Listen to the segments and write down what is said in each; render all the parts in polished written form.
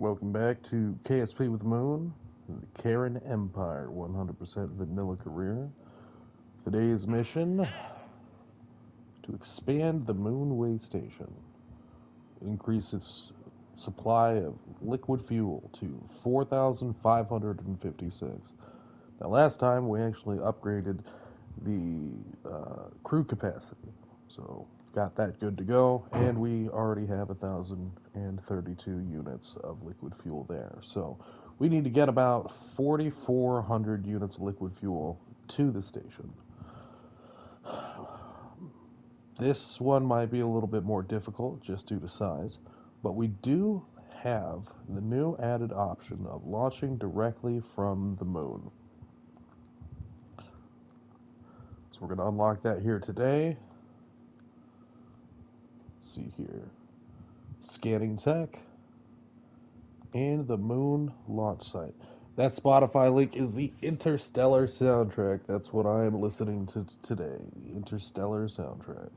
Welcome back to KSP with Moon, the Kerran Empire 100% vanilla career. Today's mission to expand the Moon Waystation, increase its supply of liquid fuel to 4,556. Now, last time we actually upgraded the crew capacity, so got that good to go, and we already have 1,032 units of liquid fuel there. So we need to get about 4,400 units of liquid fuel to the station. This one might be a little bit more difficult just due to size, but we do have the new added option of launching directly from the moon. So we're going to unlock that here today. Let's see here. Scanning tech and the moon launch site. That Spotify link is the Interstellar soundtrack. That's what I am listening to today. The Interstellar soundtrack.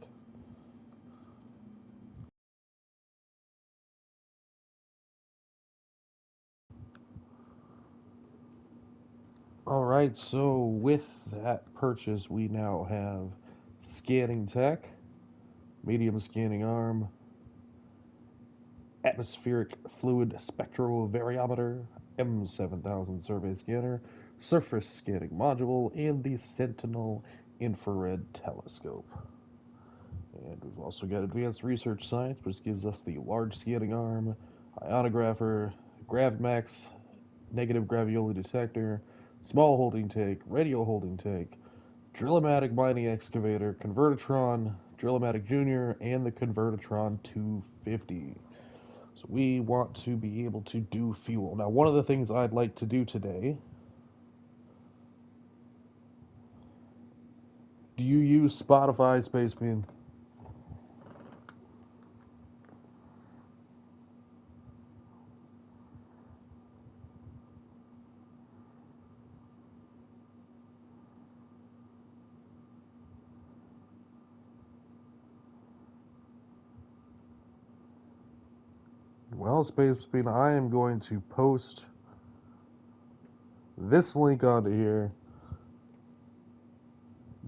Alright, so with that purchase, we now have scanning tech, medium scanning arm, atmospheric fluid spectrovariometer, M7000 survey scanner, surface scanning module, and the Sentinel infrared telescope. And we've also got advanced research science, which gives us the large scanning arm, ionographer, GravMax, negative gravioli detector, small holding tank, radio holding tank, Drillomatic mining excavator, Convertitron, Drillomatic Junior, and the Convertitron 250. So we want to be able to do fuel. Now, one of the things I'd like to do today. Do you use Spotify, Spacebean? Well, Spacebean, I am going to post this link onto here.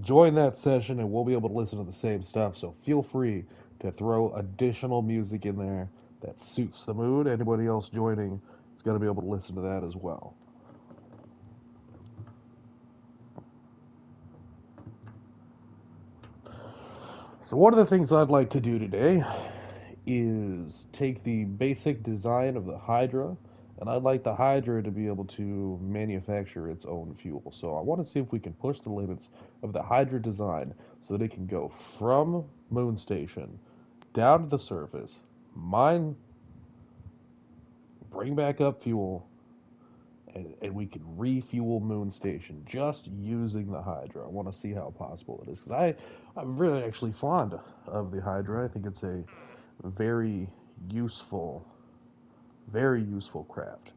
Join that session and we'll be able to listen to the same stuff. So feel free to throw additional music in there that suits the mood. Anybody else joining is going to be able to listen to that as well. So one of the things I'd like to do today is take the basic design of the Hydra, and I'd like the Hydra to be able to manufacture its own fuel. So I want to see if we can push the limits of the Hydra design so that it can go from Moon Station down to the surface, mine, bring back up fuel, and we can refuel Moon Station just using the Hydra. I want to see how possible it is, because I'm really actually fond of the Hydra. I think it's a very useful, very useful craft.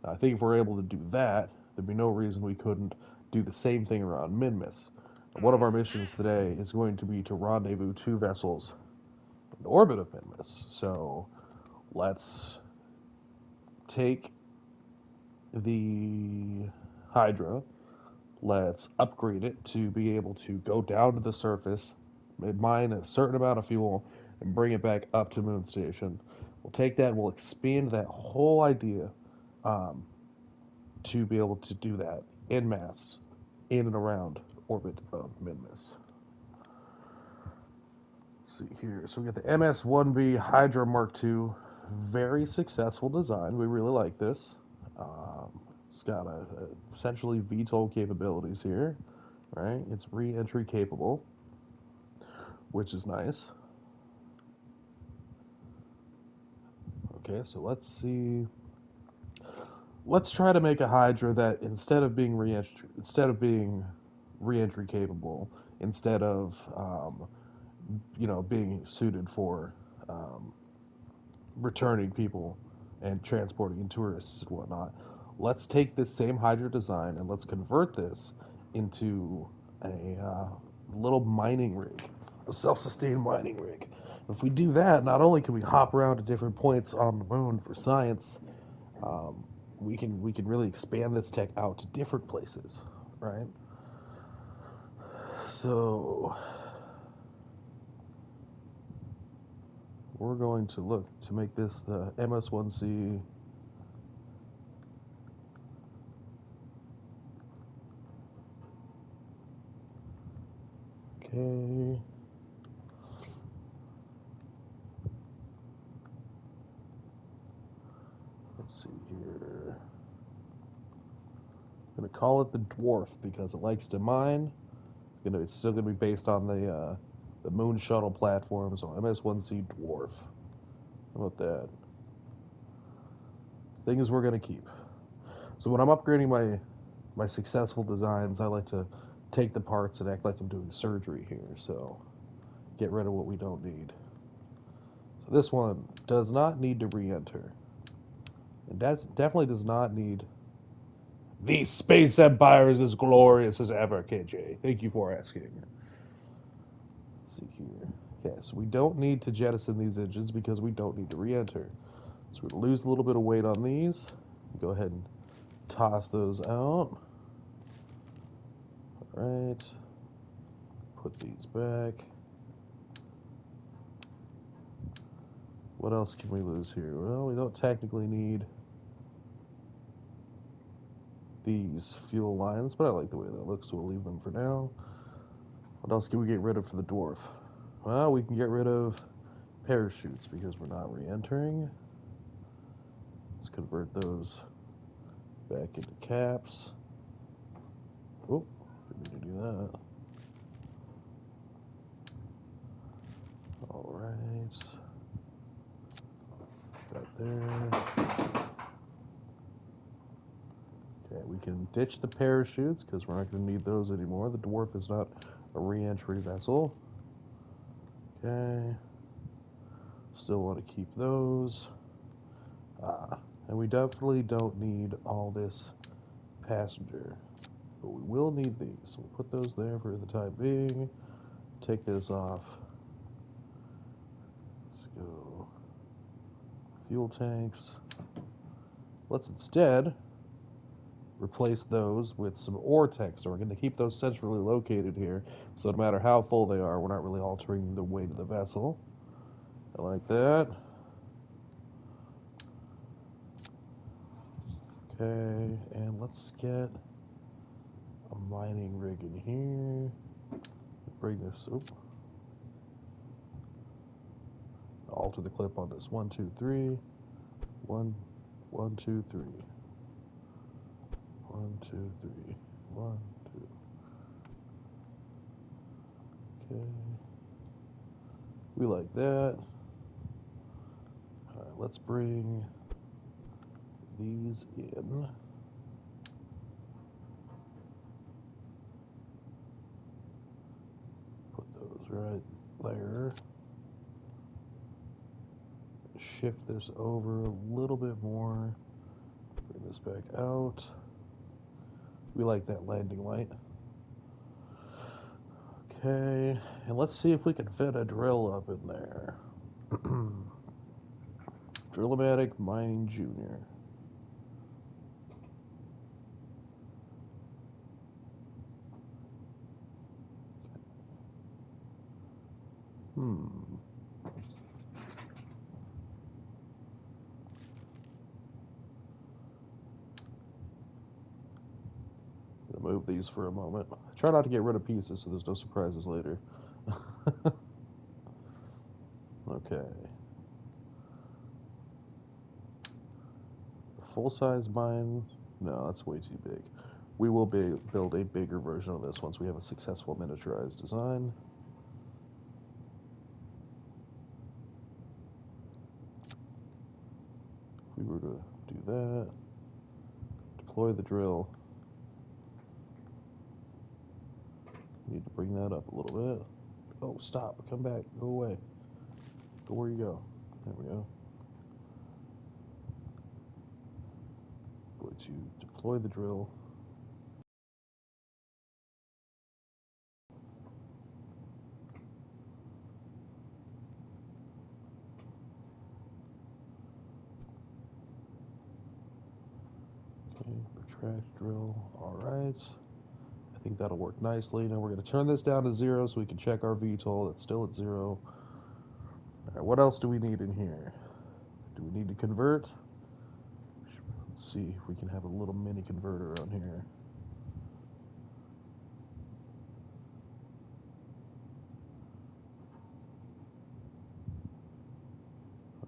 I think if we're able to do that, there'd be no reason we couldn't do the same thing around Minmus. One of our missions today is going to be to rendezvous two vessels in orbit of Minmus. So let's take the Hydra, let's upgrade it to be able to go down to the surface, mine a certain amount of fuel, and bring it back up to Moon Station. We'll take that and we'll expand that whole idea to be able to do that en masse in and around orbit of Minmus. Let's see here. So we got the MS-1B Hydra Mark II. Very successful design. We really like this. It's got essentially VTOL capabilities here, right? It's re-entry capable, which is nice. Okay, so let's see. Let's try to make a Hydra that instead of being re-entry capable, instead of being suited for returning people and transporting tourists and whatnot, let's take this same Hydra design and let's convert this into a little mining rig, a self-sustained mining rig. If we do that, not only can we hop around to different points on the moon for science, um, we can really expand this tech out to different places, right? So we're going to look to make this the MS1C. Okay. Let's see here. I'm going to call it the Dwarf because it likes to mine. It's still going to be based on the Moon Shuttle platform, so MS1C Dwarf. How about that? Things we're going to keep. So when I'm upgrading my successful designs, I like to take the parts and act like I'm doing surgery here. So get rid of what we don't need. So this one does not need to re-enter. It definitely does not need. The Space Empire is as glorious as ever, KJ. Thank you for asking. Let's see here. Okay, so we don't need to jettison these engines because we don't need to re-enter. So we're going to lose a little bit of weight on these. Go ahead and toss those out. Alright. Put these back. What else can we lose here? Well, we don't technically need these fuel lines, but I like the way that looks, so we'll leave them for now. What else can we get rid of for the Dwarf? Well, we can get rid of parachutes because we're not re-entering. Let's convert those back into caps. Oh, didn't mean to do that. Alright. That there. Okay, we can ditch the parachutes because we're not going to need those anymore. The Dwarf is not a re-entry vessel. Okay. Still want to keep those. And we definitely don't need all this passenger. But we will need these. So we'll put those there for the time being. Take this off. Let's go. Fuel tanks. Let's instead replace those with some ore tanks. So we're going to keep those centrally located here. So no matter how full they are, we're not really altering the weight of the vessel. I like that. Okay, and let's get a mining rig in here. Bring this, alter the clip on this. 1, 2, 3. 1, 1, 2, 3. 1, 2, 3. 1, 2. Okay. We like that. Alright, let's bring these in. Put those right there. Shift this over a little bit more. Bring this back out. We like that landing light. Okay, and let's see if we can fit a drill up in there. Drill-O-Matic Mining Junior. Gonna move these for a moment. Try not to get rid of pieces so there's no surprises later. Okay. Full-size mine? No, that's way too big. We will build a bigger version of this once we have a successful miniaturized design. If we were to do that, deploy the drill. Need to bring that up a little bit. Oh, stop. Come back. Go away. Go where you go. There we go. Going to deploy the drill. Crash drill. Alright. I think that'll work nicely. Now we're going to turn this down to 0 so we can check our VTOL. It's still at 0. Alright, what else do we need in here? Do we need to convert? Let's see if we can have a little mini converter on here.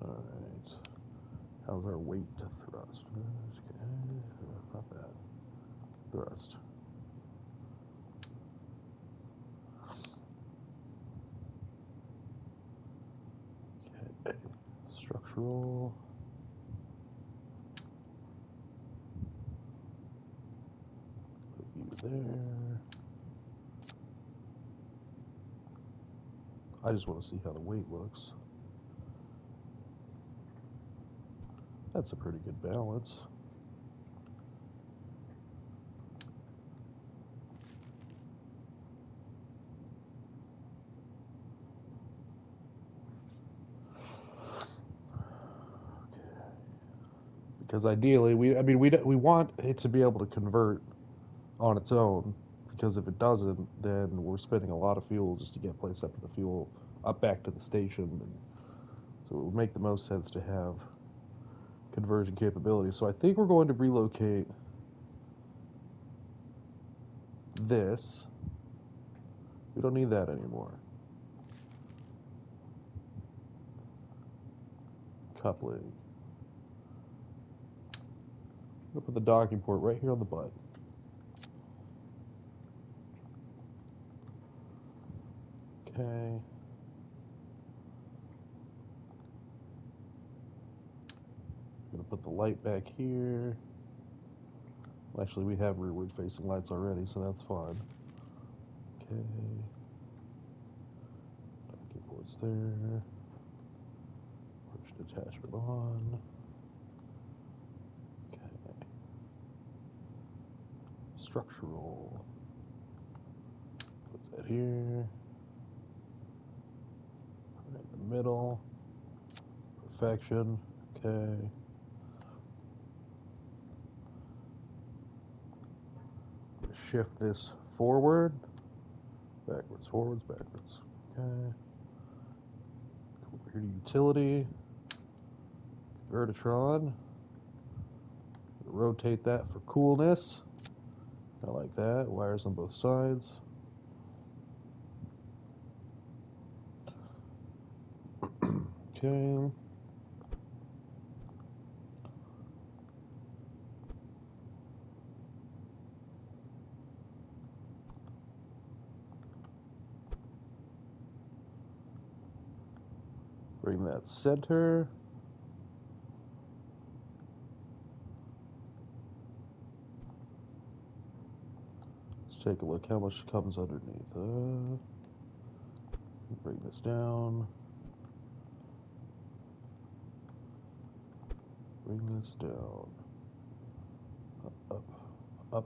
Alright. How's our weight to thrust? Not that. Thrust. Okay. Structural. Put you there. I just want to see how the weight looks. That's a pretty good balance. Because ideally, we want it to be able to convert on its own. Because if it doesn't, then we're spending a lot of fuel just to get place up to the fuel, up back to the station. And so it would make the most sense to have conversion capability. So I think we're going to relocate this. We don't need that anymore. Coupling. We'll put the docking port right here on the butt. Okay. Gonna put the light back here. Well, actually, we have rearward facing lights already, so that's fine. Okay. Docking ports there. Push detachment on. Okay. Structural. Put that here. Right in the middle. Perfection. Okay. Shift this forward. Backwards, forwards, backwards. Okay. Come over here to utility. Vertitron. Rotate that for coolness. I like that. Wires on both sides. Okay. Bring that center. Let's take a look how much comes underneath. Bring this down. Bring this down. Up, up,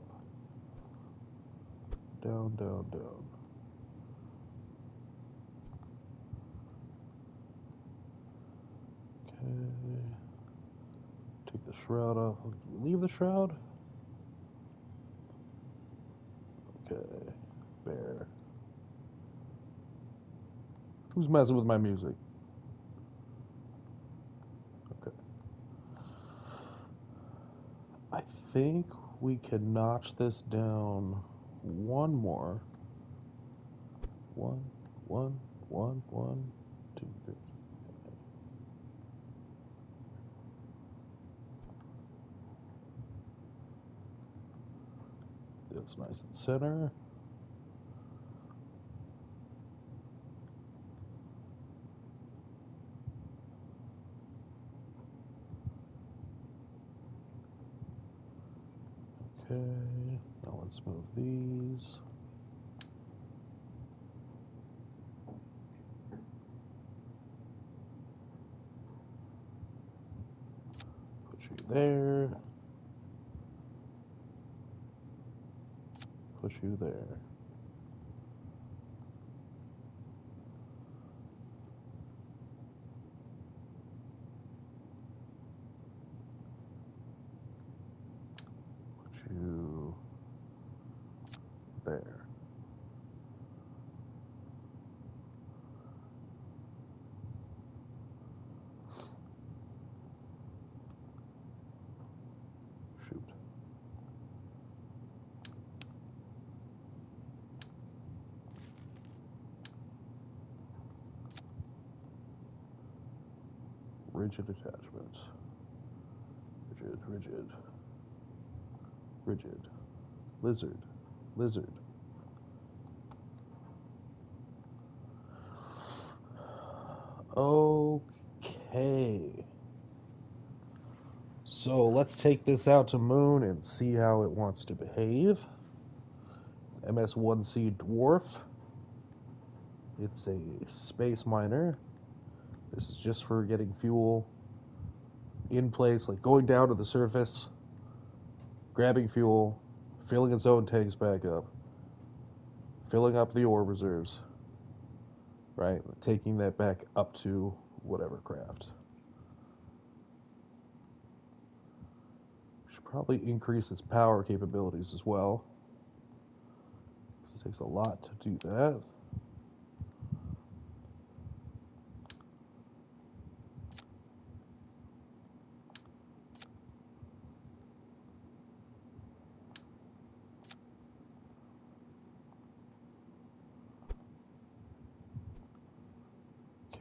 down, down, down. Okay. Take the shroud off. Leave the shroud. Okay. Bear. Who's messing with my music? Okay. I think we can notch this down one more. One, one, 2, 3. That's nice and center. Okay, now let's move these. Put you there. Push you there. Put there. Shoot. Rigid attachment. Rigid, rigid. Rigid. Lizard. Lizard. Okay. So let's take this out to Moon and see how it wants to behave. MS-1C Dwarf. It's a space miner. This is just for getting fuel in place, like going down to the surface, grabbing fuel, filling its own tanks back up, filling up the ore reserves, right? Taking that back up to whatever craft. Should probably increase its power capabilities as well. It takes a lot to do that.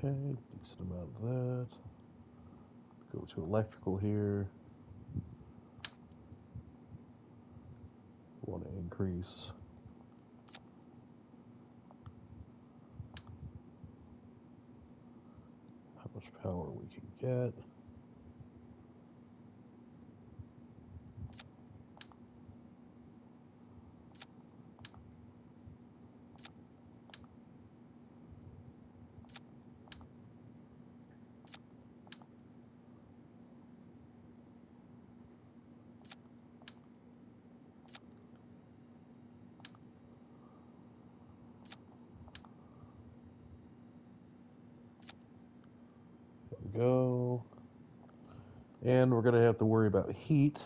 Okay, decent amount of that. Go to electrical here. Want to increase how much power we can get. There we go. And we're going to have to worry about heat.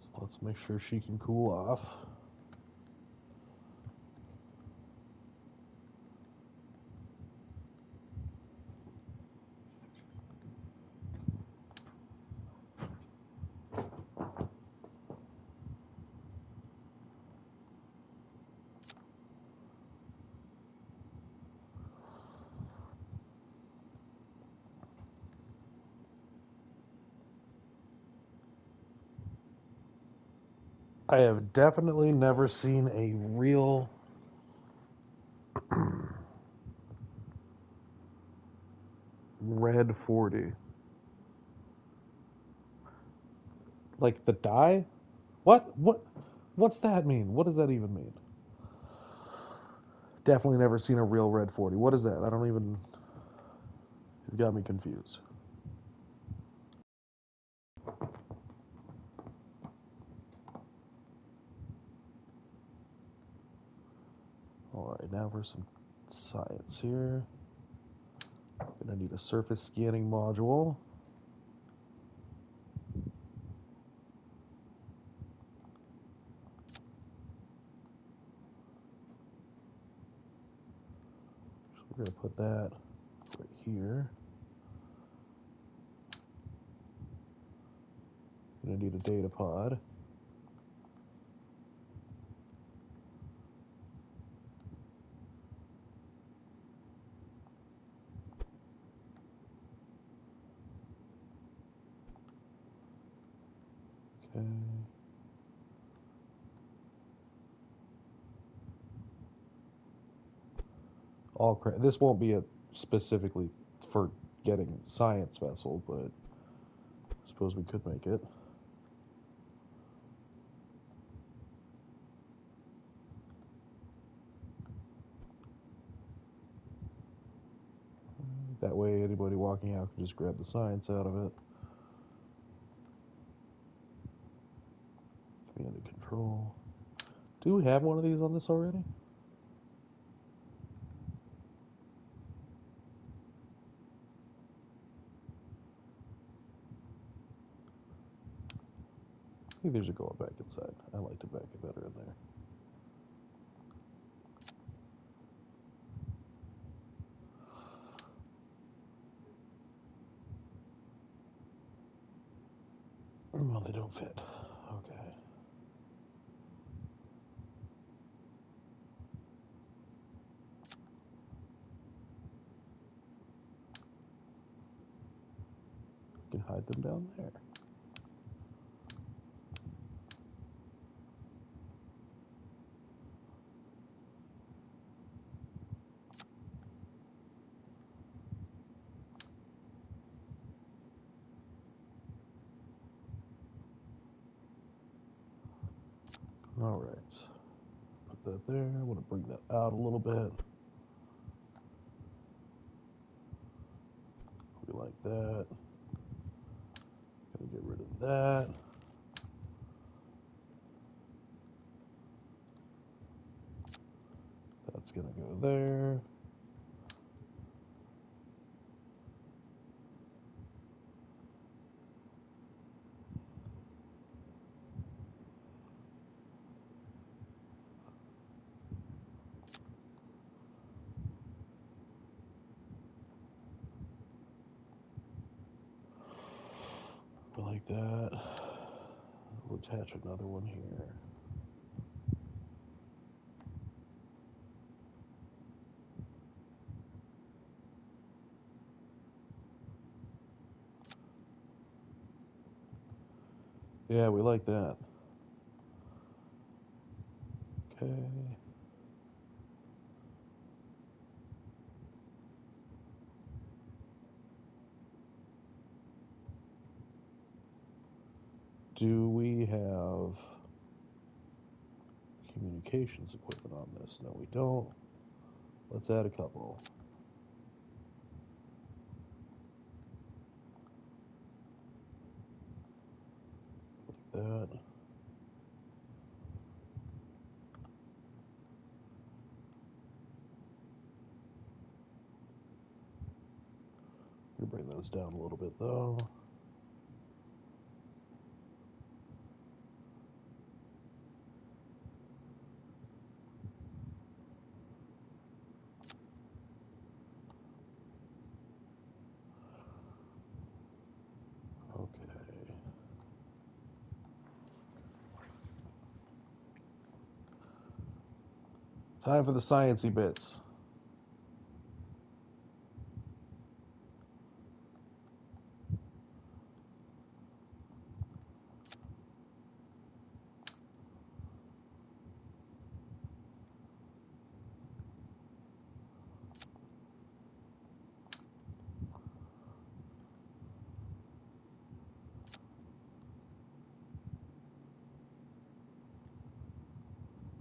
So let's make sure she can cool off. I have definitely never seen a real red 40. Like the dye? What? What's that mean? What does that even mean? Definitely never seen a real red 40. What is that? I don't even... You got me confused. Alright, now for some science here. Gonna need a surface scanning module. So we're gonna put that right here. Gonna need a data pod. Okay. This won't be a specifically for getting science vessel, but I suppose we could make it. That way anybody walking out can just grab the science out of it. Command and control. Do we have one of these on this already? I think these are going back inside. I like to back it better in there. Well, they don't fit. Okay. You can hide them down there. All right. Put that there. I want to bring that out a little bit. We like that. Gonna get rid of that. That's gonna go there. Like that. We'll attach another one here. Yeah, we like that. Okay. Do we have communications equipment on this? No, we don't. Let's add a couple. Like that. We'll bring those down a little bit though. Okay. Time for the sciencey bits.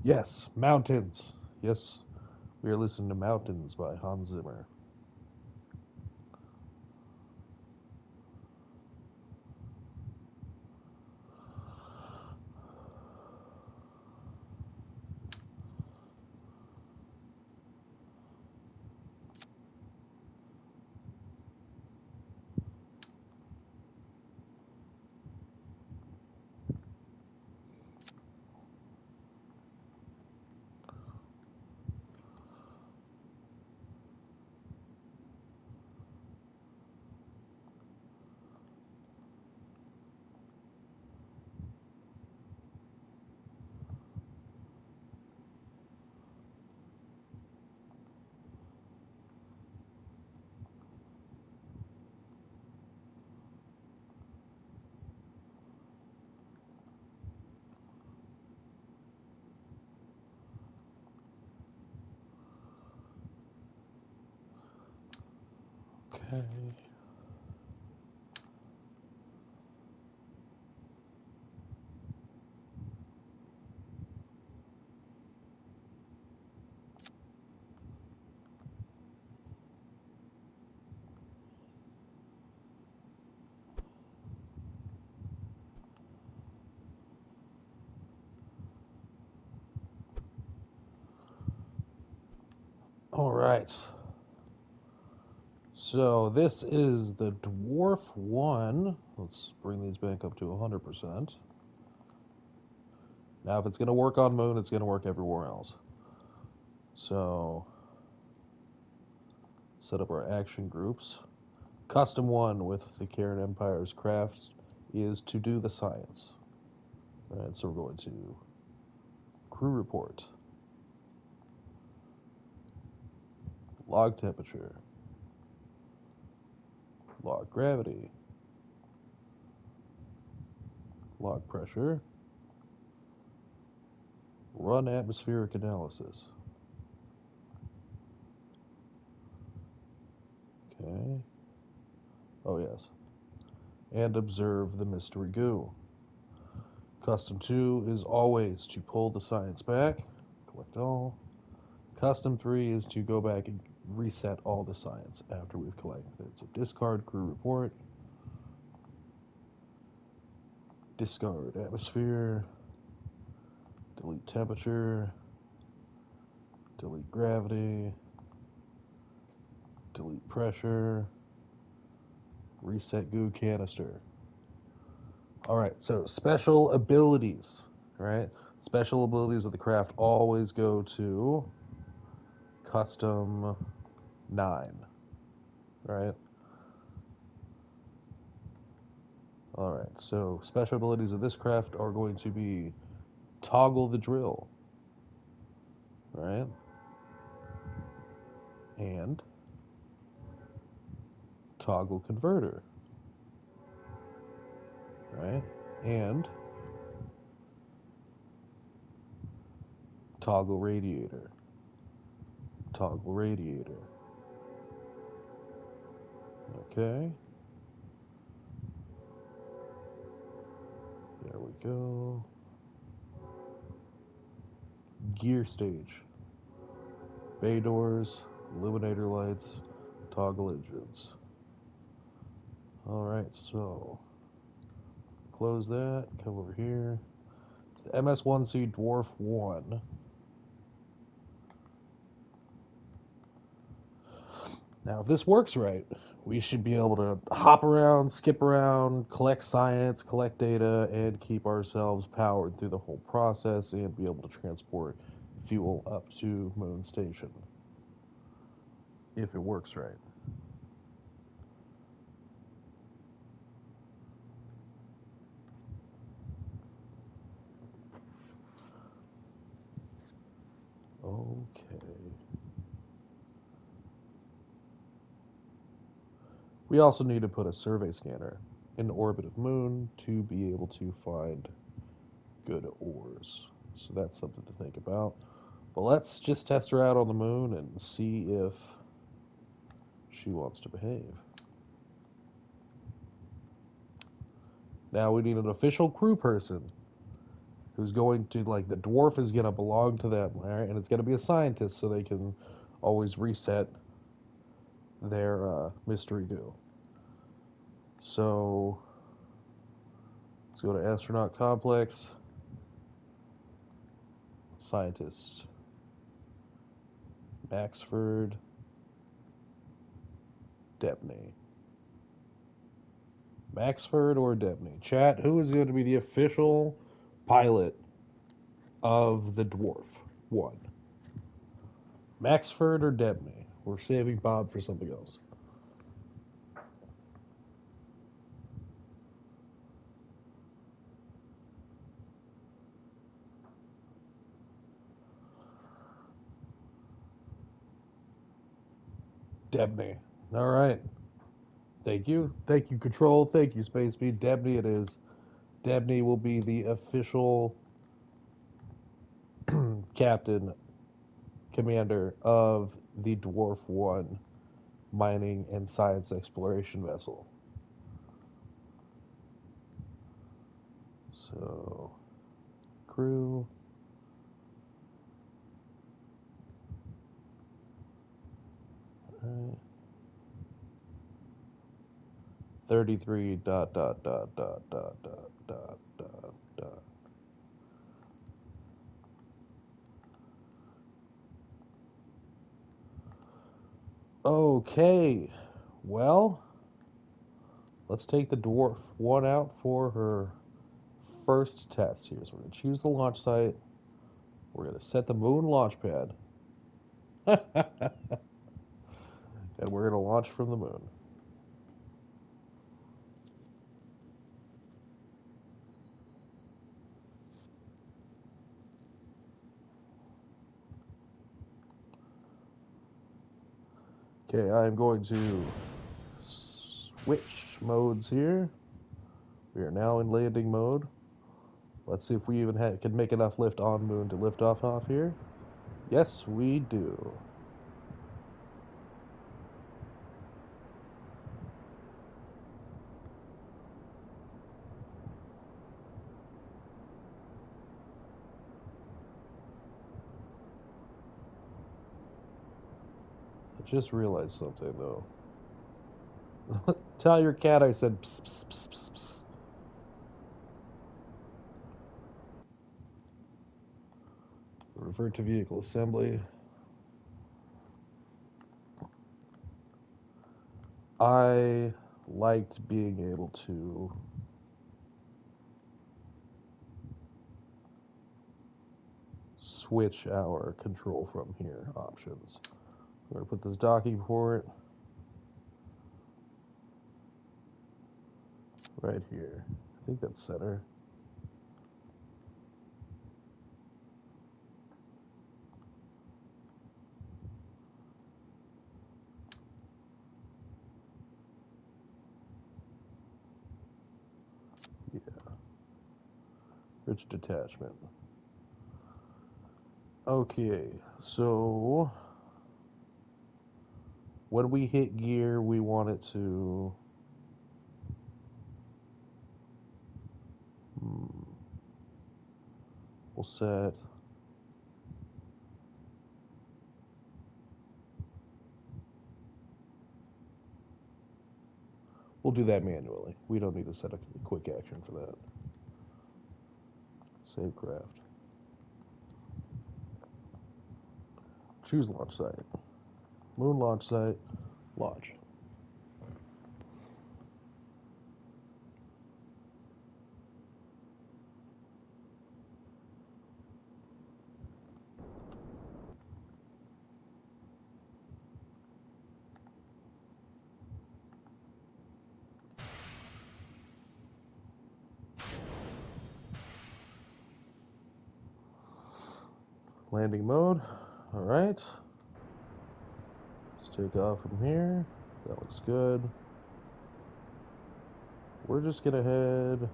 Yes, Mountains. Yes, we are listening to Mountains by Hans Zimmer. Okay. All right. So this is the Dwarf 1. Let's bring these back up to 100%. Now, if it's going to work on Moon, it's going to work everywhere else. So, set up our action groups. Custom 1 with the Kerran Empire's crafts is to do the science. All right, so we're going to crew report. Log temperature. Log gravity. Log pressure. Run atmospheric analysis. Okay. Oh, yes. And observe the mystery goo. Custom 2 is always to pull the science back. Collect all. Custom 3 is to go back and reset all the science after we've collected it. So discard crew report. Discard atmosphere. Delete temperature. Delete gravity. Delete pressure. Reset goo canister. Alright, so special abilities. Right? Special abilities of the craft always go to custom 9. Right? Alright, so special abilities of this craft are going to be toggle the drill. Right? And toggle converter. Right? And toggle radiator. Toggle radiator. Okay. There we go. Gear stage. Bay doors, illuminator lights, toggle engines. Alright, so close that, come over here. It's the MS-1C Dwarf 1. Now, if this works right, we should be able to hop around, skip around, collect science, collect data, and keep ourselves powered through the whole process and be able to transport fuel up to Moon Station. If it works right. Okay. We also need to put a survey scanner in orbit of Moon to be able to find good ores. So that's something to think about. But let's just test her out on the Moon and see if she wants to behave. Now we need an official crew person who's going to, like, the dwarf is going to belong to them, right? And it's going to be a scientist so they can always reset their mystery goo. So let's go to astronaut complex, scientist, Maxford, Debney. Maxford or Debney? Chat, who is going to be the official pilot of the Dwarf 1? Maxford or Debney? We're saving Bob for something else. Debney. All right. Thank you. Thank you, Control. Thank you, Space Speed. Debney it is. Debney will be the official captain, commander of the Dwarf 1 mining and science exploration vessel. So, crew. Right. 33 dot dot dot dot dot dot dot dot dot. Okay, well, let's take the dwarf one out for her first test here. So we're going to choose the launch site. We're going to set the moon launch pad. And we're going to launch from the moon. Okay, I'm going to switch modes here. We are now in landing mode. Let's see if we even can make enough lift on moon to lift off here. Yes, we do. I just realized something, though. Tell your cat I said psst, psst, psst, psst, psst. Revert to vehicle assembly. I liked being able to switch our control from here options. I'm going to put this docking port right here. I think that's center. Yeah. Rich detachment. Okay, so when we hit gear, we want it to... We'll set... We'll do that manually. We don't need to set a quick action for that. Save craft. Choose launch site. Moon launch site. Launch. Landing mode. All right. Let's take off from here. That looks good. We're just gonna head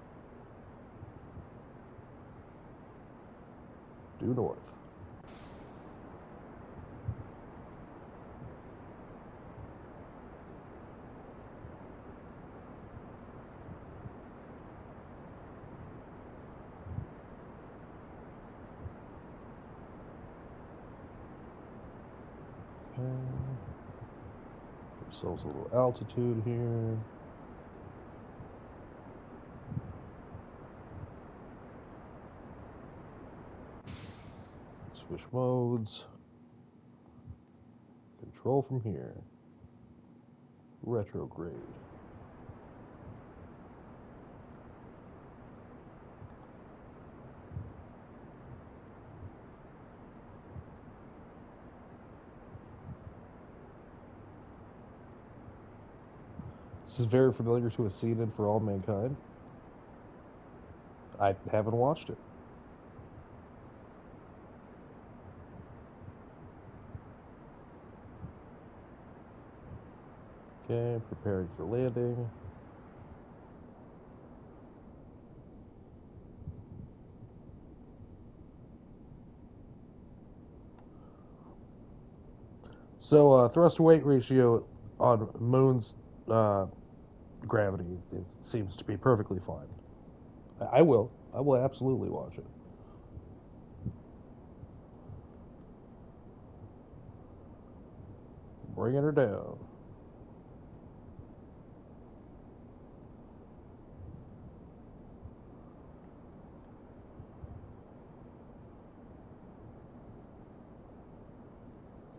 due north. Okay. Ourselves a little altitude here. Switch modes. Control from here. Retrograde. This is very familiar to a scene in For All Mankind. I haven't watched it. Okay, preparing for landing. So, thrust to weight ratio on Moon's gravity seems to be perfectly fine. I will absolutely watch it. Bringing her down.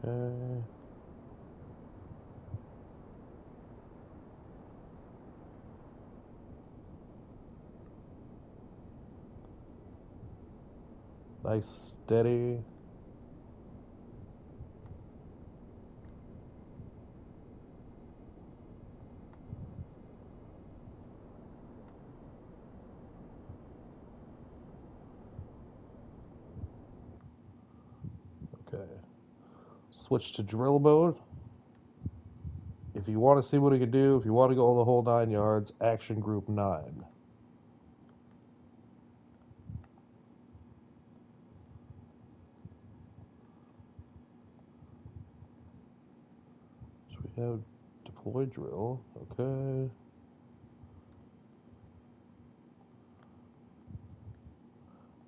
Okay. Nice, steady. Okay. Switch to drill mode. If you want to see what he can do, if you want to go the whole 9 yards, action group 9. So we have deploy drill. Okay. I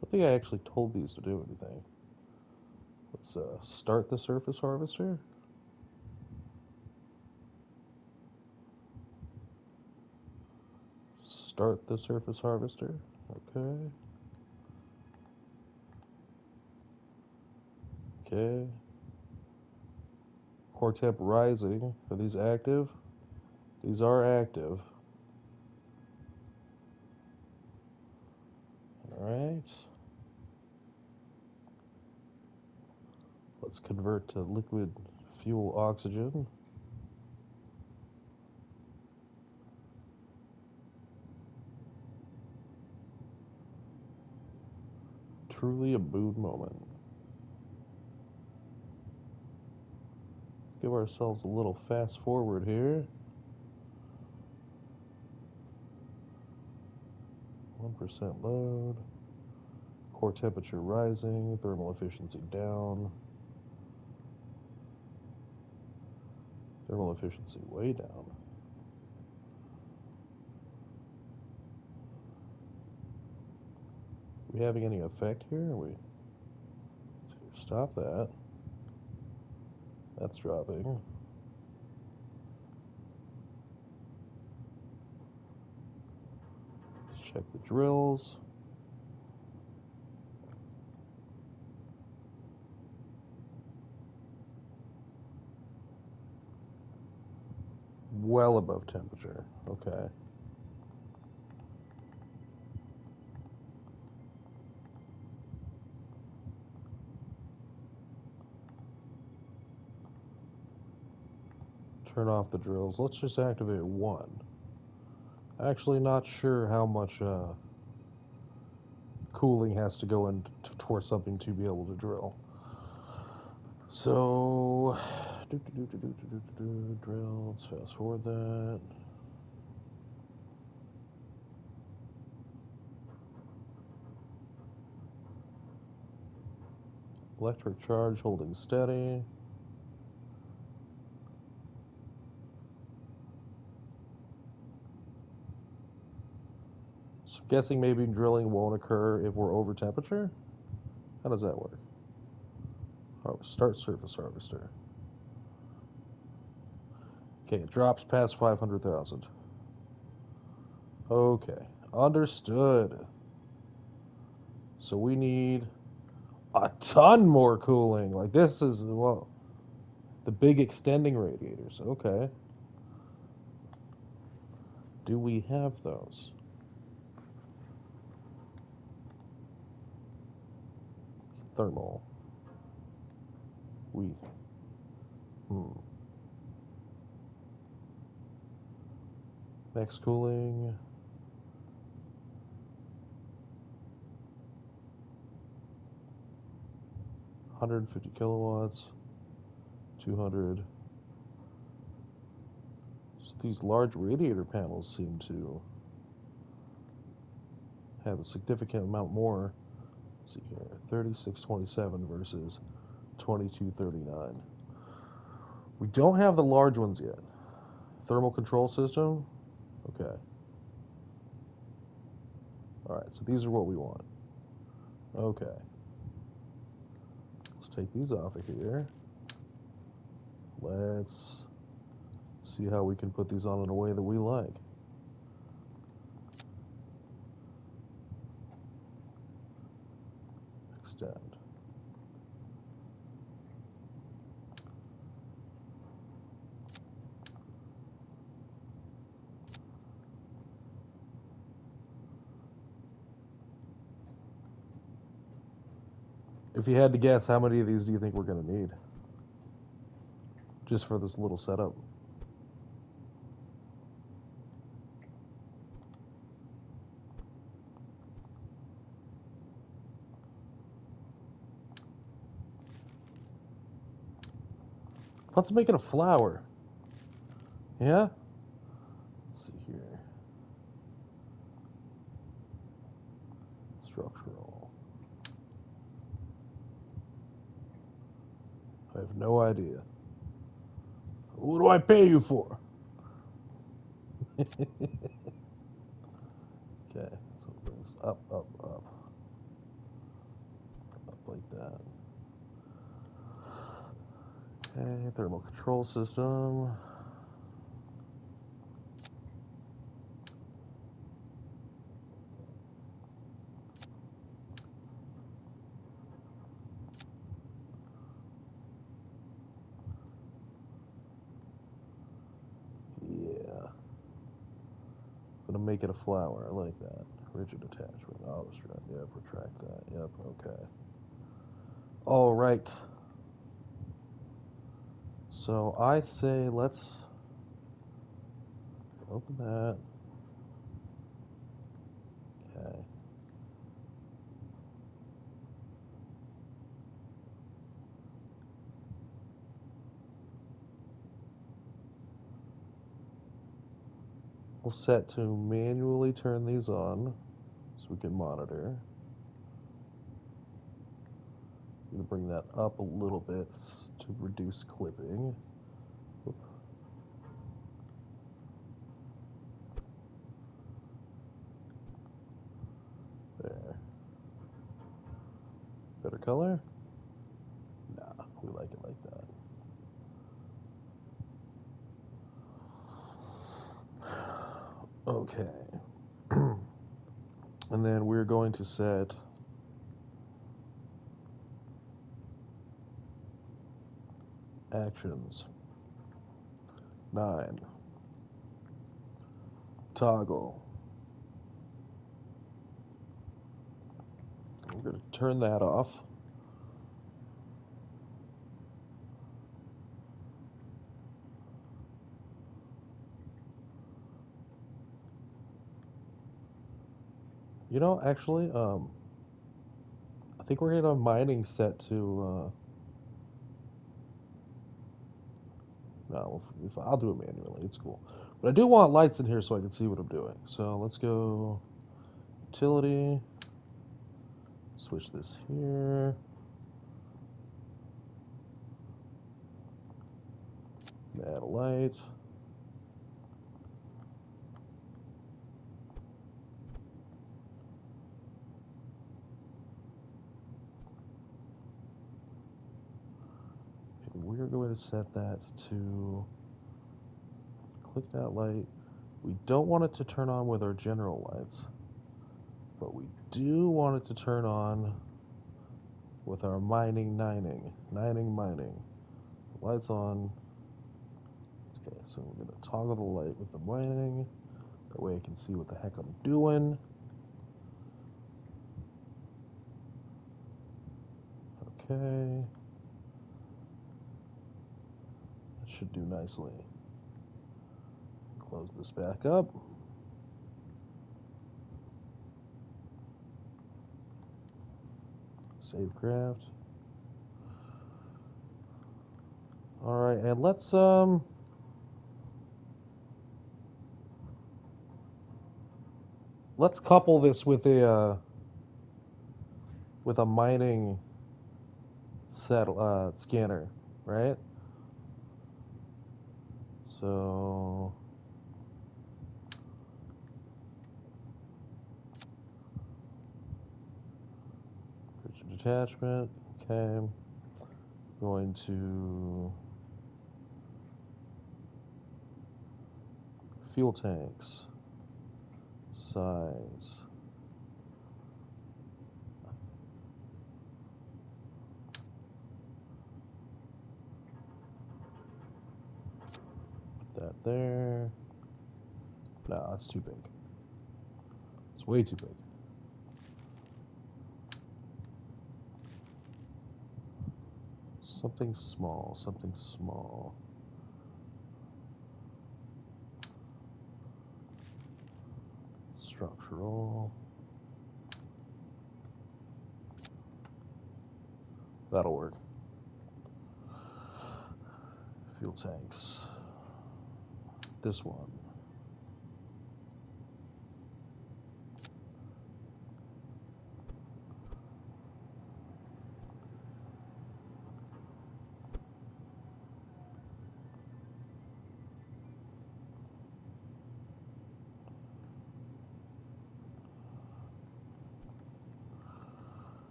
don't think I actually told these to do anything. Let's start the surface harvester. Start the surface harvester. Okay. Okay. Core temp rising. Are these active? These are active. Alright. Let's convert to liquid fuel oxygen. Truly a mood moment. Let's give ourselves a little fast forward here. 1% load. Core temperature rising. Thermal efficiency down. Thermal efficiency way down. Are we having any effect here? Are we? Stop that. That's dropping. Let's check the drills. Well above temperature. Okay. Turn off the drills. Let's just activate 1. Actually not sure how much cooling has to go in towards something to be able to drill. So, drill, let's fast forward that. Electric charge holding steady. So guessing maybe drilling won't occur if we're over temperature? How does that work? Start surface harvester. Okay, it drops past 500,000. Okay, understood. So we need a ton more cooling. Like this is, well, the big extending radiators. Okay. Do we have those? Thermal. We. Max cooling. 150 kilowatts. 200. So these large radiator panels seem to have a significant amount more. Let's see here. 3627 versus 2239. We don't have the large ones yet. Thermal control system. Okay. Alright, so these are what we want. Okay. Let's take these off of here. Let's see how we can put these on in a way that we like. Extend. If you had to guess, how many of these do you think we're going to need? Just for this little setup. Let's make it a flower. Yeah? Let's see here. Structural. I have no idea. What do I pay you for? Okay, so it brings up, up, up. Up like that. Okay, thermal control system. Yeah. Gonna make it a flower. I like that. Rigid attachment. Auto strap. Yep, retract that. Yep, okay. All right. So I say let's open that. Okay. We'll set to manually turn these on so we can monitor. I'm going to bring that up a little bit to reduce clipping. Whoop. There. Better color? Nah, we like it like that. Okay. And then we're going to set actions. 9. Toggle. We're going to turn that off. You know, actually, I think we're getting a mining set to, no, if I'll do it manually, it's cool. But I do want lights in here so I can see what I'm doing. So let's go utility, switch this here. Add a light. We're going to set that to click that light. We don't want it to turn on with our general lights, but we do want it to turn on with our mining. Lights on. Okay, so we're going to toggle the light with the mining. That way I can see what the heck I'm doing. Okay. That should do nicely. Close this back up. Save craft. All right, and let's couple this with a mining scanner, right? So detachment. Okay, going to fuel tanks. Size. Put that there. No, that's too big. It's way too big. Something small, something small. Structural. That'll work. Fuel tanks. This one.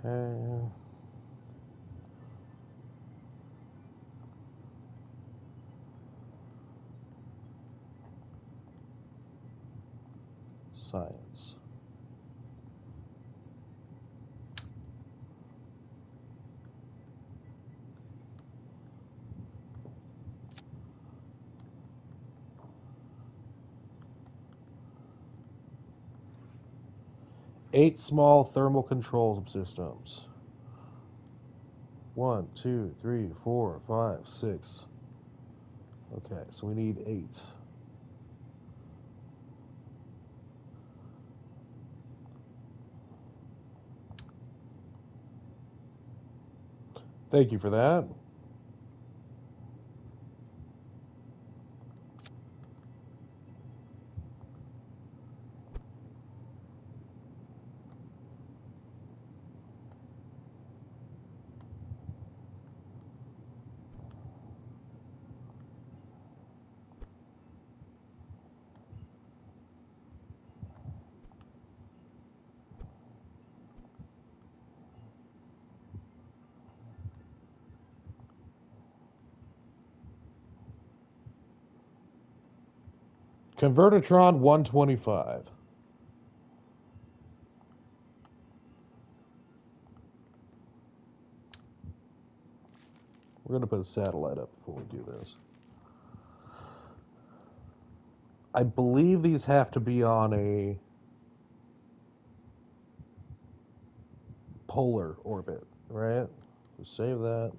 Okay. Science. Eight small thermal control systems. 1, 2, 3, 4, 5, 6. Okay, so we need 8. Thank you for that. Convertitron 125. We're going to put a satellite up before we do this. I believe these have to be on a polar orbit, right? Let's save that.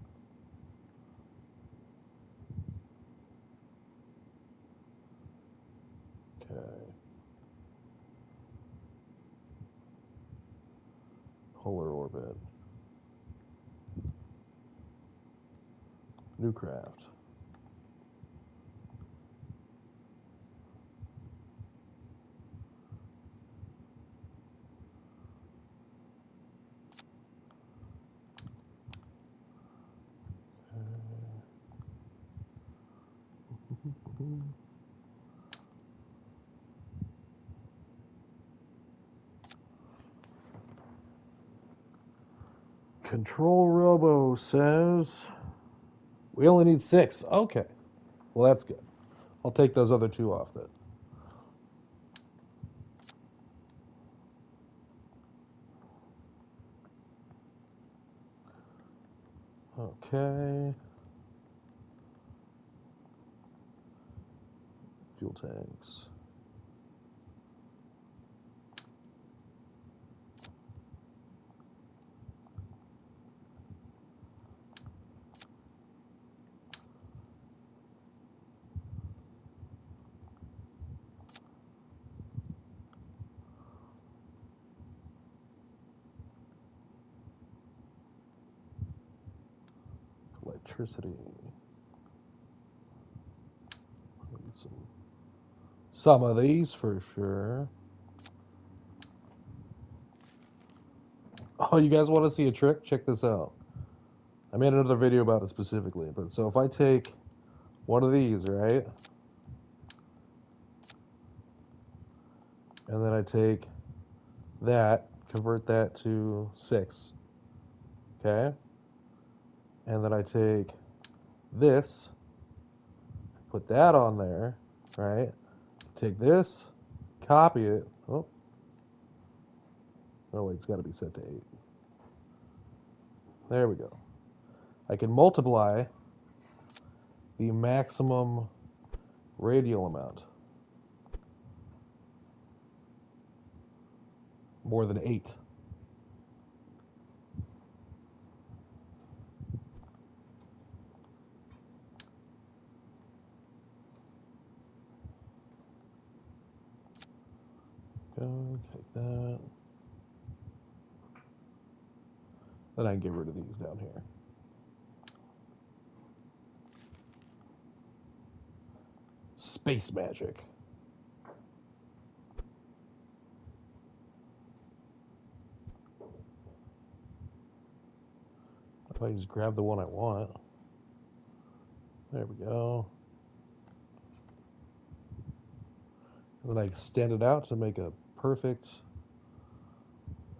Okay. Polar orbit. New craft. Control Robo says we only need 6. Okay. Well, that's good. I'll take those other 2 off then. Okay. Fuel tanks. Electricity. Need some of these for sure. Oh, you guys want to see a trick? Check this out. I made another video about it specifically, but so if I take one of these, right? And then I take that, convert that to 6. Okay? And then I take this, put that on there, right? Take this, copy it. Oh, wait, it's got to be set to 8. There we go. I can multiply the maximum radial amount. More than 8. go. Take that. Then I can get rid of these down here. Space magic. If I just grab the one I want. There we go. And then I extend it out to make a perfect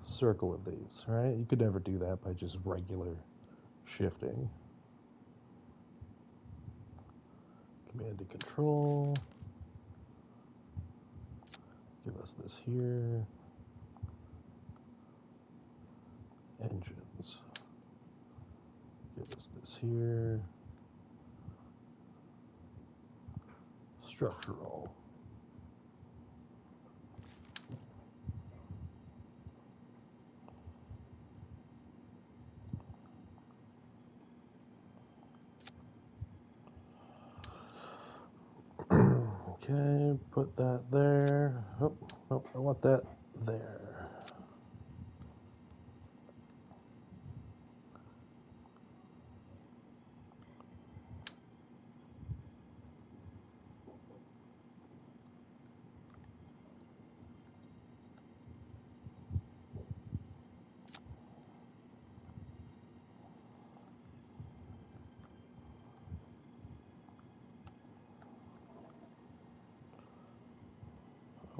circle of these, right? You could never do that by just regular shifting. Command and control. Give us this here. Engines. Give us this here. Structural. Okay, put that there. Oh, no, I want that there.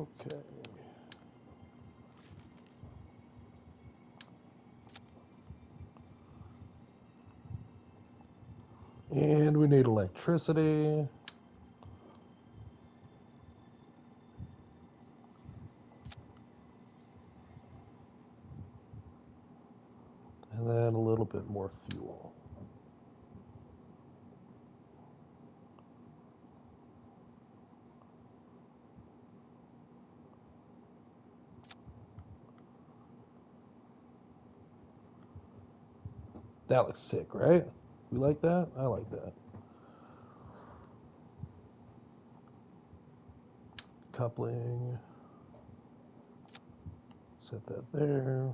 Okay. And we need electricity. And then a little bit more fuel. That looks sick, right? You like that? I like that. Coupling. Set that there.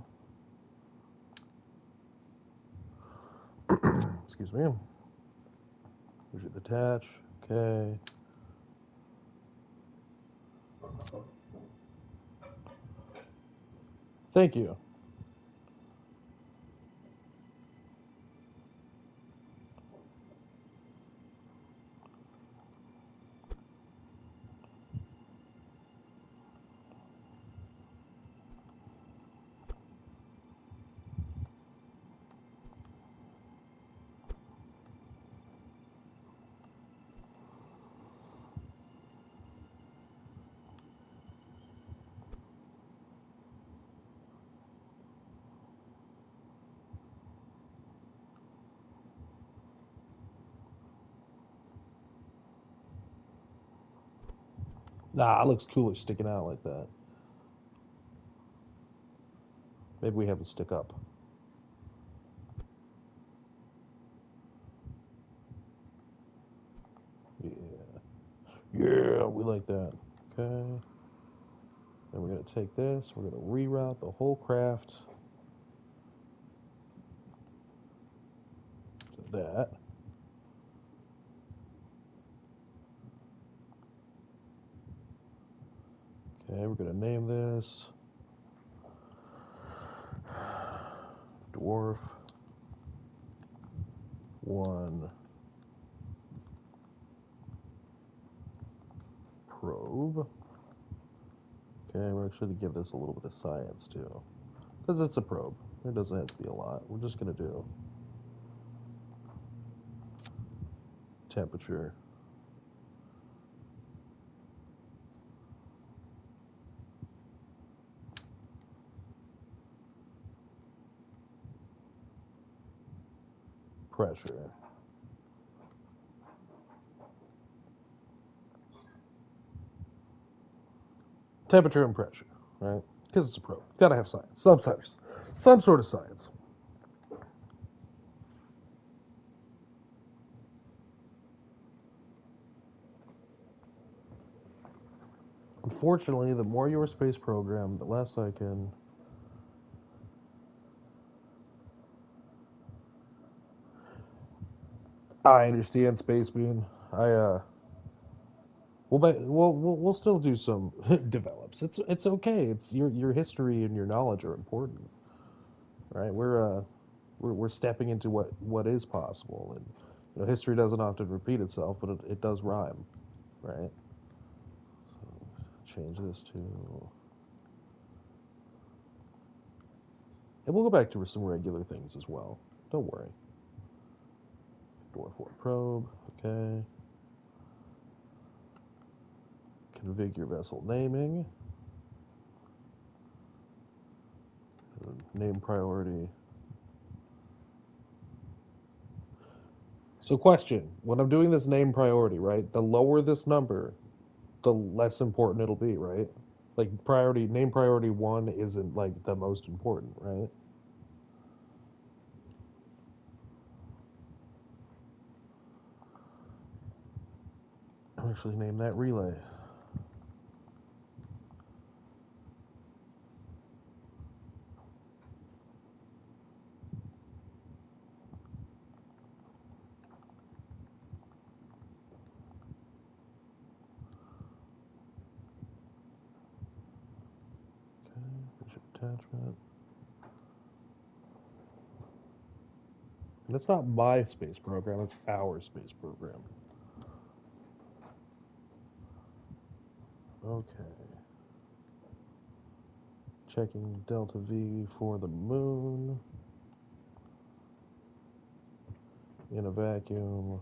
Excuse me. We should attach. Okay. Thank you. Nah, it looks cooler sticking out like that. Maybe we have them stick up. Yeah. Yeah, we like that. Okay. Then we're going to take this. We're going to reroute the whole craft to that. Okay, we're going to name this Dwarf 1 Probe. Okay, we're actually going to give this a little bit of science too. Because it's a probe. It doesn't have to be a lot. We're just going to do temperature. Pressure. Temperature and pressure, right? Because it's a probe. Gotta have science. Some sort of science. unfortunately, the more your space program, the less I can. I understand space being. We'll still do some develops. It's okay. It's your history and your knowledge are important, right? We're stepping into what is possible, and history doesn't often repeat itself, but it does rhyme, right? So change this to, and we'll go back to some regular things as well. Don't worry. Dwarf war probe. Okay. Configure vessel naming. Name priority. So question, when I'm doing this name priority, right, the lower this number, the less important it'll be, right? Like name priority 1 isn't like the most important, right? I'll actually name that relay. Okay, attachment. And it's not my space program, it's our space program. Okay. Checking delta V for the moon. In a vacuum.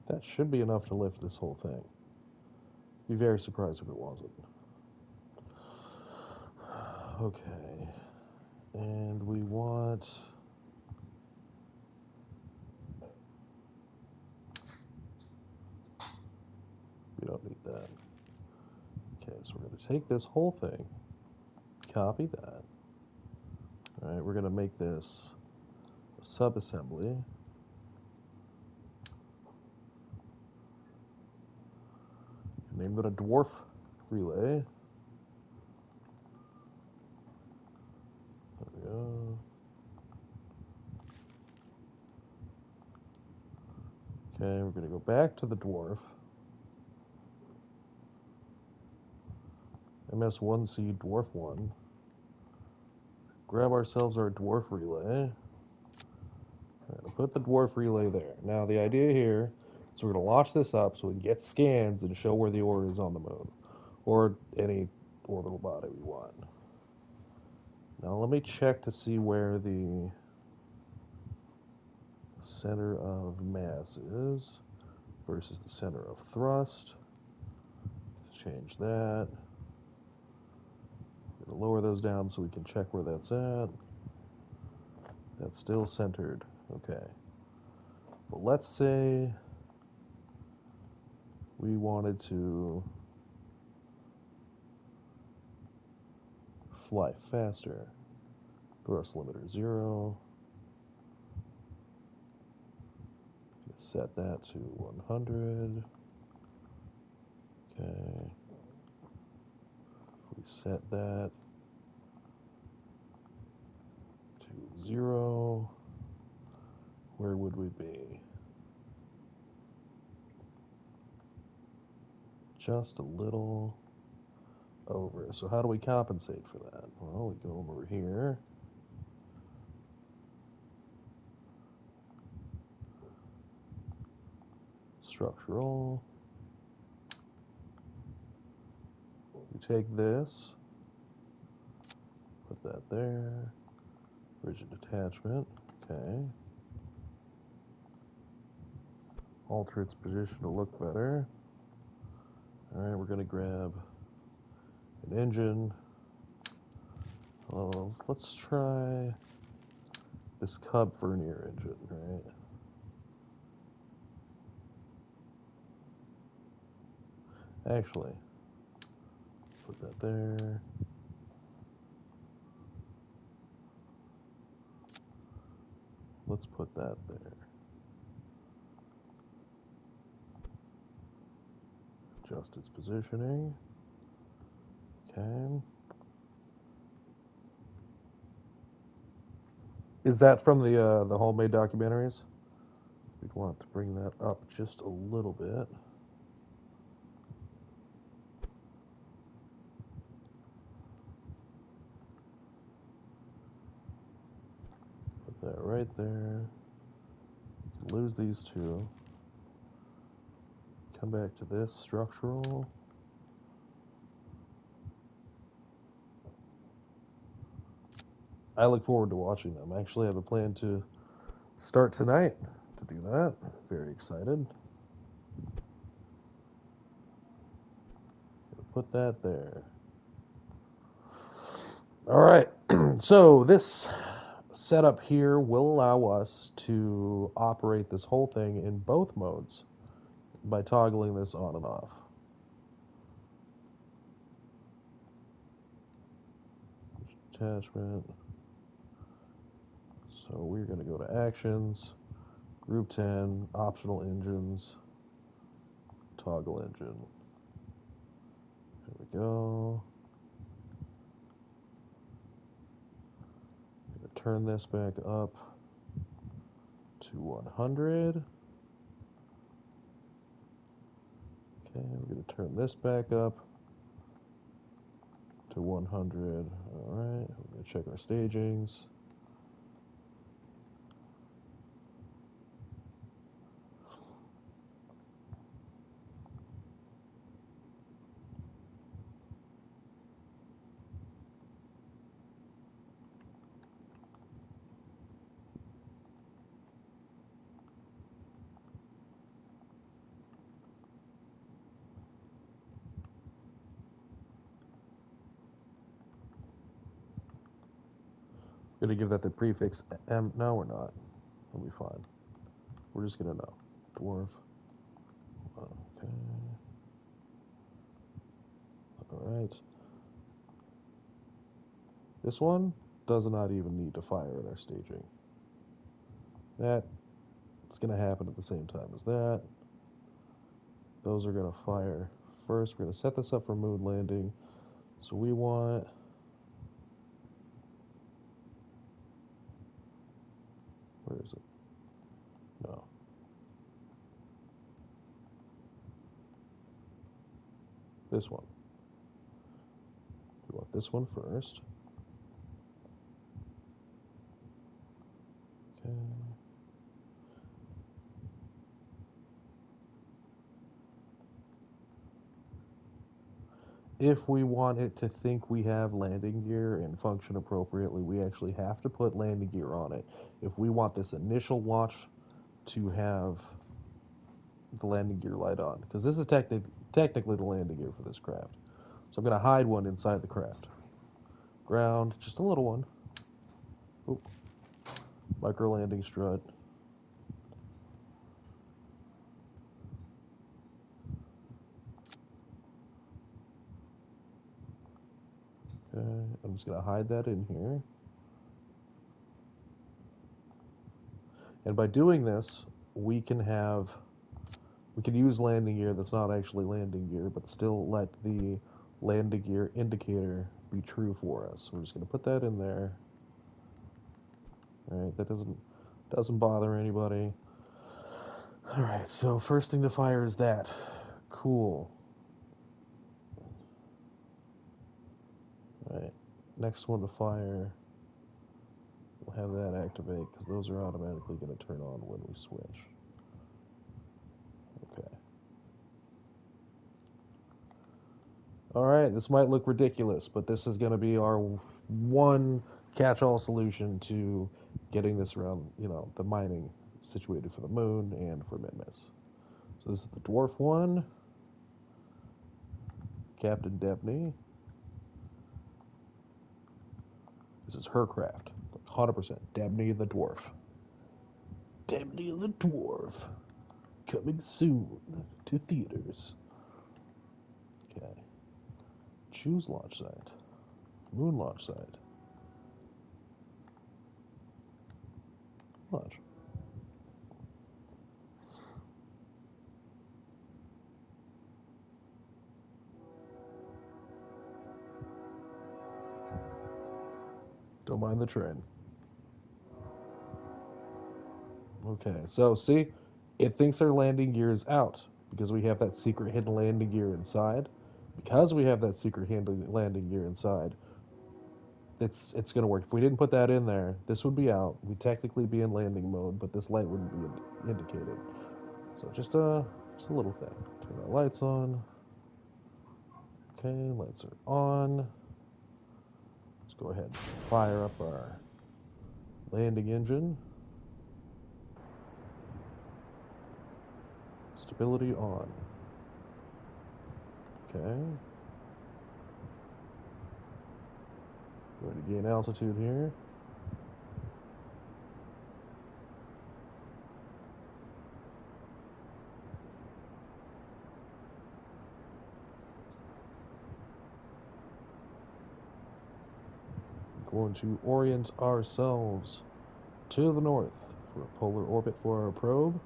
That should be enough to lift this whole thing. Be very surprised if it wasn't. Okay. And we want... We don't need that. Okay, so we're going to take this whole thing, copy that. All right, we're going to make this a subassembly. Name it a dwarf relay. There we go. Okay, we're going to go back to the dwarf. MS1C dwarf 1. Grab ourselves our dwarf relay. Put the dwarf relay there. Now the idea here is we're going to launch this up so we can get scans and show where the ore is on the moon. Or any orbital body we want. Now let me check to see where the center of mass is versus the center of thrust. Change that. Gonna lower those down so we can check where that's at. That's still centered. Okay. But let's say we wanted to fly faster. Thrust limiter 0. Set that to 100. Okay. If we set that to 0, where would we be? Just a little over. So how do we compensate for that? Well, we go over here. Structural. We take this, put that there, rigid attachment, okay. Alter its position to look better. Alright, we're going to grab an engine. Well, let's try this Cub Vernier engine, right? Actually, put that there. let's put that there. Adjust its positioning. Okay. Is that from the homemade documentaries? We'd want to bring that up just a little bit. Put that right there. Lose these two. Come back to this structural. I look forward to watching them. I actually have a plan to start tonight to do that. Very excited. Put that there. All right. So this setup here will allow us to operate this whole thing in both modes by toggling this on and off. Attachment. So we're going to go to Actions, Group 10, Optional Engines, Toggle Engine. There we go. I'm going to turn this back up to 100. Okay, we're going to turn this back up to 100. All right, we're going to check our stagings. We're going to give that the prefix M. No, we're not. It'll be fine. We're just going to know. Dwarf. Okay. All right. This one does not even need to fire in our staging. That it's going to happen at the same time as that. Those are going to fire first. We're going to set this up for moon landing. So we want... Where is it? No. This one. We want this one first. Okay. If we want it to think we have landing gear and function appropriately, we actually have to put landing gear on it. If we want this initial launch to have the landing gear light on, because this is technically the landing gear for this craft. So I'm going to hide one inside the craft. Ground, just a little one. Oop. Micro landing strut. Okay, I'm just going to hide that in here. And by doing this, we can use landing gear that's not actually landing gear, but still let the landing gear indicator be true for us. We're just going to put that in there. All right, that doesn't bother anybody. All right, so first thing to fire is that. Cool. All right, next one to fire. We'll have that activate because those are automatically going to turn on when we switch. Okay. All right, this might look ridiculous, but this is going to be our one catch-all solution to getting this around, the mining situated for the moon and for Minmus. So this is the dwarf one, Captain Debney. This is her craft, 100%. Debney the dwarf. Debney the dwarf, coming soon to theaters. Okay. Choose launch site. Moon launch site. Launch. Don't mind the train. Okay, so see, it thinks our landing gear is out because we have that secret hidden landing gear inside. Because we have that secret landing gear inside, it's going to work. If we didn't put that in there, this would be out. We'd technically be in landing mode, but this light wouldn't be indicated. So just a little thing. Turn our lights on. Okay, lights are on. Let's go ahead and fire up our landing engine. Stability on. Okay. Going to gain altitude here. Going to orient ourselves to the north for a polar orbit for our probe.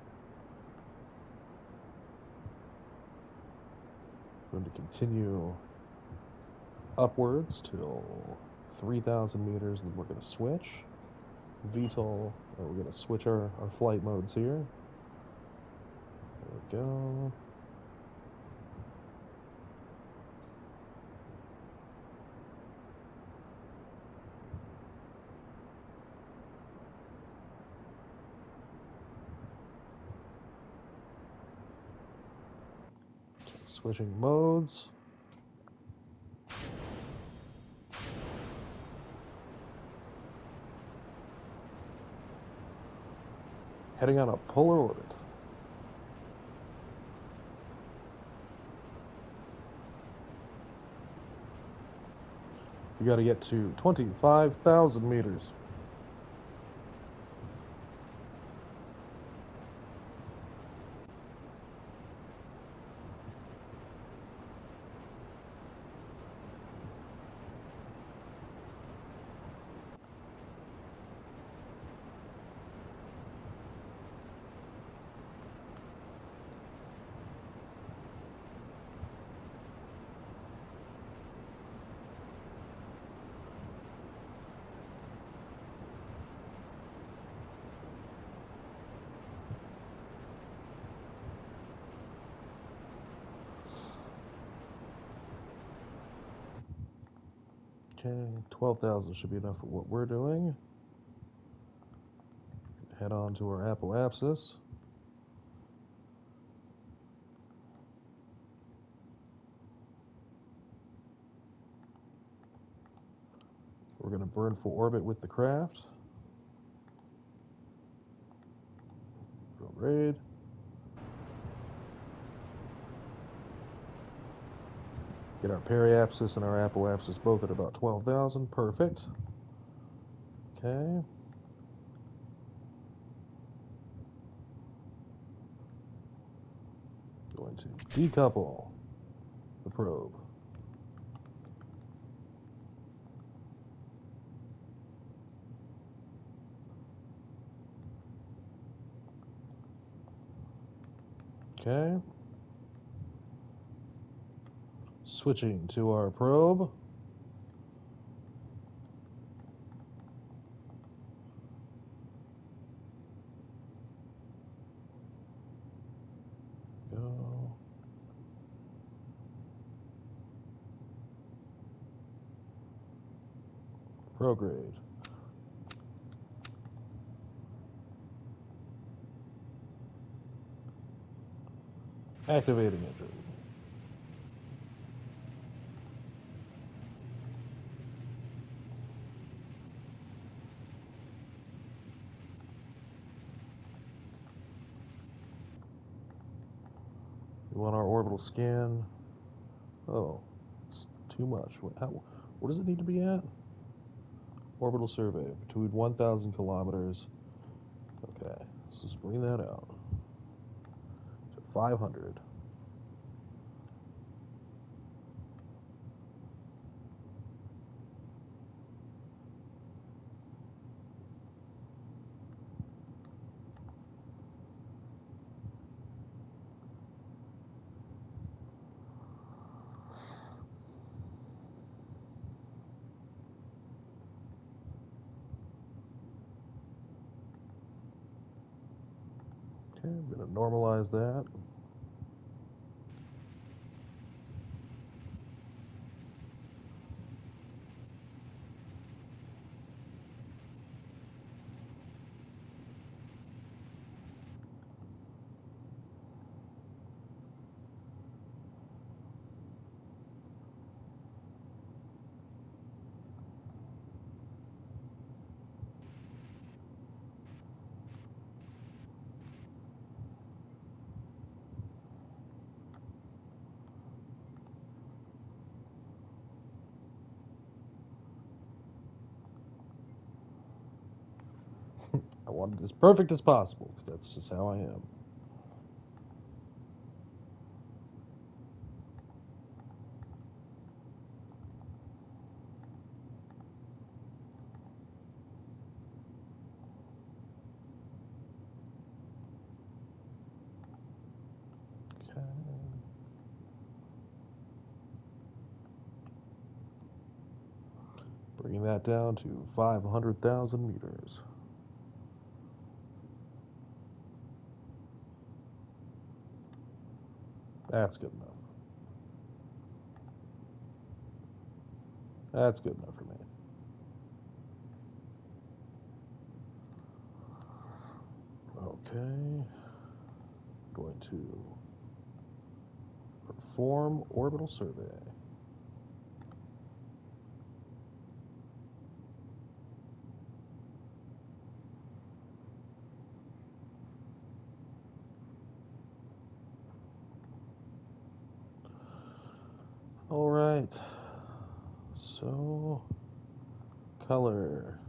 Going to continue upwards till 3,000 meters, and then we're going to switch. VTOL, we're going to switch our flight modes here. There we go. Switching modes. Heading on a polar orbit. We got to get to 25,000 meters. Okay, 12,000 should be enough for what we're doing. Head on to our apoapsis. We're going to burn for orbit with the craft. Raid. Get our periapsis and our apoapsis both at about 12,000. Perfect. Okay. Going to decouple the probe. Okay. Switching to our probe. Go. Prograde. Activating engine. We want our orbital scan. Oh, it's too much. What does it need to be at? Orbital survey between 1,000 kilometers. Okay, let's just bring that out to 500. I'm going to normalize that. I want it as perfect as possible, because that's just how I am. Okay. Bringing that down to 500,000 meters. That's good enough. That's good enough for me. Okay. Going to perform orbital survey. All right. So, color,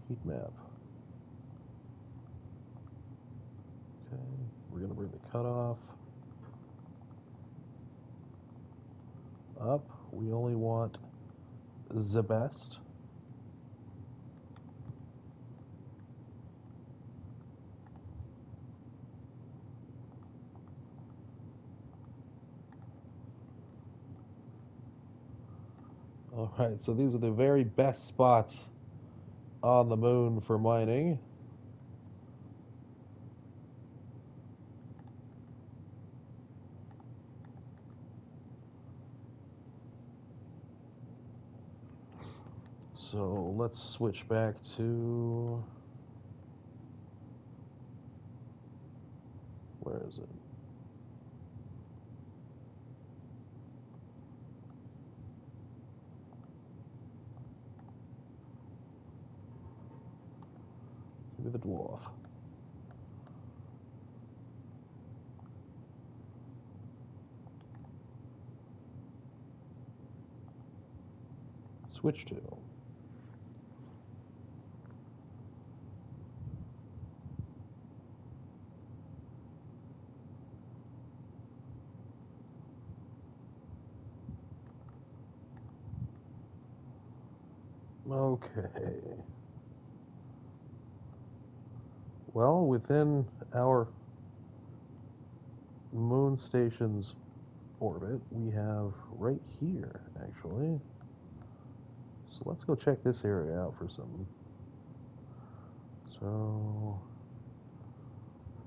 heat map. Okay, we're going to bring the cutoff up. We only want the best. All right, so these are the very best spots on the moon for mining. So let's switch back to, where is it? Give me the dwarf. Switch to. Okay. Well, within our moon station's orbit, we have right here, actually. So let's go check this area out for some. So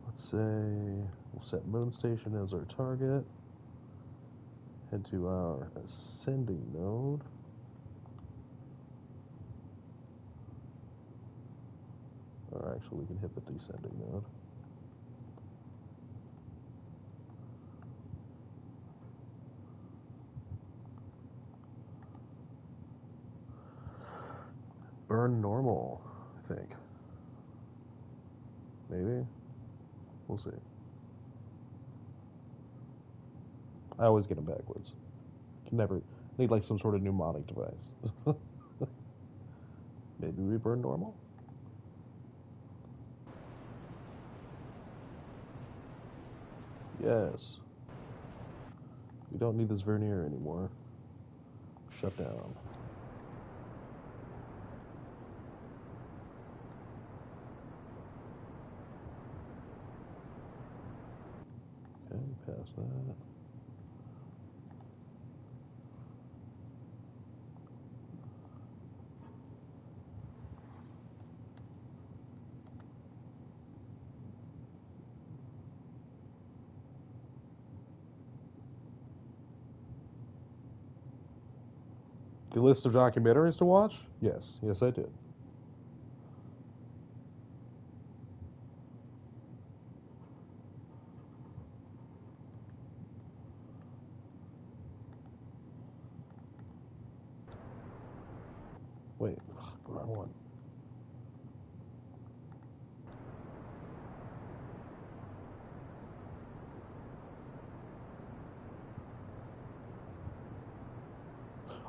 let's say we'll set moon station as our target. Head to our ascending node. Or actually, we can hit the descending node. Burn normal, I think. Maybe. We'll see. I always get them backwards. Can never. Need like some sort of mnemonic device. Maybe we burn normal? Yes. We don't need this vernier anymore. Shut down. Okay, past that. The list of documentaries to watch? Yes. Yes, I did. Wait, wrong one.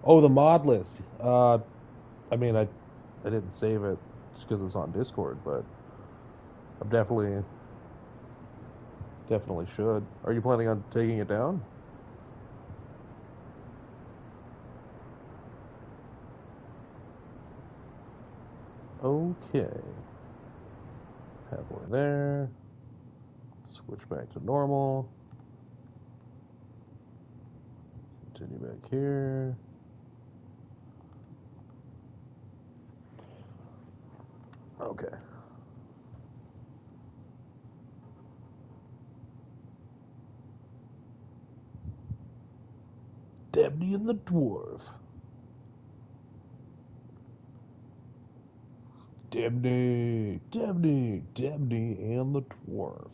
Oh, the mod list. I mean, I didn't save it just because it's on Discord, but I'm definitely should. Are you planning on taking it down? Okay. Halfway there. Switch back to normal. Continue back here. Okay. Dabney and the Dwarf. Dabney and the Dwarf.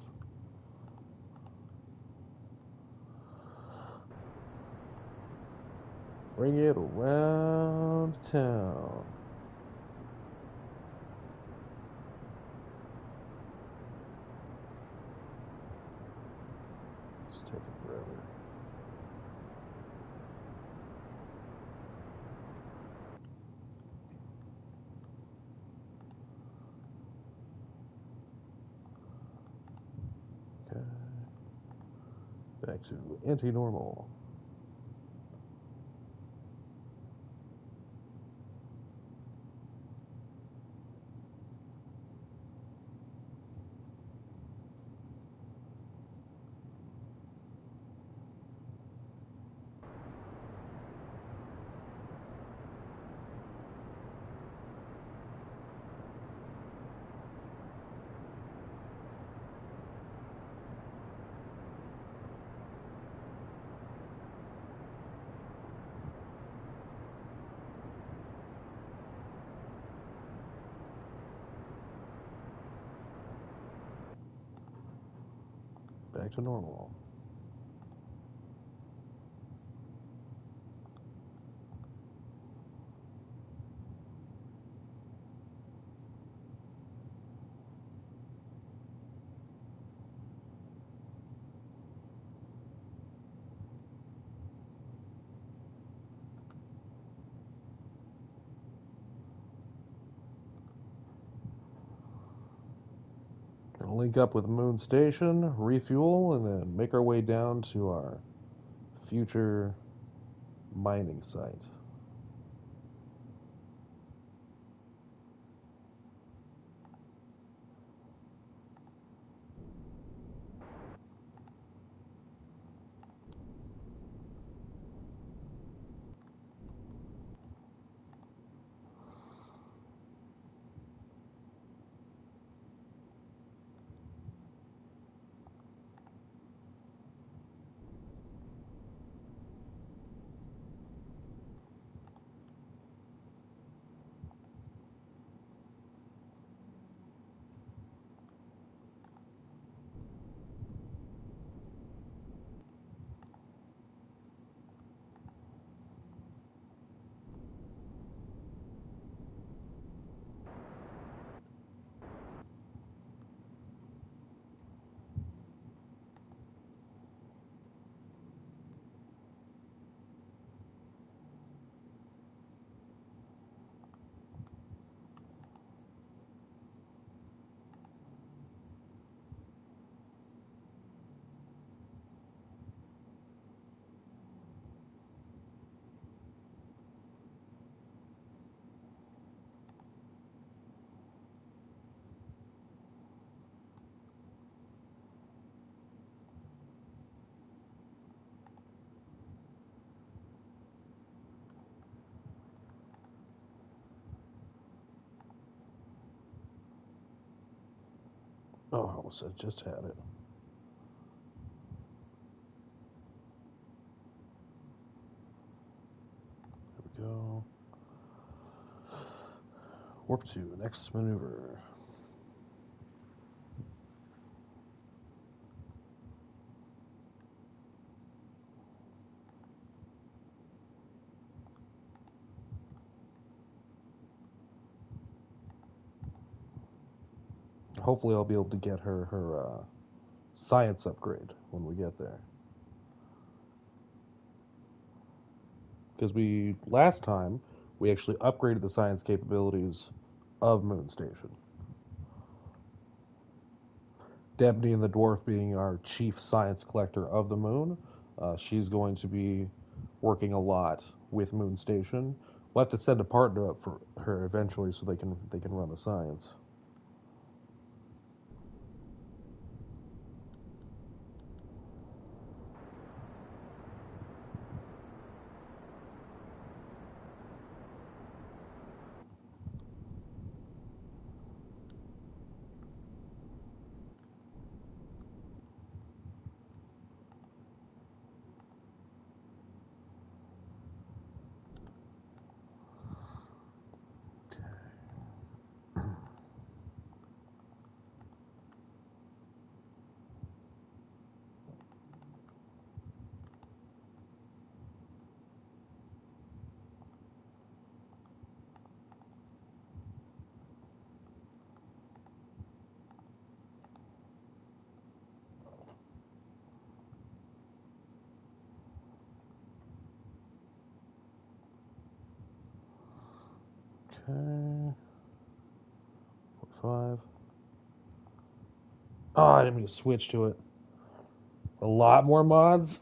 Bring it around town. It's taking forever. Okay. Back to anti-normal. Back to normal. Gonna link up with Moon Station, refuel, and then make our way down to our future mining site. Oh, I almost said just had it. There we go. Warp 2, next maneuver. Hopefully I'll be able to get her science upgrade when we get there. Because last time, we actually upgraded the science capabilities of Moon Station. Debney and the dwarf being our chief science collector of the moon, she's going to be working a lot with Moon Station. We'll have to send a partner up for her eventually so they can run the science. Okay. 5. Oh, I didn't mean to switch to it. A lot more mods?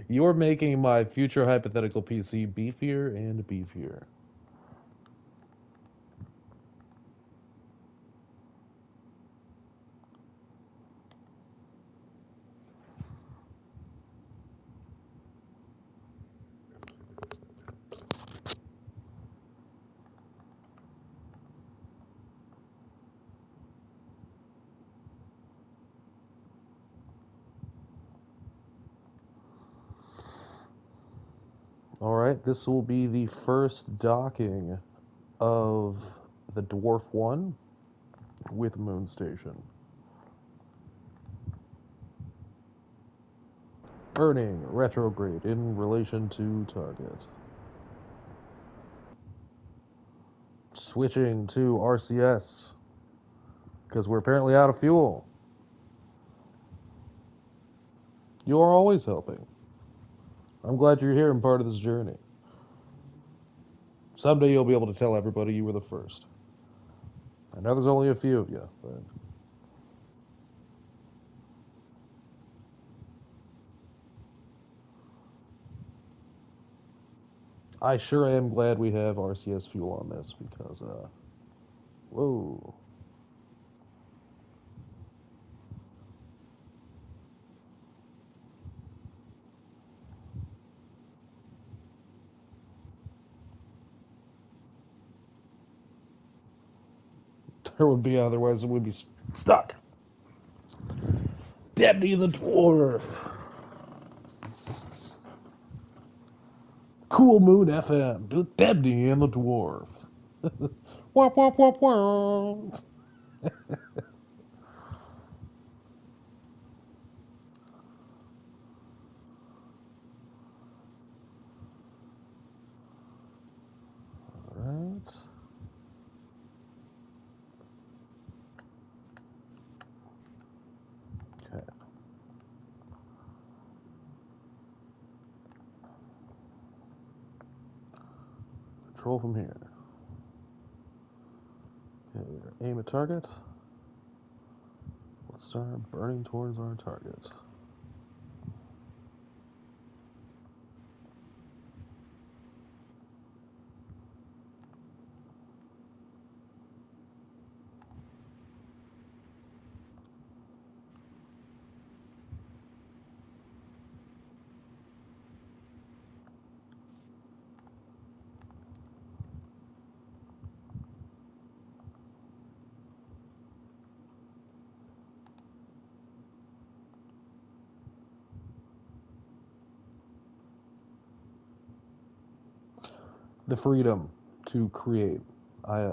You're making my future hypothetical PC beefier and beefier. Alright, this will be the first docking of the Dwarf 1 with Moon Station. Burning retrograde in relation to target. Switching to RCS because we're apparently out of fuel. You are always helping. I'm glad you're here and part of this journey. Someday you'll be able to tell everybody you were the first. I know there's only a few of you, but I sure am glad we have RCS fuel on this because, whoa. There would be, otherwise it would be stuck. Debney the Dwarf. Cool Moon FM. Debney and the Dwarf. Wop, wop, wop, wop. Alright. Okay. Control from here. Okay, aim at target. Let's start burning towards our target. The freedom to create I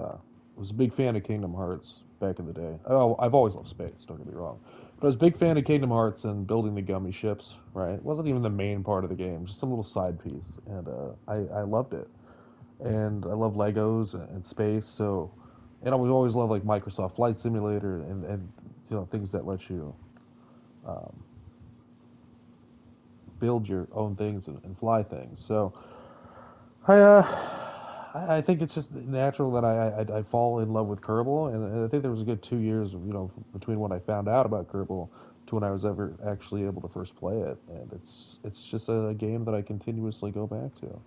was a big fan of Kingdom Hearts back in the day. Oh, I've always loved space. Don't get me wrong, but I was a big fan of Kingdom Hearts and building the gummy ships. Right, it wasn't even the main part of the game, just some little side piece, and I loved it. And I love Legos and space. So, and I would always love like Microsoft Flight Simulator and things that let you um, build your own things and fly things. So I I think it's just natural that I fall in love with Kerbal, and I think there was a good 2 years, between when I found out about Kerbal to when I was ever actually able to first play it, and it's just a game that I continuously go back to.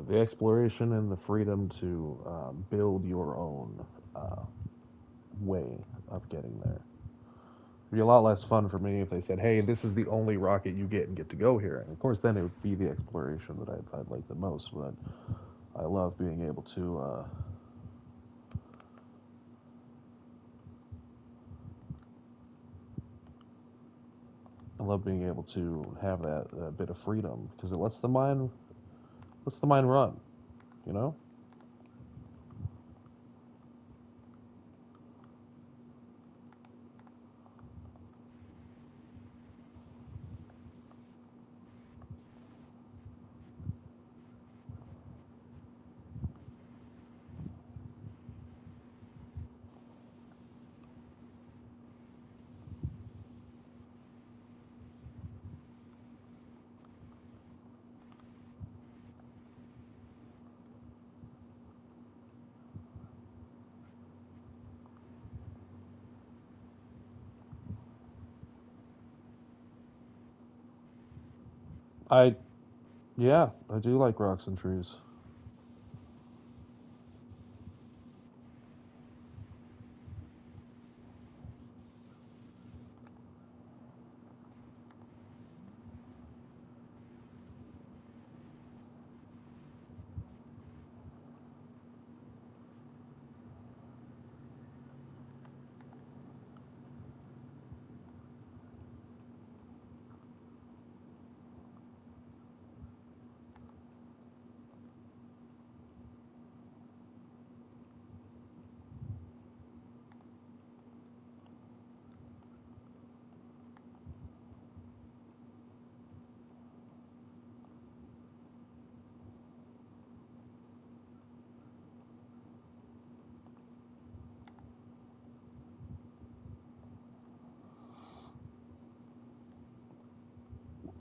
The exploration and the freedom to build your own uh, way of getting there. It'd be a lot less fun for me if they said, "Hey, this is the only rocket you get and get to go here." And of course, then it would be the exploration that I'd like the most. But I love being able to. I love being able to have that bit of freedom because it lets the mind run. You know. I Yeah, I do like rocks and trees.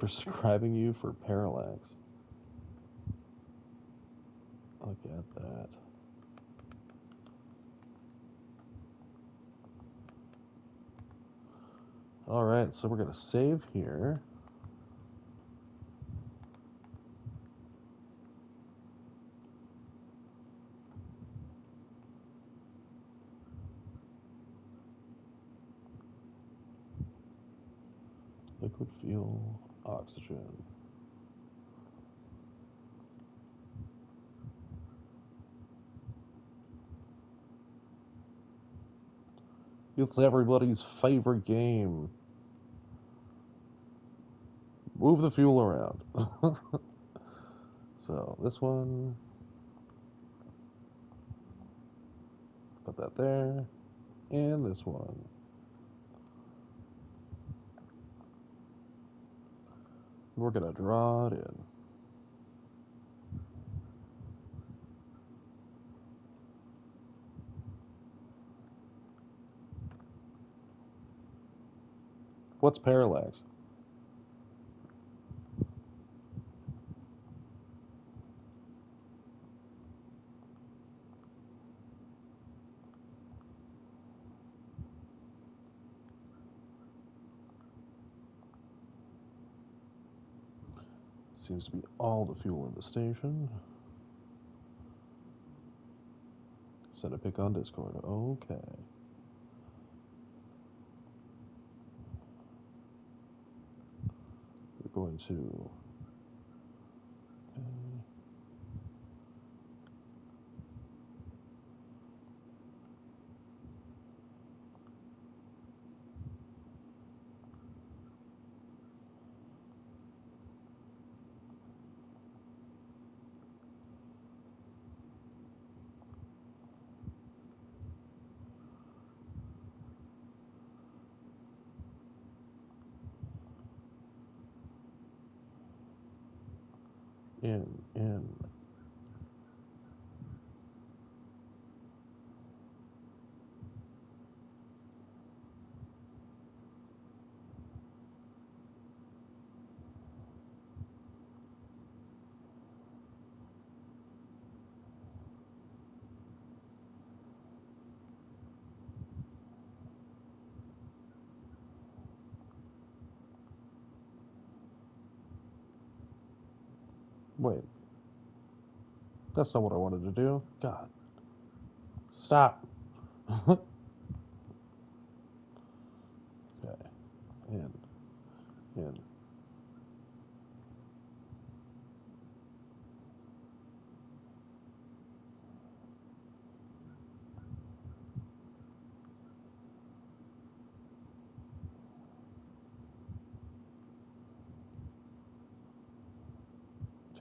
prescribing you for parallax. Look at that. Alright, so we're going to save here. Liquid fuel, oxygen. It's everybody's favorite game. Move the fuel around. So this one, put that there, and this one. We're gonna draw it in. What's parallax? Seems to be all the fuel in the station. Send a pic on Discord. Okay. We're going to... in. Wait. That's not what I wanted to do. God. Stop. Okay. In.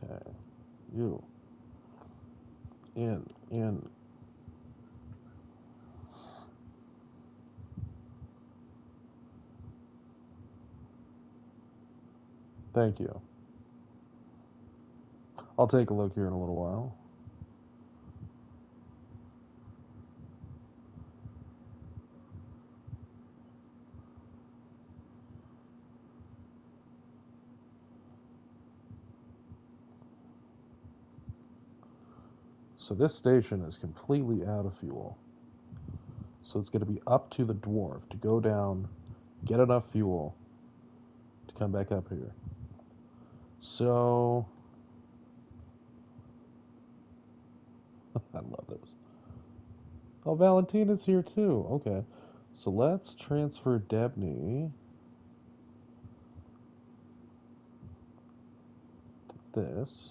Okay. You. In. Thank you. I'll take a look here in a little while. So this station is completely out of fuel. So it's going to be up to the dwarf to go down, get enough fuel to come back up here. So... I love this. Oh, Valentina's here too. Okay. So let's transfer Debney to this.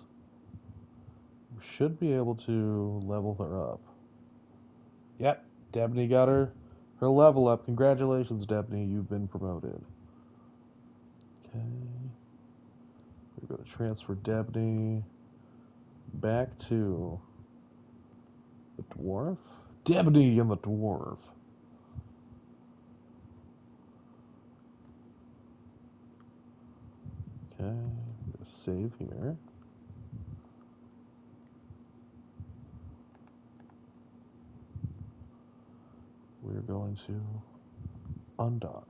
We should be able to level her up. Yep, Debney got her level up. Congratulations, Debney. You've been promoted. Okay. We're going to transfer Debney back to the dwarf. Debney and the dwarf. Okay, I'm going to save here. We're going to undock.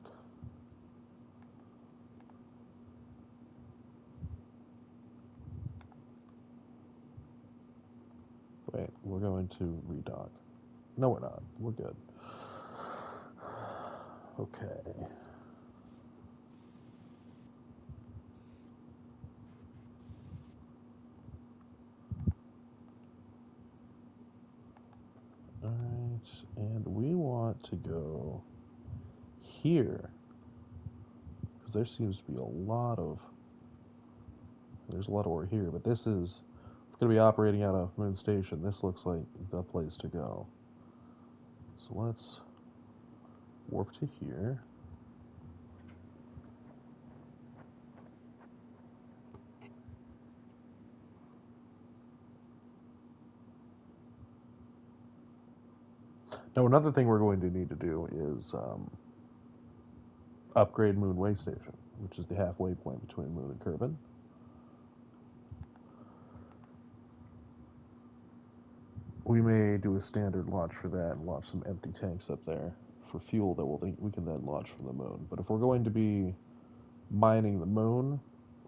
we're going to redock. No, we're not. We're good. Okay. Alright, and we want to go here. Because there seems to be a lot of... There's a lot of ore here, but this is... If we're going to be operating out of Moon Station, this looks like the place to go. So let's warp to here. Now, another thing we're going to need to do is upgrade Moon Waystation, which is the halfway point between Moon and Kerran. We may do a standard launch for that and launch some empty tanks up there for fuel that we can then launch from the moon. But if we're going to be mining the moon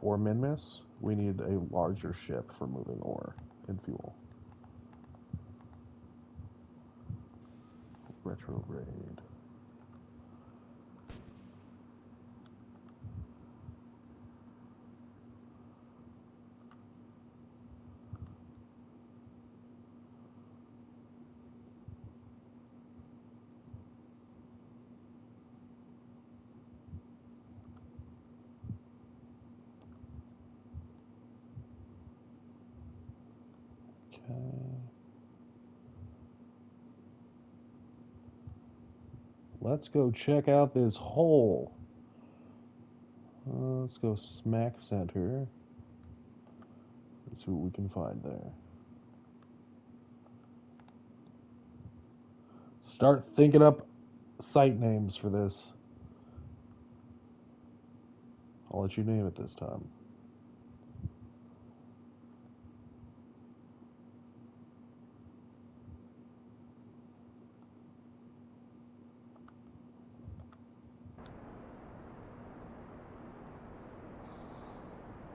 or Minmus, we need a larger ship for moving ore and fuel. Retrograde. Okay. Let's go check out this hole. Let's go smack center. Let's see what we can find there. Start thinking up site names for this. I'll let you name it this time.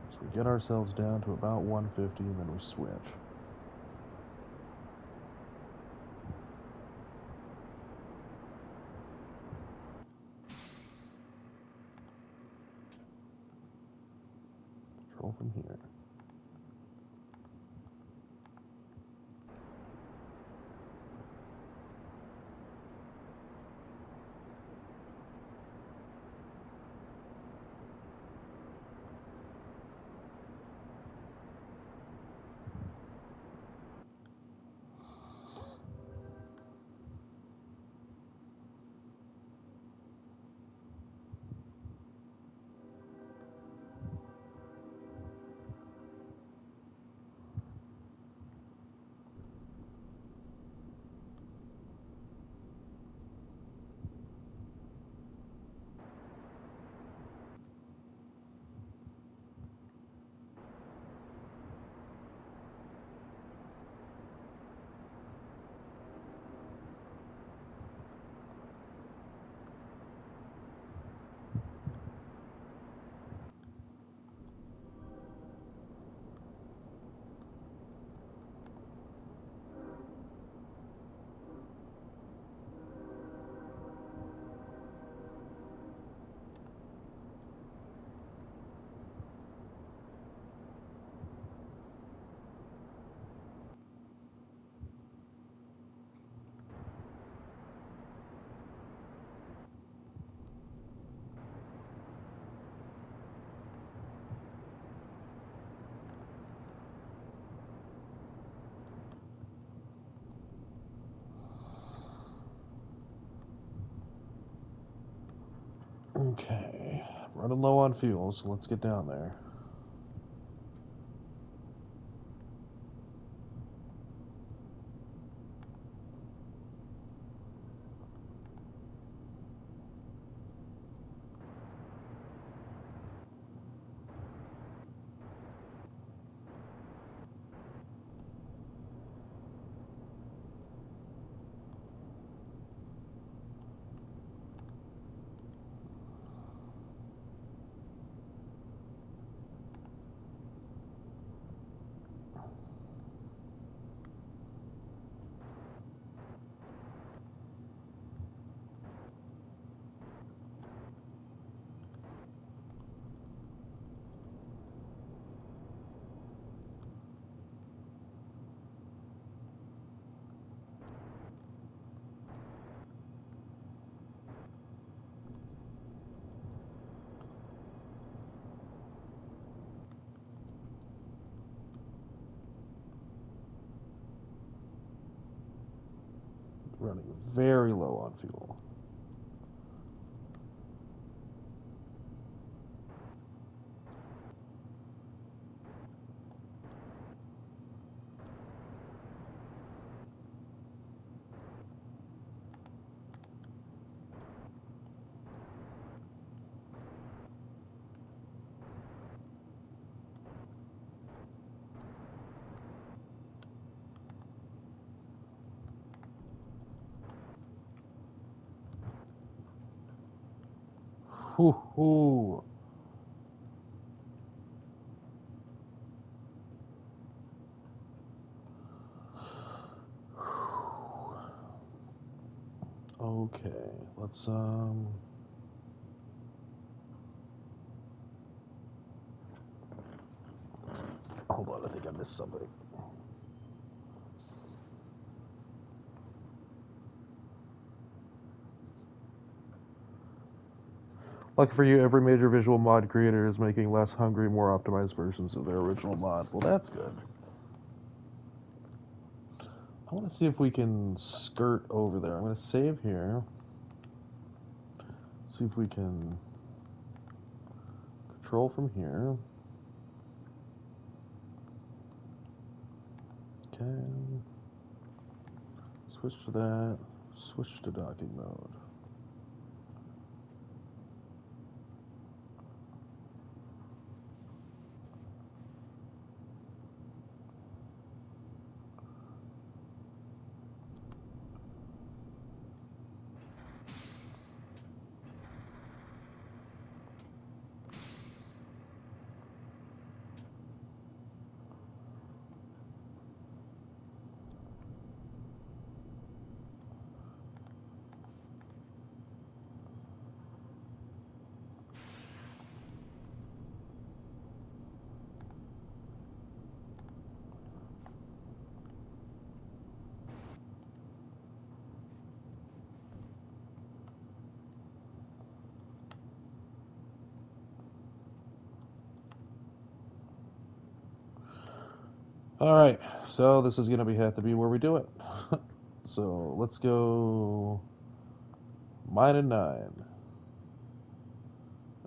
So we get ourselves down to about 150 and then we switch. Control from here. Okay, running low on fuel, so let's get down there. running very low on fuel. Whoo-hoo. Okay, let's hold on, I think I missed something. Lucky for you, every major visual mod creator is making less hungry, more optimized versions of their original mod. Well, that's good. I want to see if we can skirt over there. I'm going to save here. See if we can control from here. Okay. Switch to that. Switch to docking mode. Alright, so this is going to have to be where we do it. So let's go -9.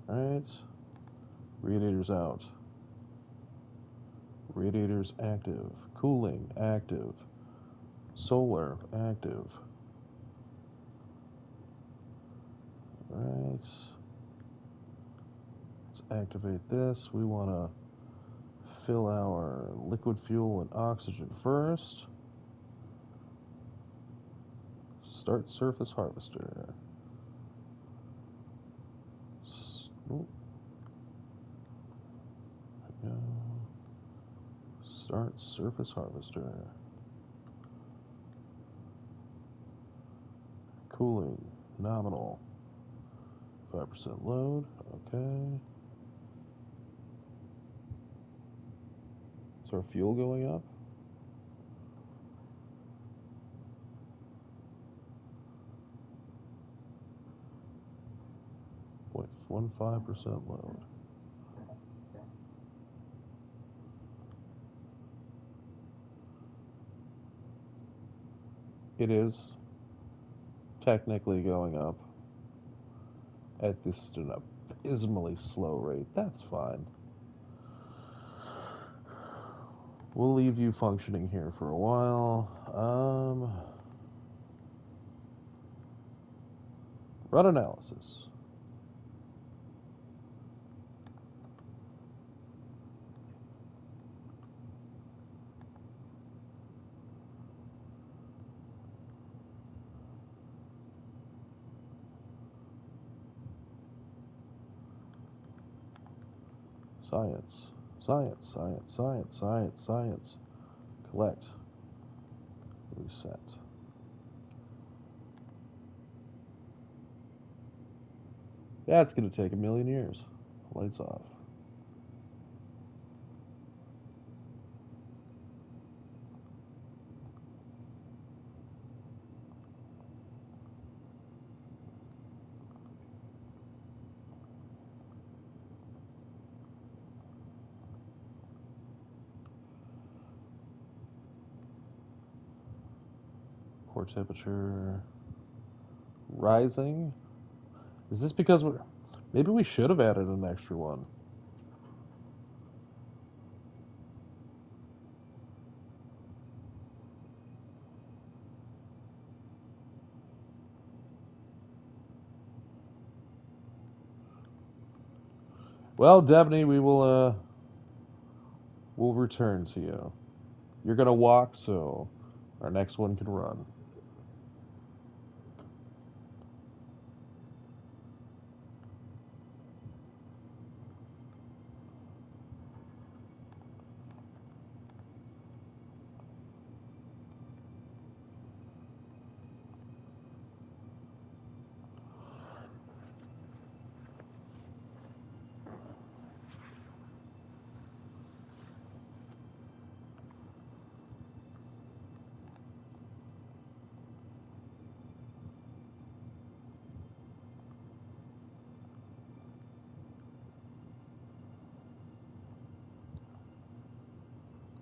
Alright. Radiators out. Radiators active. Cooling active. Solar active. Alright. Let's activate this. We want to fill our liquid fuel and oxygen first. Start surface harvester. Oh. There we go. Start surface harvester. Cooling nominal. 5% load. Okay. Is our fuel going up? .15% load. It is technically going up at this an abysmally slow rate. That's fine. We'll leave you functioning here for a while. Run analysis. Science. Science, science, science, science, science. Collect. Reset. That's going to take 1,000,000 years. Lights off. Core temperature rising. Is this because maybe we should have added an extra one? Well, Debney, we'll return to you. You're gonna walk, so our next one can run.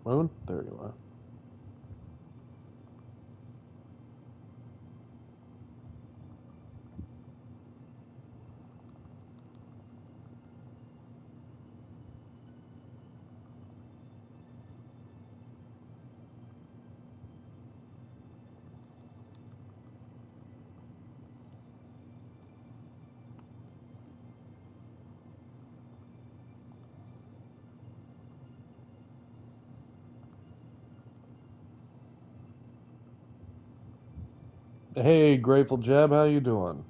Moon, there you are. Hey, Grateful Jeb, how you doing?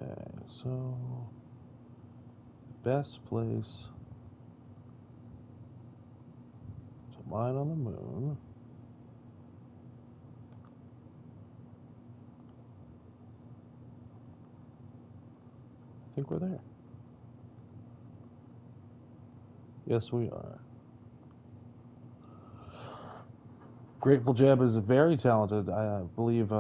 Okay, so best place to mine on the moon. I think we're there. Yes, we are. Grateful Jeb is very talented. I believe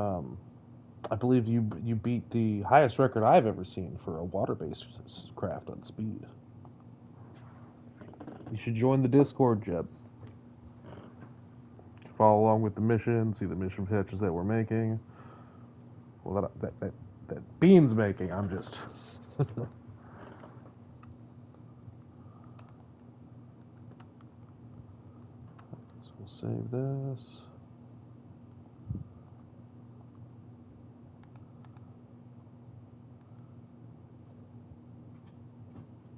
you beat the highest record I've ever seen for a water-based craft on speed. You should join the Discord, Jeb. Follow along with the mission, see the mission pitches that we're making. Well, that Bean's making. I'm just. So we'll save this.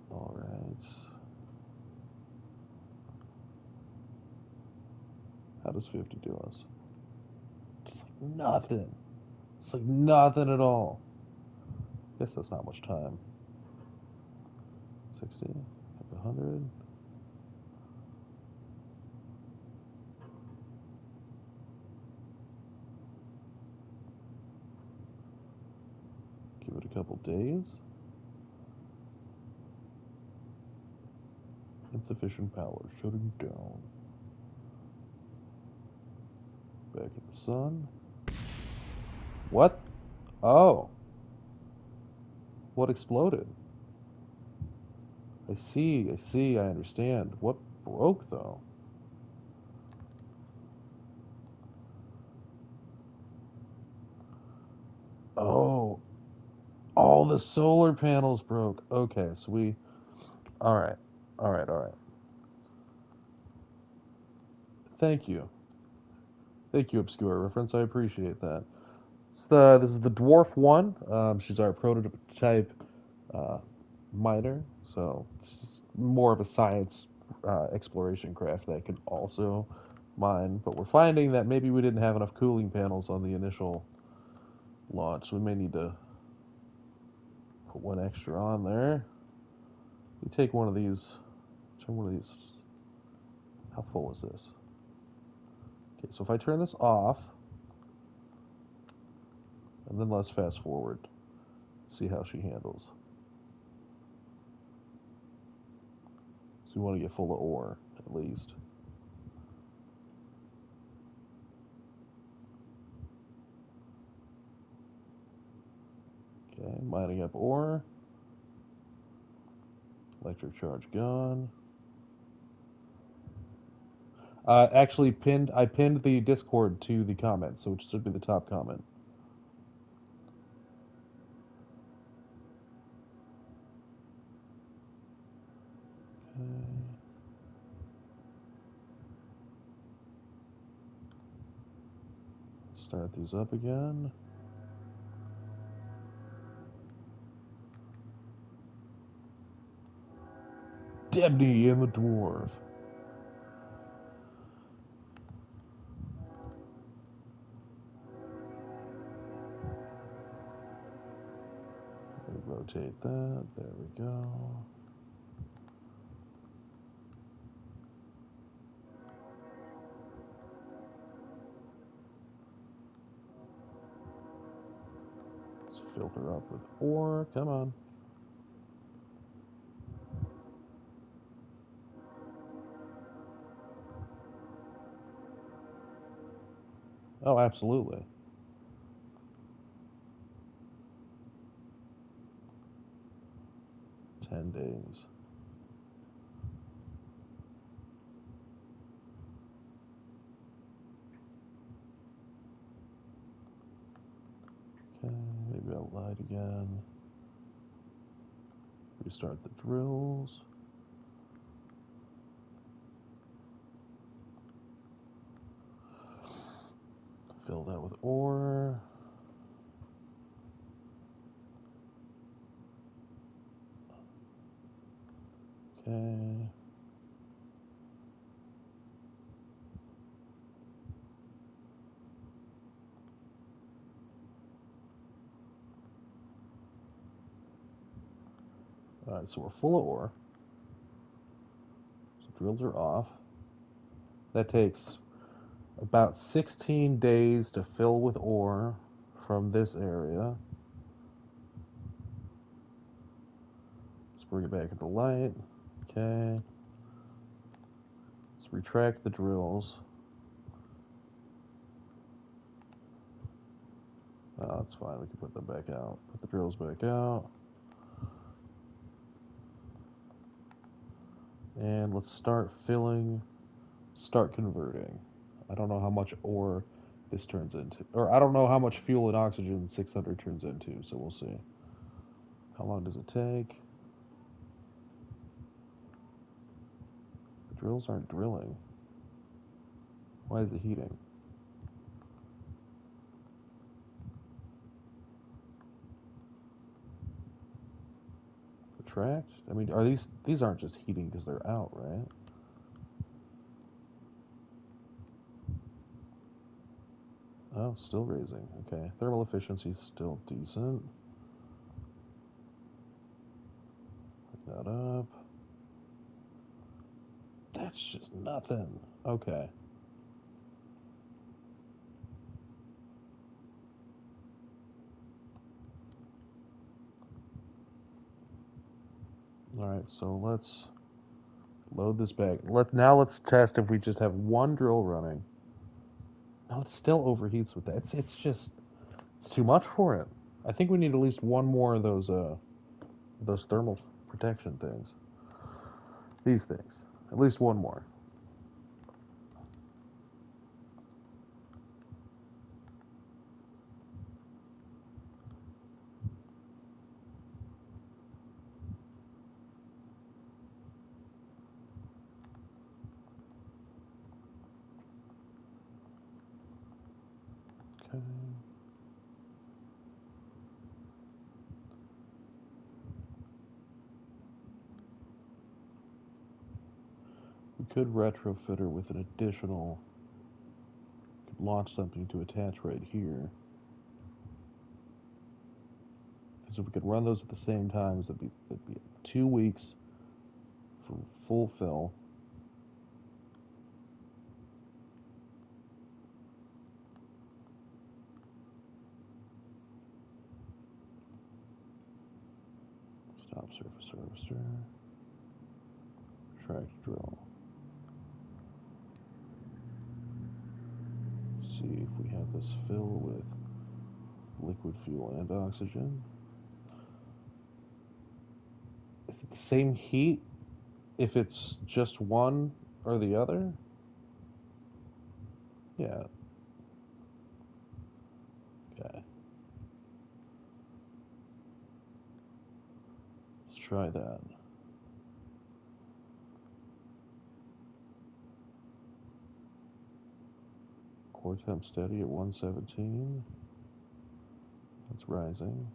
All right. How does 50 do us? Just like nothing. It's like nothing at all. Guess that's not much time. 60, 100. Give it a couple days. Insufficient power. Shutting down. Back in the sun. What? Oh. What exploded? I see, I understand. What broke, though? Oh. All the solar panels broke. Okay, so we... Alright. Alright. Thank you. Thank you, Obscure Reference. I appreciate that. This is the Dwarf 1. She's our prototype miner, so it's more of a science exploration craft that can also mine. But we're finding that maybe we didn't have enough cooling panels on the initial launch, so we may need to put one extra on there. We take one of these. Turn one of these. How full is this? Okay, so if I turn this off, and then let's fast forward, see how she handles. So we want to get full of ore, at least. Okay, mining up ore. Electric charge gone. Actually, I pinned the Discord to the comment, so it should be the top comment. Okay. Start these up again. Debney and the dwarf. Rotate that. There we go. Let's filter up with ore. Come on. Oh, absolutely. $10 days. Okay, maybe I'll light again. Restart the drills. Fill that with ore. Okay. Alright, so we're full of ore. So drills are off. That takes about 16 days to fill with ore from this area. Let's bring it back into light. Okay. Let's retract the drills. Oh, that's fine. We can put them back out. Put the drills back out. And let's start filling, start converting. I don't know how much ore this turns into. Or I don't know how much fuel and oxygen 600 turns into, so we'll see. How long does it take? The drills aren't drilling. Why is it heating? Retract? I mean, are these aren't just heating because they're out, right? Oh, still raising. Okay. Thermal efficiency is still decent. Pick that up. That's just nothing. Okay. Alright, so let's load this back. Now let's test if we just have one drill running. No, it still overheats with that. It's too much for it. I think we need at least one more of those thermal protection things. These things. At least one more. Okay. We could retrofit her with an additional. Could launch something to attach right here. Because if we could run those at the same times, that'd be 2 weeks for full fill. Stop surface harvester. Track drill. See if we have this fill with liquid fuel and oxygen. Is it the same heat if it's just one or the other? Yeah. Okay. Let's try that. Core temp steady at 117. That's rising.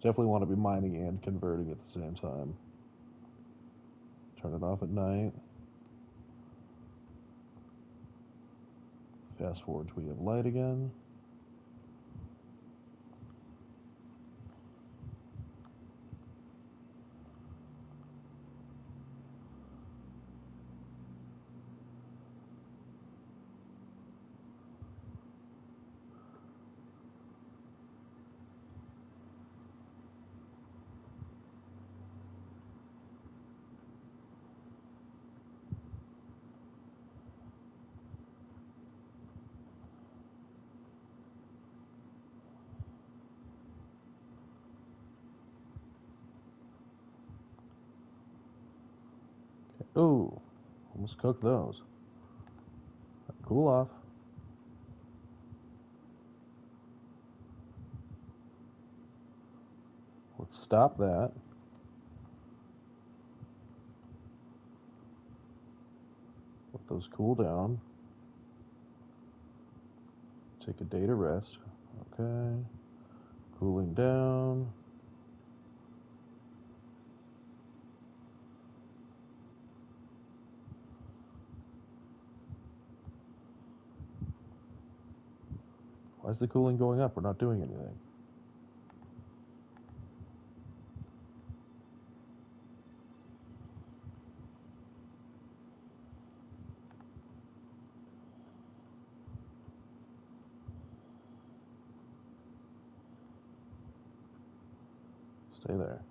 Definitely want to be mining and converting at the same time. Turn it off at night. Fast forward till we have light again. Ooh, almost cooked those. Cool off. Let's stop that. Let those cool down. Take a day to rest. Okay. Cooling down. Why is the cooling going up? We're not doing anything. Stay there.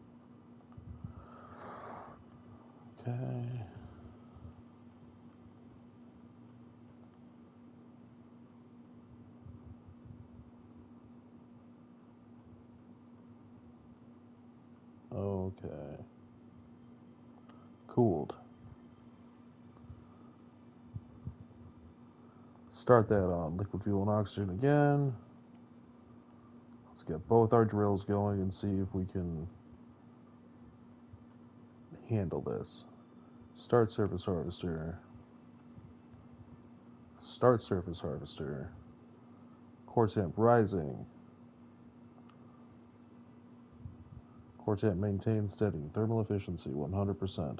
Okay. Okay. Cooled. Start that on liquid fuel and oxygen again. Let's get both our drills going and see if we can handle this. Start surface harvester. Start surface harvester. Core temp rising. Core temp maintained steady. Thermal efficiency 100%.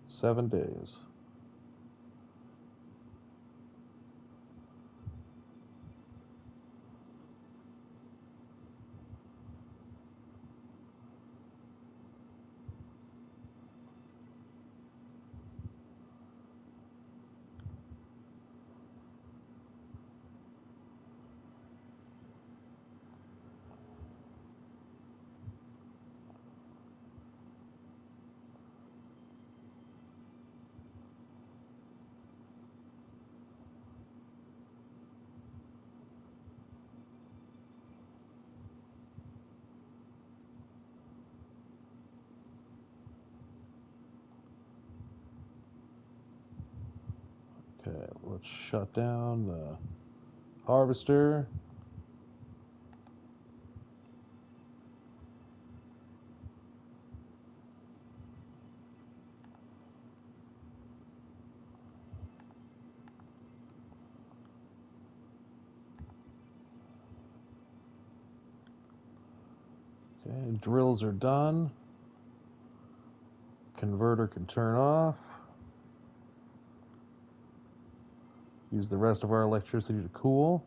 Seven days. Okay, let's shut down the harvester. Okay, drills are done. Converter can turn off. Use the rest of our electricity to cool.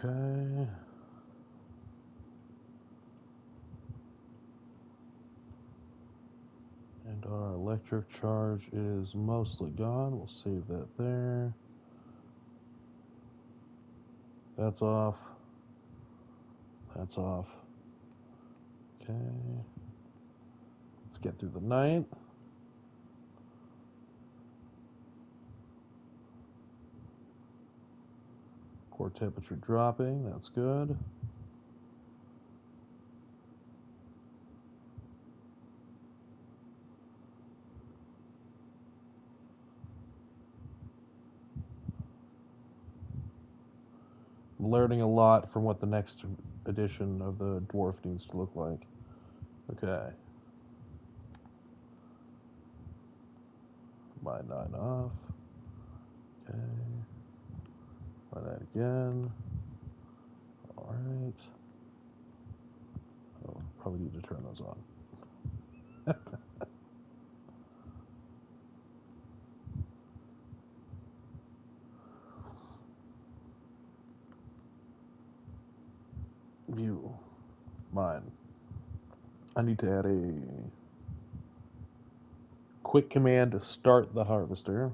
Okay. And our electric charge is mostly gone. We'll save that there. That's off. That's off. Okay. Let's get through the night. Core temperature dropping. That's good. Learning a lot from what the next edition of the dwarf needs to look like. Okay. Mine 9 off. Okay. Try that again. Alright. Oh, probably need to turn those on. View. Mine. I need to add a quick command to start the harvester.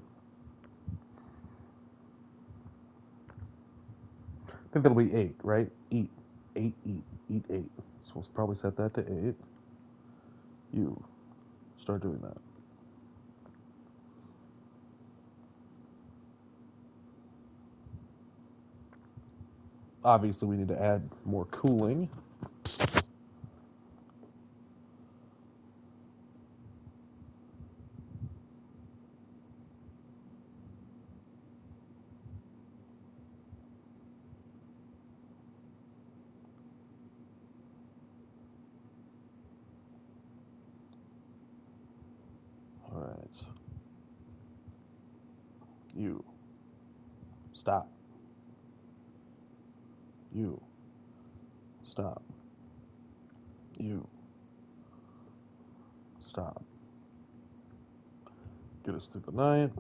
I think that'll be 8, right? Eat. 8, eat. Eat 8. So we'll probably set that to 8. You. Start doing that. Obviously, we need to add more cooling. Alright. You. Stop. You. Stop. You. Stop. Get us through the night.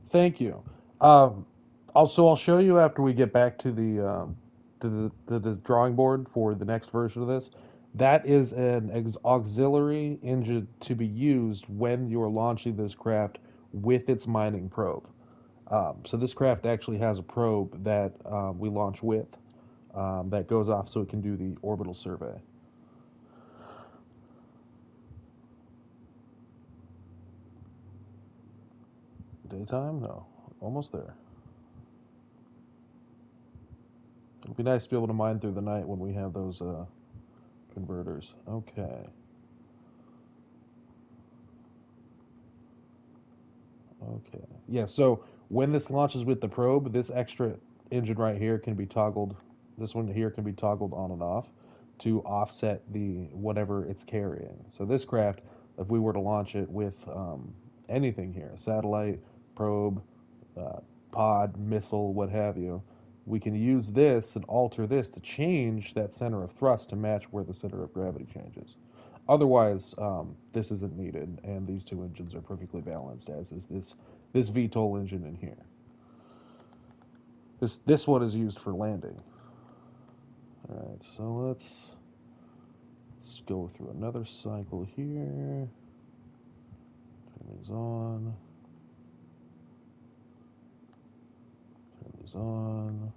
Thank you. Also, I'll show you after we get back to the drawing board for the next version of this. That is an auxiliary engine to be used when you're launching this craft with its mining probe. So this craft actually has a probe that we launch with that goes off so it can do the orbital survey. Daytime? No. Almost there. It'll be nice to be able to mine through the night when we have those converters. Okay. Okay. Yeah, so when this launches with the probe, this extra engine right here can be toggled. This one here can be toggled on and off to offset the whatever it's carrying. So this craft, if we were to launch it with anything here, satellite, probe, uh, pod, missile, what have you, we can use this and alter this to change that center of thrust to match where the center of gravity changes. Otherwise, this isn't needed, and these two engines are perfectly balanced, as is this VTOL engine in here. This one is used for landing. All right, so let's go through another cycle here. Turn these on. Turn these on.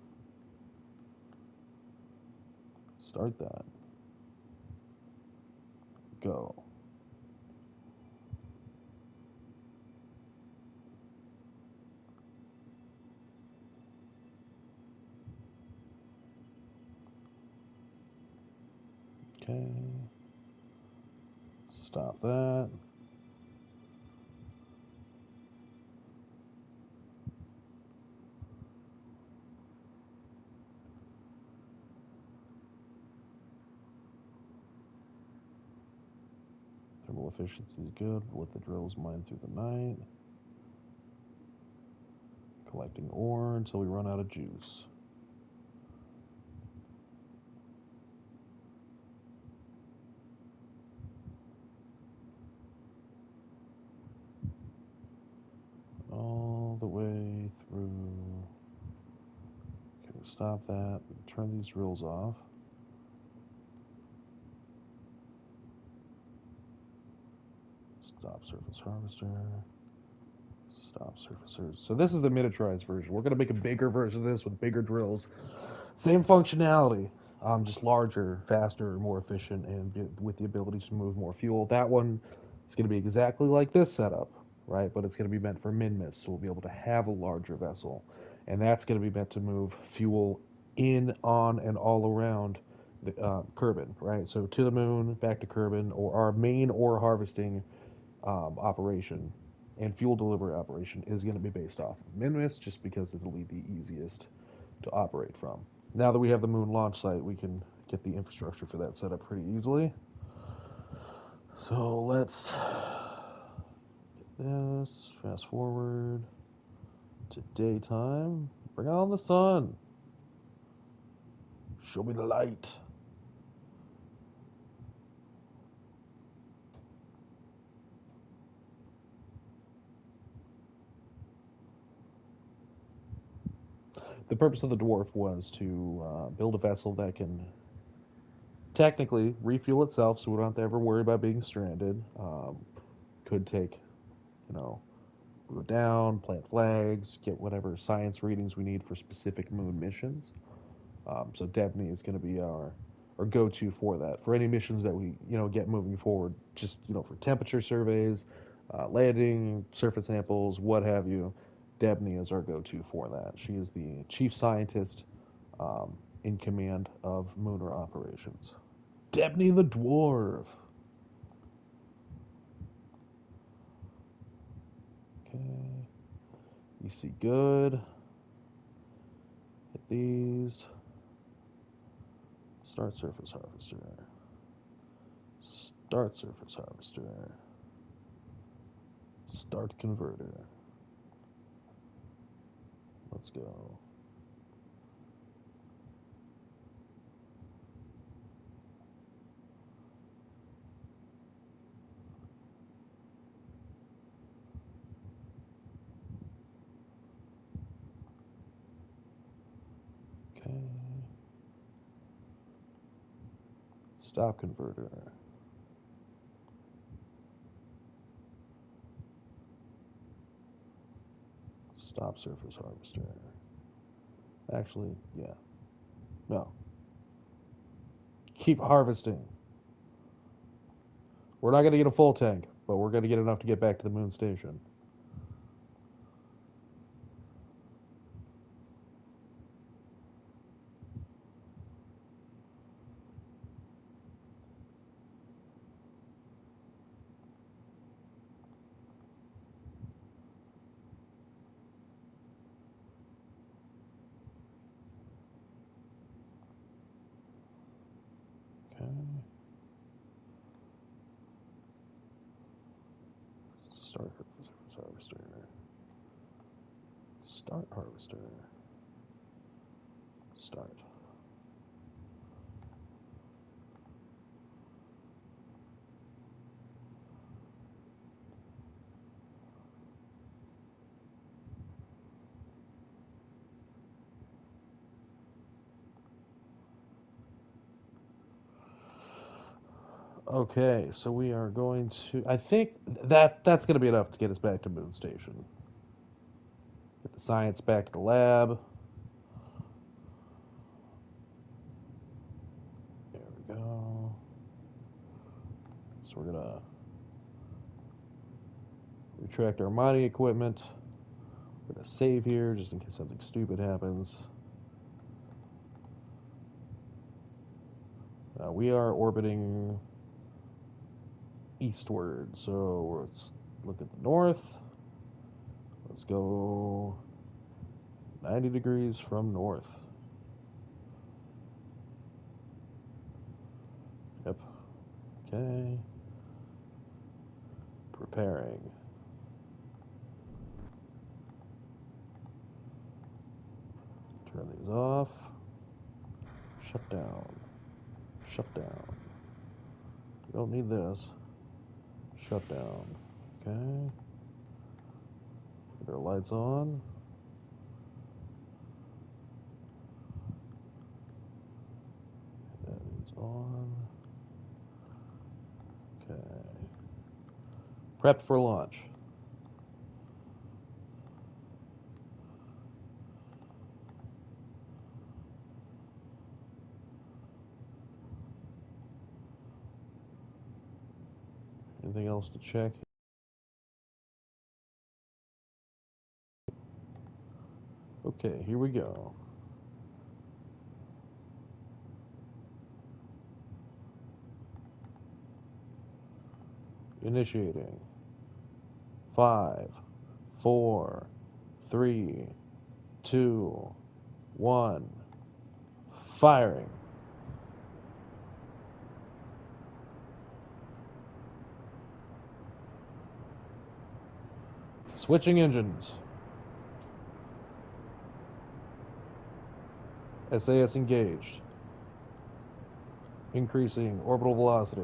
Start that. Go. Okay. Stop that. Thermal efficiency is good. Let the drills mine through the night. Collecting ore until we run out of juice. stop that. Turn these drills off. Stop surface harvester. Stop surface harvester. So this is the miniaturized version. We're going to make a bigger version of this with bigger drills. Same functionality, just larger, faster, more efficient, and with the ability to move more fuel. That one is going to be exactly like this setup, right? But it's going to be meant for Minmus, so we'll be able to have a larger vessel. And that's going to be meant to move fuel in, on, and all around the Kerbin, right? So to the moon, back to Kerbin, or our main ore harvesting operation and fuel delivery operation is going to be based off of Minmus, just because it'll be the easiest to operate from. Now that we have the moon launch site, we can get the infrastructure for that set up pretty easily. So let's get this, fast forward to daytime. Bring on the sun. Show me the light. The purpose of the dwarf was to build a vessel that can technically refuel itself, so we don't have to ever worry about being stranded. Could take, go down, plant flags, get whatever science readings we need for specific moon missions. So Debney is going to be our go-to for that. For any missions that we get moving forward, just for temperature surveys, landing, surface samples, what have you. Debney is our go-to for that. She is the chief scientist in command of Mooner operations. Debney the dwarf. Okay. You see good. Hit these. Start surface harvester. Start surface harvester. Start converter. Let's go. Okay. Stop converter. Stop surface harvester. Actually, yeah. No. Keep harvesting. We're not going to get a full tank, but we're going to get enough to get back to the moon station. Okay. Start surface harvester. Start harvester. Start. Okay, so we are going to. I think that's going to be enough to get us back to moon station. Get the science back to the lab. There we go. So we're gonna retract our mining equipment. We're gonna save here just in case something stupid happens. We are orbiting eastward, so let's look at the north. Let's go 90 degrees from north. Yep. Okay. Preparing. Turn these off. Shut down. Shut down. We don't need this. Shut down. Okay. Get our lights on. Prepped for launch. Anything else to check? Okay, here we go. Initiating. 5, 4, 3, 2, 1. Firing. Switching engines. SAS engaged. Increasing orbital velocity.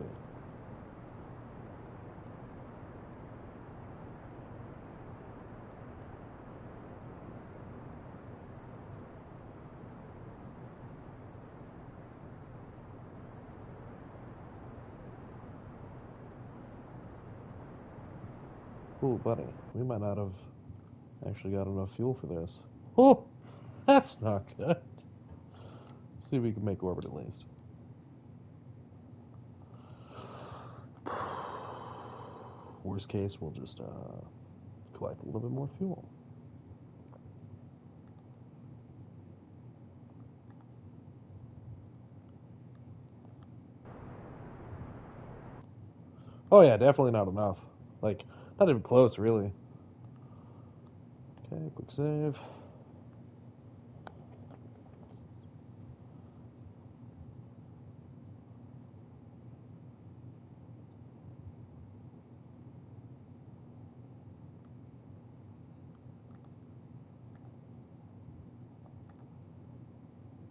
Ooh, buddy, we might not have actually got enough fuel for this. Oh, that's not good. Let's see if we can make orbit at least. Worst case, we'll just collect a little bit more fuel. Oh yeah, definitely not enough. Like, not even close, really. Okay, quick save.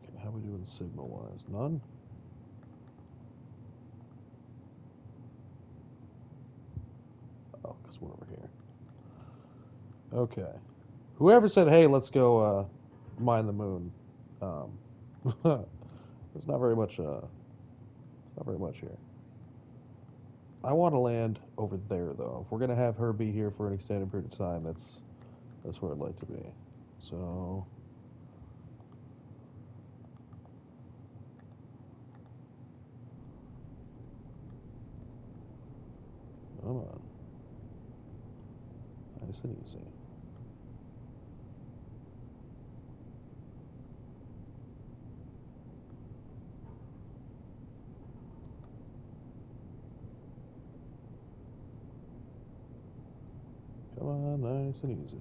Okay, how are we doing signal-wise? None? Oh, because we're over here. Okay. Whoever said, hey, let's go mine the moon. There's not very much, not very much here. I want to land over there, though. If we're gonna have her be here for an extended period of time, that's where I'd like to be. So, come on, nice and easy. Come on, nice and easy.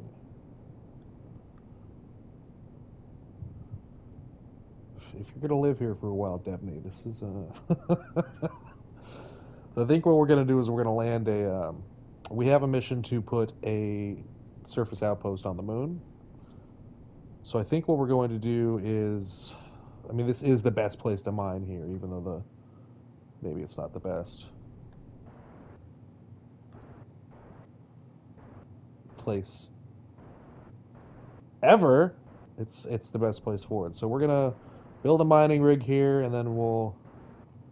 If you're gonna live here for a while, Debney, this is So I think what we're gonna do is we're gonna land a. We have a mission to put a surface outpost on the moon. So I think what we're going to do is, I mean, this is the best place to mine here, even though maybe it's not the best place ever. It's the best place for it. So we're gonna build a mining rig here, and then we'll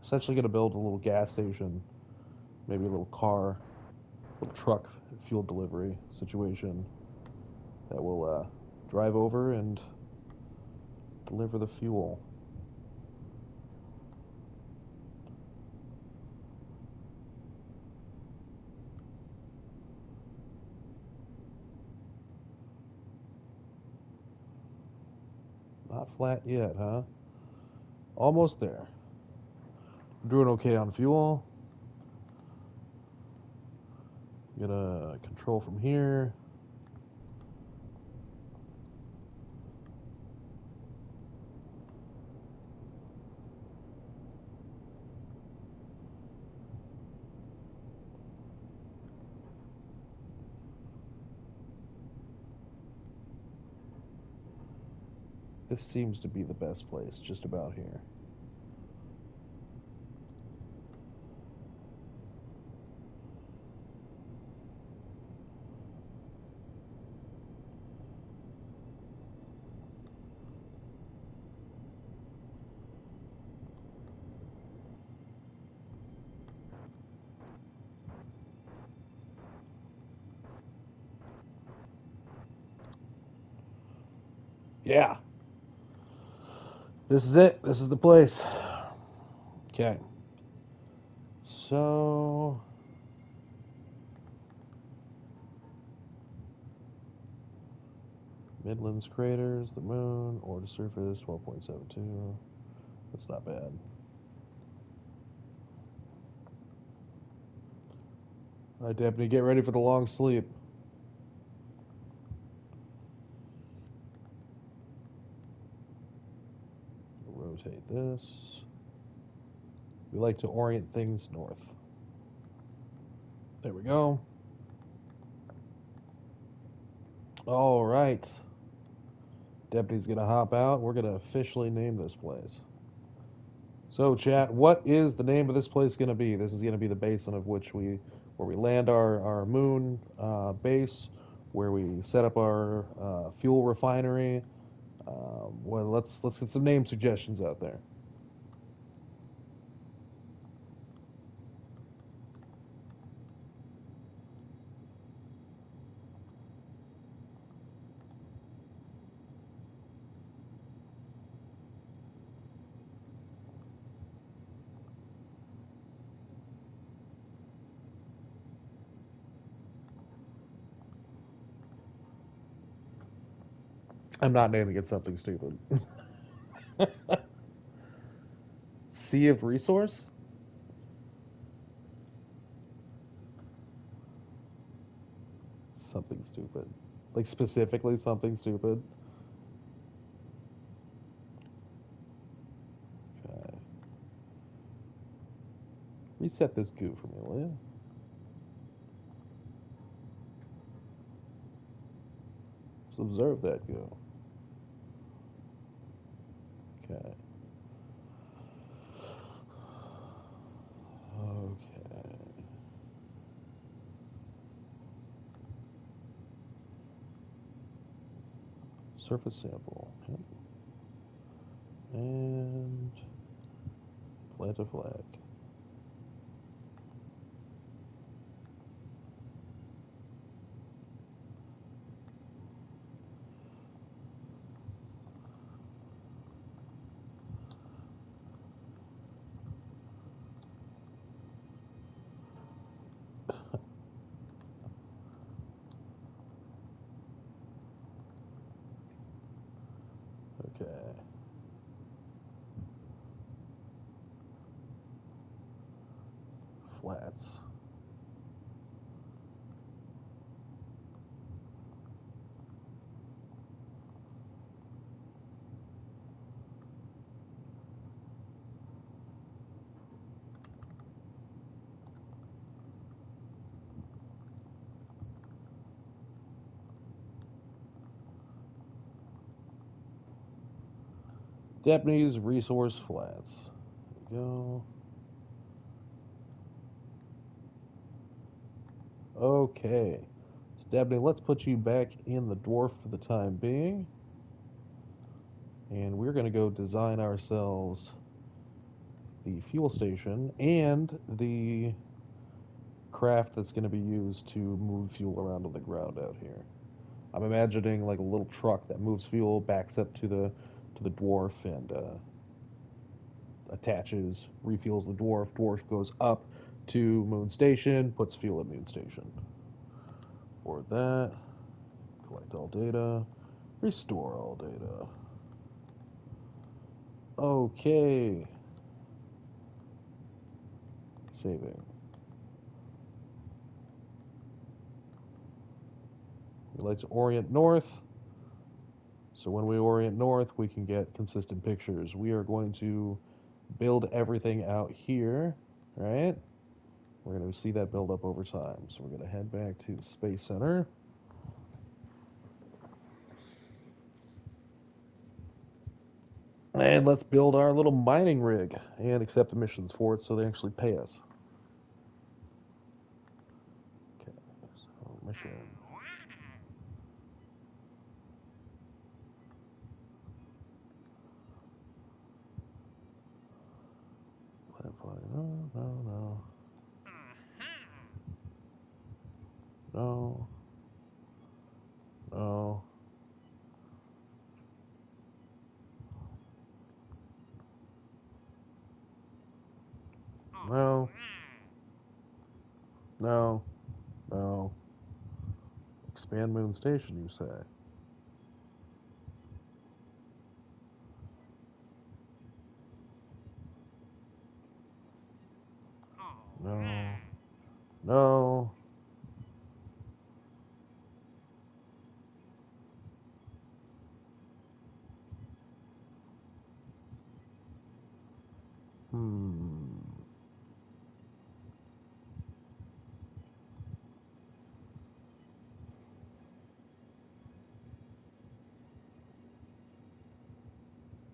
essentially gonna build a little gas station, maybe a little car, little truck fuel delivery situation that will drive over and deliver the fuel. Not flat yet, huh? Almost there. Doing okay on fuel. Gonna control from here. This seems to be the best place, just about here. Yeah. This is it. This is the place. Okay. So Midlands craters, the moon, ore to surface, 12.72. That's not bad. All right, Deputy, get ready for the long sleep. Rotate this. We like to orient things north. There we go. All right. Deputy's going to hop out. We're going to officially name this place. So, chat, what is the name of this place going to be? This is going to be the basin of which where we land our moon base, where we set up our fuel refinery. Well, let's get some name suggestions out there. I'm not naming it something stupid. Sea of Resource? Something stupid. Like specifically something stupid. Okay. Reset this goo for me, will you? Let's observe that goo. Okay. Okay. Surface sample. Okay. And plant a flag. Okay. Flats. Japanese resource flats. There we go. Okay. Dabney, let's put you back in the dwarf for the time being. And we're going to go design ourselves the fuel station and the craft that's going to be used to move fuel around on the ground out here. I'm imagining like a little truck that moves fuel, backs up to the dwarf, and attaches, refuels the dwarf. Dwarf goes up to Moon Station, puts fuel at Moon Station. For that, collect all data, restore all data. Okay. Saving. We like to orient north. So when we orient north, we can get consistent pictures. We are going to build everything out here, right? We're going to see that build up over time. So we're going to head back to the Space Center. And let's build our little mining rig and accept emissions for it so they actually pay us. Okay, so mission. No, no, no. No. No. No. No. No. Expand Moon Station, you say? No. No.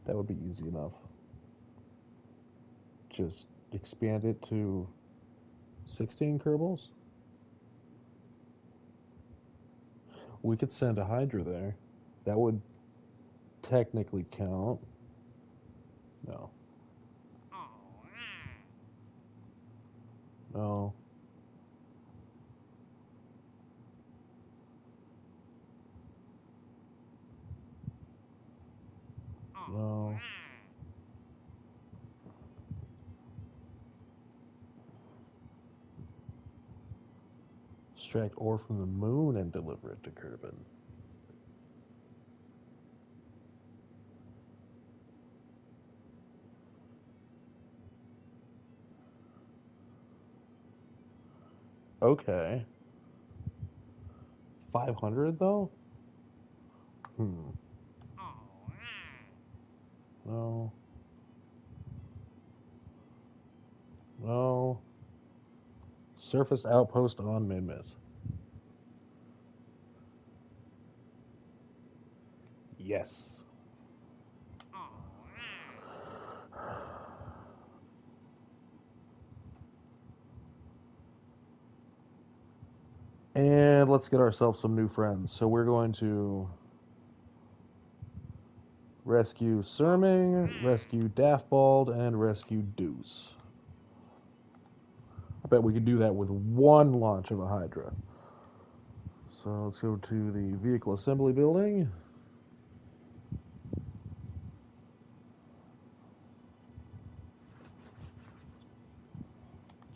That would be easy enough. Just expand it to 16 Kerbals? We could send a Hydra there. That would technically count. No. No. No. Extract ore from the moon and deliver it to Kerbin. Okay. 500 though? No. No. Surface outpost on Minmus. Yes. And let's get ourselves some new friends. So we're going to rescue Serming, rescue Daftbald, and rescue Deuce. I bet we could do that with one launch of a Hydra. So let's go to the vehicle assembly building.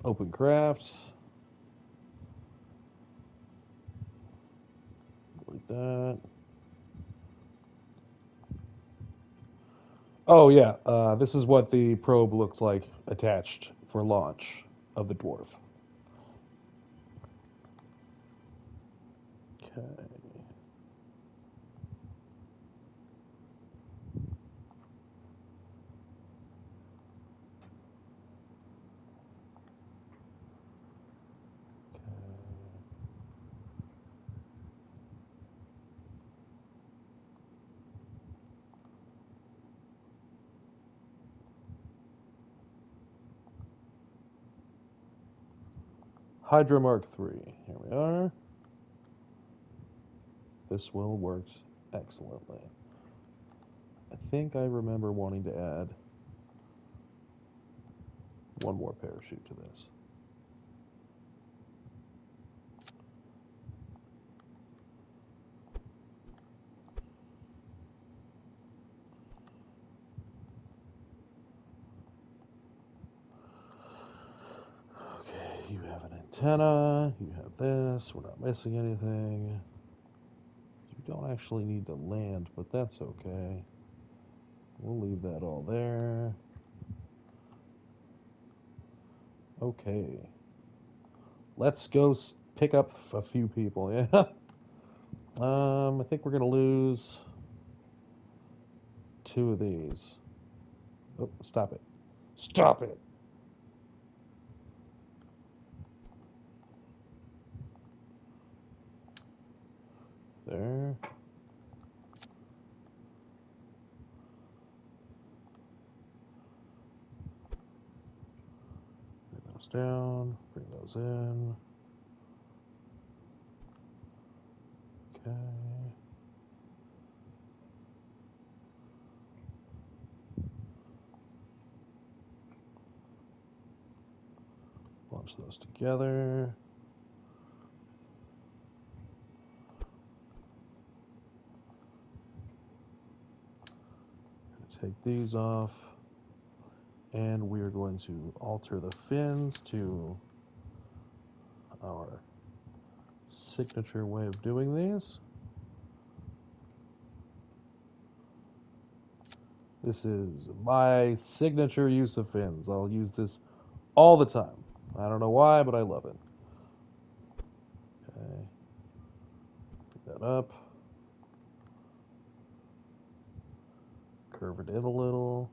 Open crafts. Like that. Oh yeah, this is what the probe looks like attached for launch of the dwarf. Okay. Hydra Mark III. Here we are. This will work excellently. I think I remember wanting to add one more parachute to this. Okay, you have an antenna, you have this, we're not missing anything. You don't actually need to land, but that's okay. We'll leave that all there. Okay. Let's go pick up a few people, yeah? I think we're going to lose 2 of these. Oh, stop it. Stop it! There. Bring those down. Bring those in. Okay. Bunch those together. Take these off. And we are going to alter the fins to our signature way of doing these. This is my signature use of fins. I'll use this all the time. I don't know why, but I love it. Okay. Pick that up. Curve it in a little.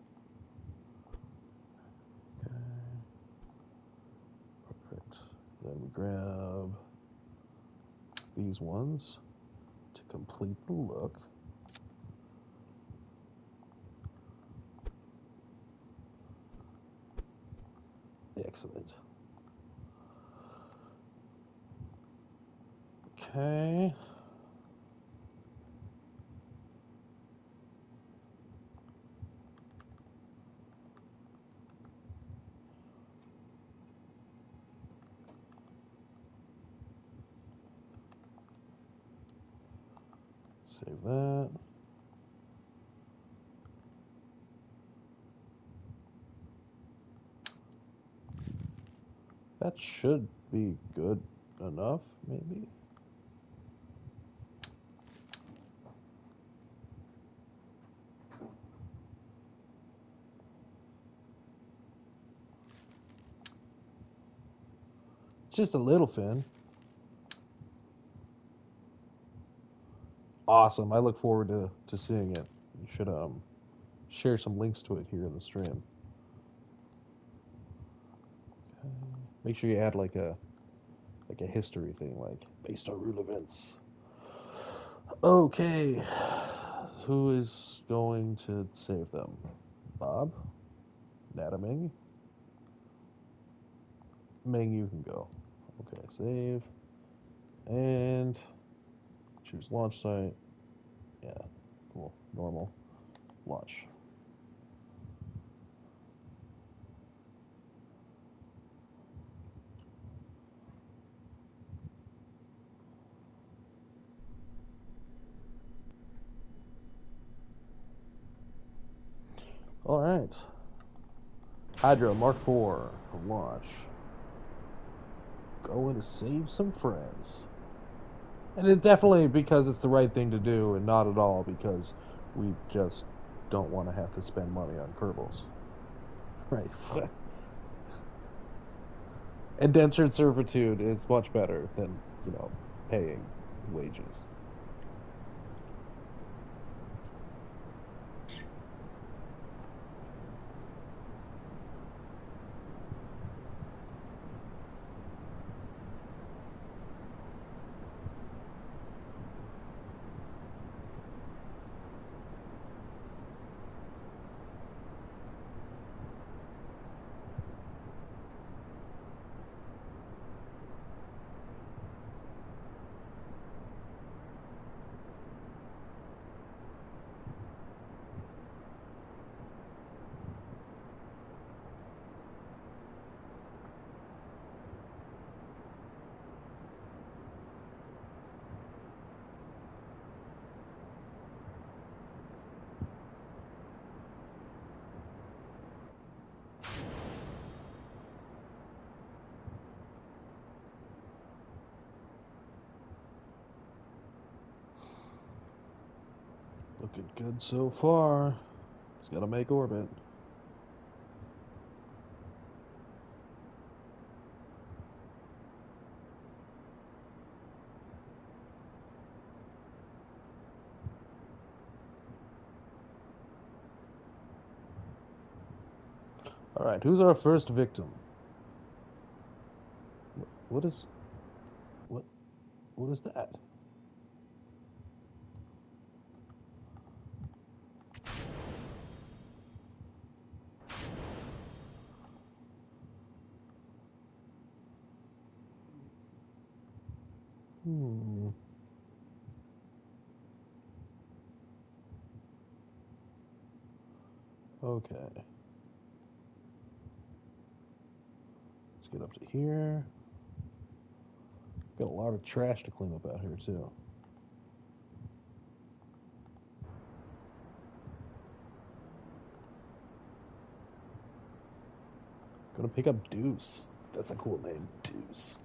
Okay. Perfect. Then we grab these ones to complete the look. Excellent. Okay. Save that. That should be good enough, maybe. Just a little fin. Awesome. I look forward to seeing it. You should share some links to it here in the stream. Okay. Make sure you add like a history thing, like based on real events. Okay. Who is going to save them? Bob? Nataming? Ming, you can go. Okay, save. And choose launch site. Yeah, cool. Normal. Launch. All right. Hydra Mark IV launch. Going to save some friends. And it's definitely because it's the right thing to do, and not at all because we just don't want to have to spend money on Kerbals. Right. Indentured servitude is much better than, paying wages. Looking good so far. It's got to make orbit. All right, who's our first victim? What is that? Hmm. Okay. Let's get up to here. Got a lot of trash to clean up out here too. Gonna pick up Deuce. That's a cool name, Deuce.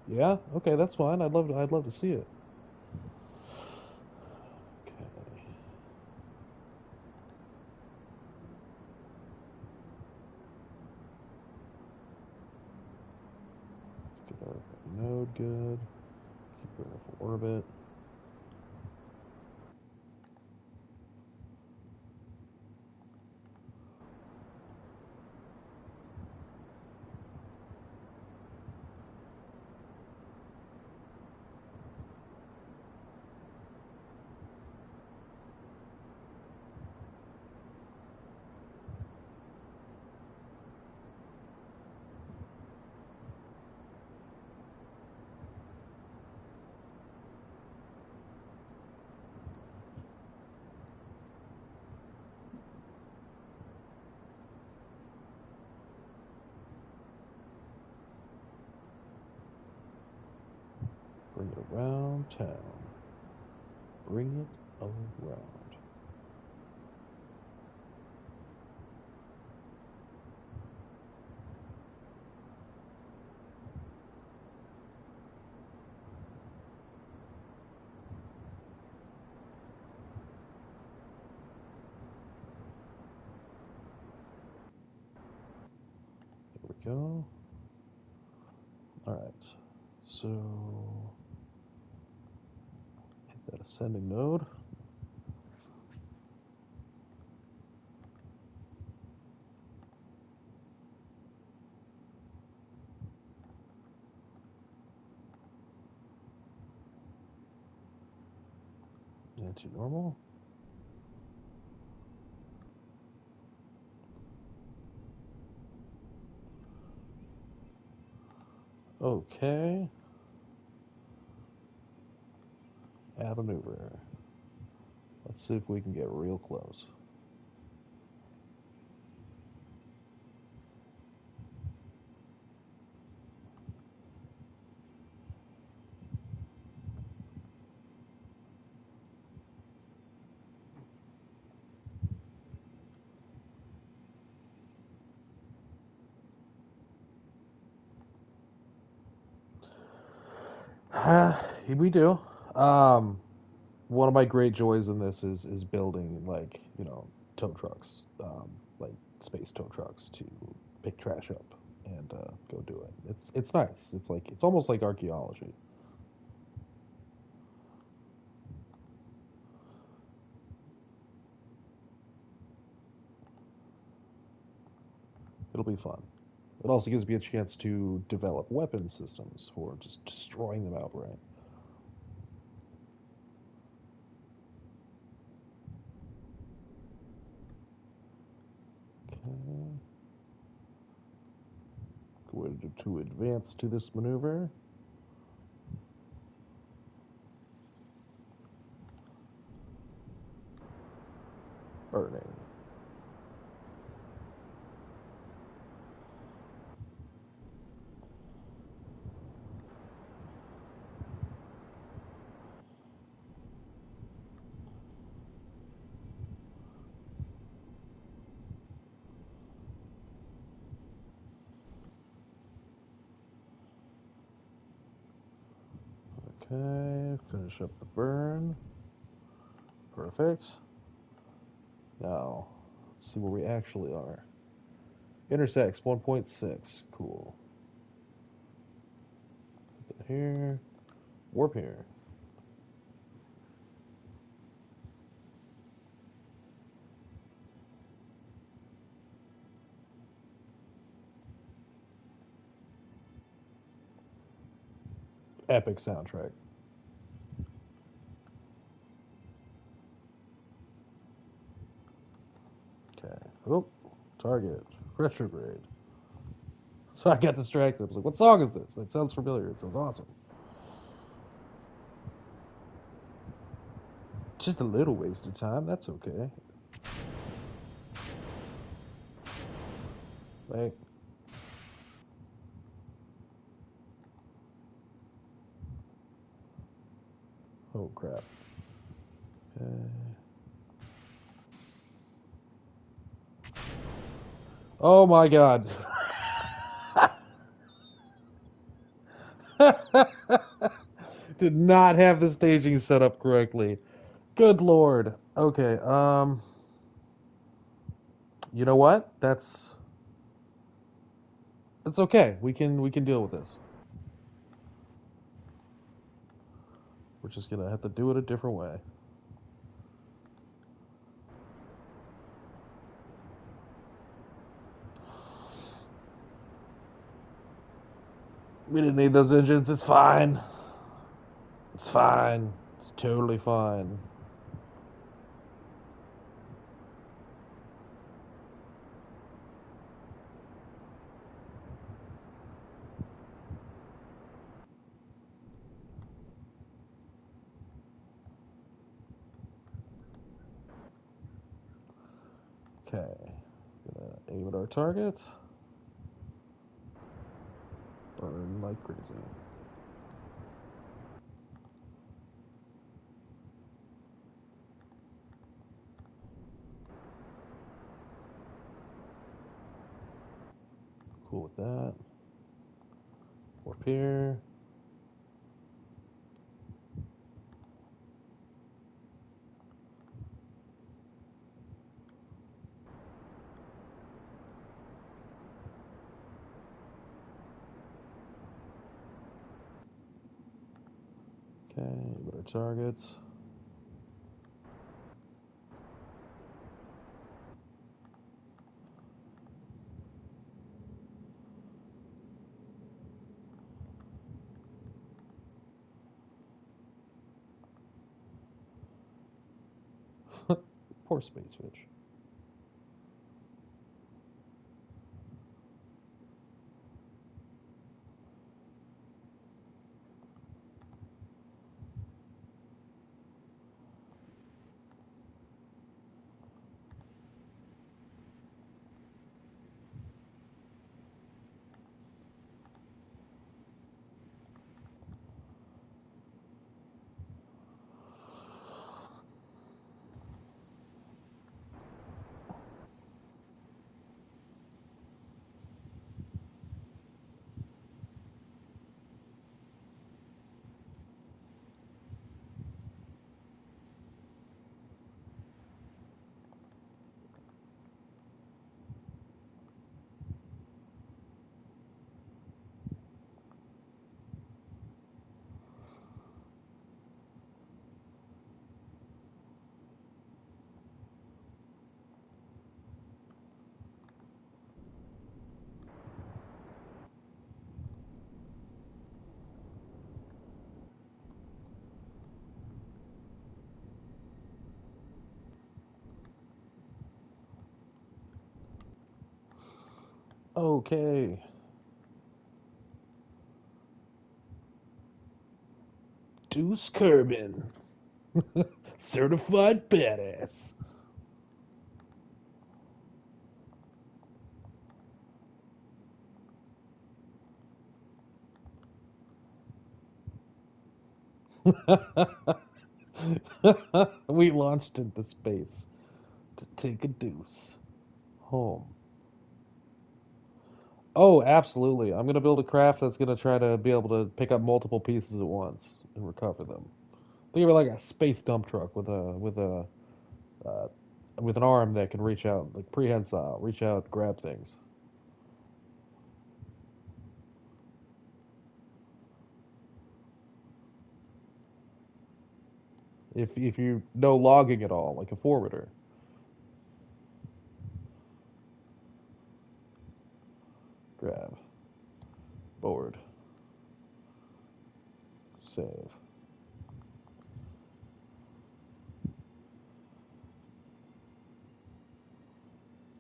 Yeah, okay, that's fine. I'd love to see it. Okay. Let's get our node good. Keep her off orbit. Bring it around town. Bring it around. There we go. Alright. So hit that ascending node. Anti-normal. Okay. Add maneuver. Let's see if we can get real close. We do. One of my great joys in this is building like tow trucks, like space tow trucks to pick trash up and go do it. It's nice. It's almost like archaeology. It'll be fun. It also gives me a chance to develop weapon systems for just destroying them outright. Okay. Going to advance to this maneuver. Burning. Okay, finish up the burn. Perfect. Now, let's see where we actually are. Intersects 1.6. Cool. Put that here. Warp here. Epic soundtrack. Okay. Oh, target. Retrograde. So I got distracted. I was like, what song is this? It sounds familiar. It sounds awesome. Just a little waste of time. That's okay. Like, oh crap. Okay. Oh my god. Did not have the staging set up correctly. Good lord. Okay, you know what? That's okay. We can deal with this. We're just gonna have to do it a different way. We didn't need those engines. It's fine. It's fine. It's totally fine. Okay. Gonna aim at our target. Burn like crazy. Cool with that. Warp here. Okay, aim at our targets. Poor space fish. Okay. Deuce Kerbin. Certified badass. We launched into space to take a deuce home. Oh, absolutely. I'm going to build a craft that's going to try to be able to pick up multiple pieces at once and recover them. Think of it like a space dump truck uh, with an arm that can reach out, like prehensile, reach out, grab things. If you know logging at all, like a forwarder, grab, board, save.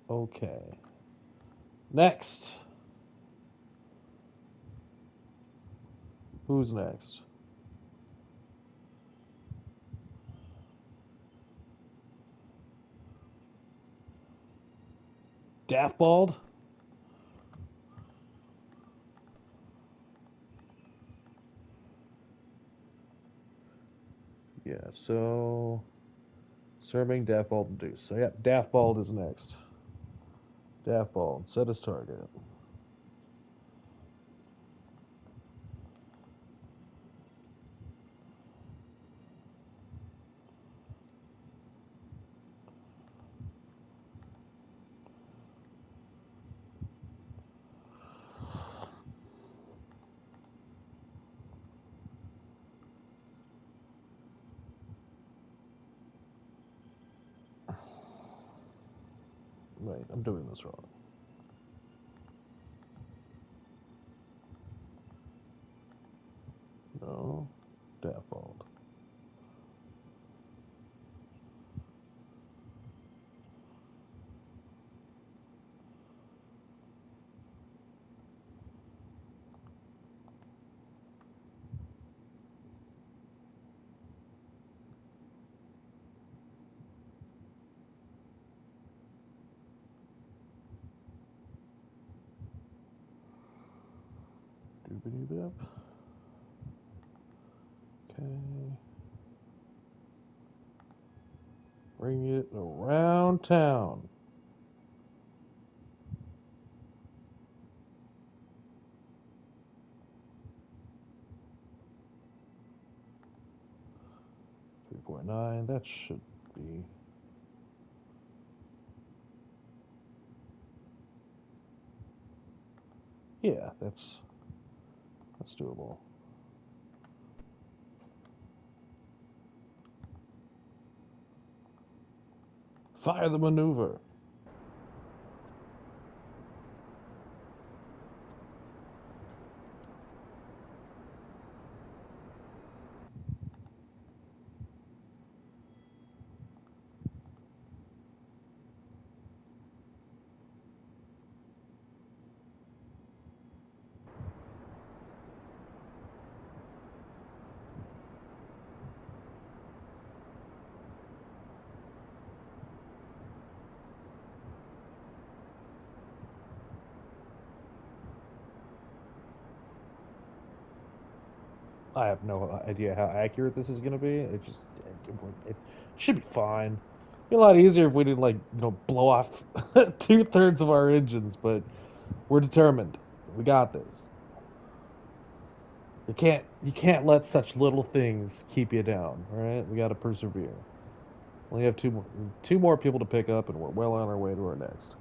Okay. Next. Who's next? Daftbald? Yeah, so serving Daftbald and Deuce. So yeah, Daftbald is next. Daft ball. Set as target. Wait, I'm doing this wrong. No. Daft ball. Doobity bip. Okay. Bring it around town. .9. That should be. Yeah, that's doable. Fire the maneuver. I have no idea how accurate this is going to be. It should be fine. It'd be a lot easier if we didn't blow off 2/3 of our engines, but we're determined. We got this. You can't let such little things keep you down. All right, we got to persevere. We only have two more people to pick up, and we're well on our way to our next.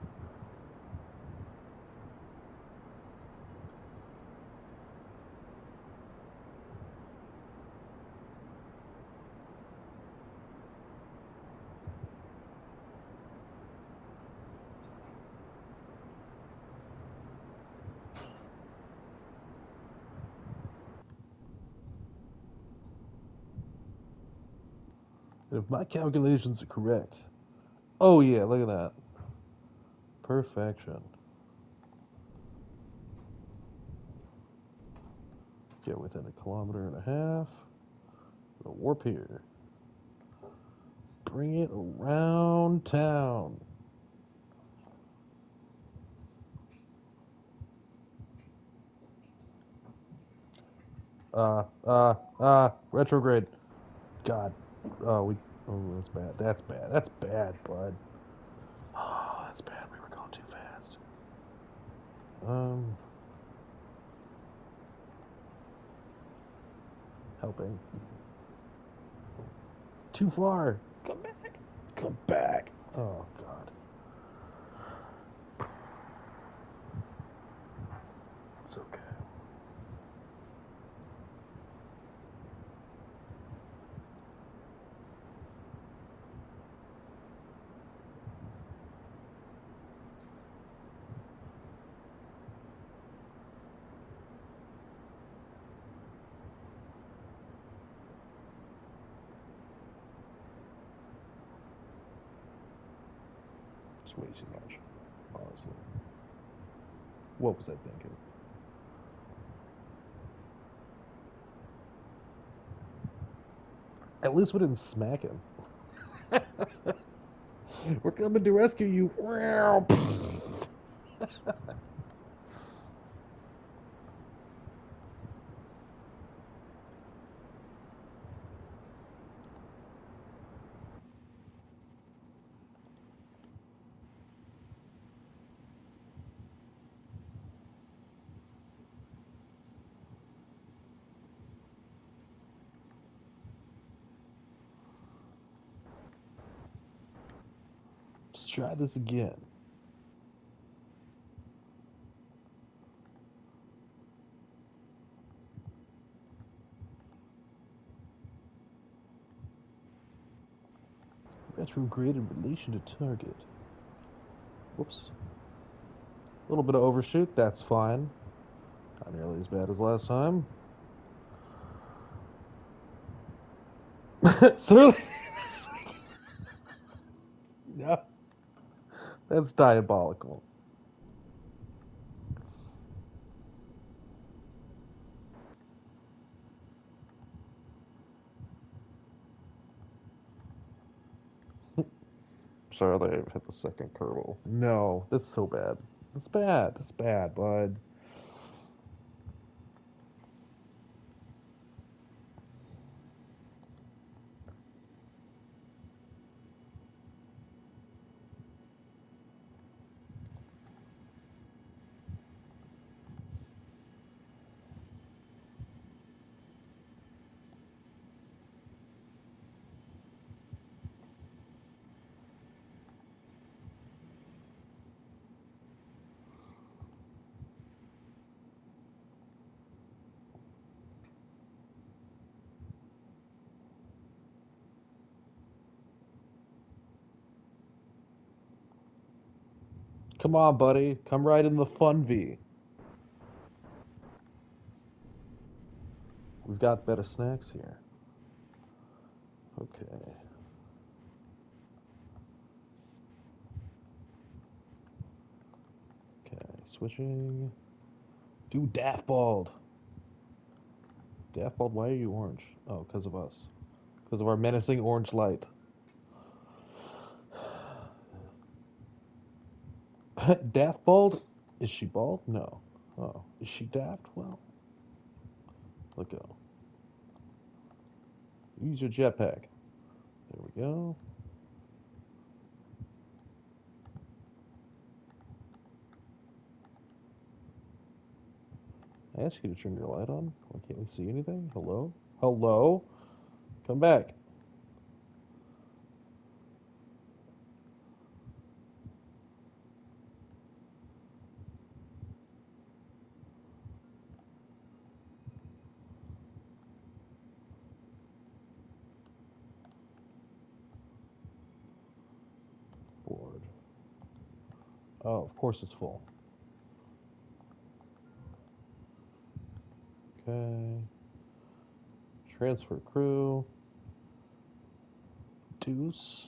If my calculations are correct, oh yeah, look at that, perfection. Get within 1.5 kilometers. Warp here. Bring it around town. Retrograde. God. Oh, that's bad. That's bad. That's bad, bud. Oh, that's bad. We were going too fast. Helping. Too far. Come back. Come back. Oh, God. It's okay. It's way too much, honestly. What was I thinking? At least we didn't smack him. We're coming to rescue you. Let's try this again. Retrograde in relation to target. Whoops. A little bit of overshoot, that's fine. Not nearly as bad as last time. Certainly. No, that's diabolical. Sorry, they hit the second Kerbal. No, that's so bad. That's bad. That's bad, bud. Come on, buddy. Come right in the fun V. We've got better snacks here. Okay. Okay, switching. Do Daft Bald. Daft Bald, why are you orange? Oh, because of us. Because of our menacing orange light. Daft Bald? Is she bald? No. Oh, is she daft? Well, let go. Use your jetpack. There we go. I asked you to turn your light on. Why can't we see anything? Hello? Hello? Come back. Board. Oh, of course it's full. Okay. Transfer crew. Deuce.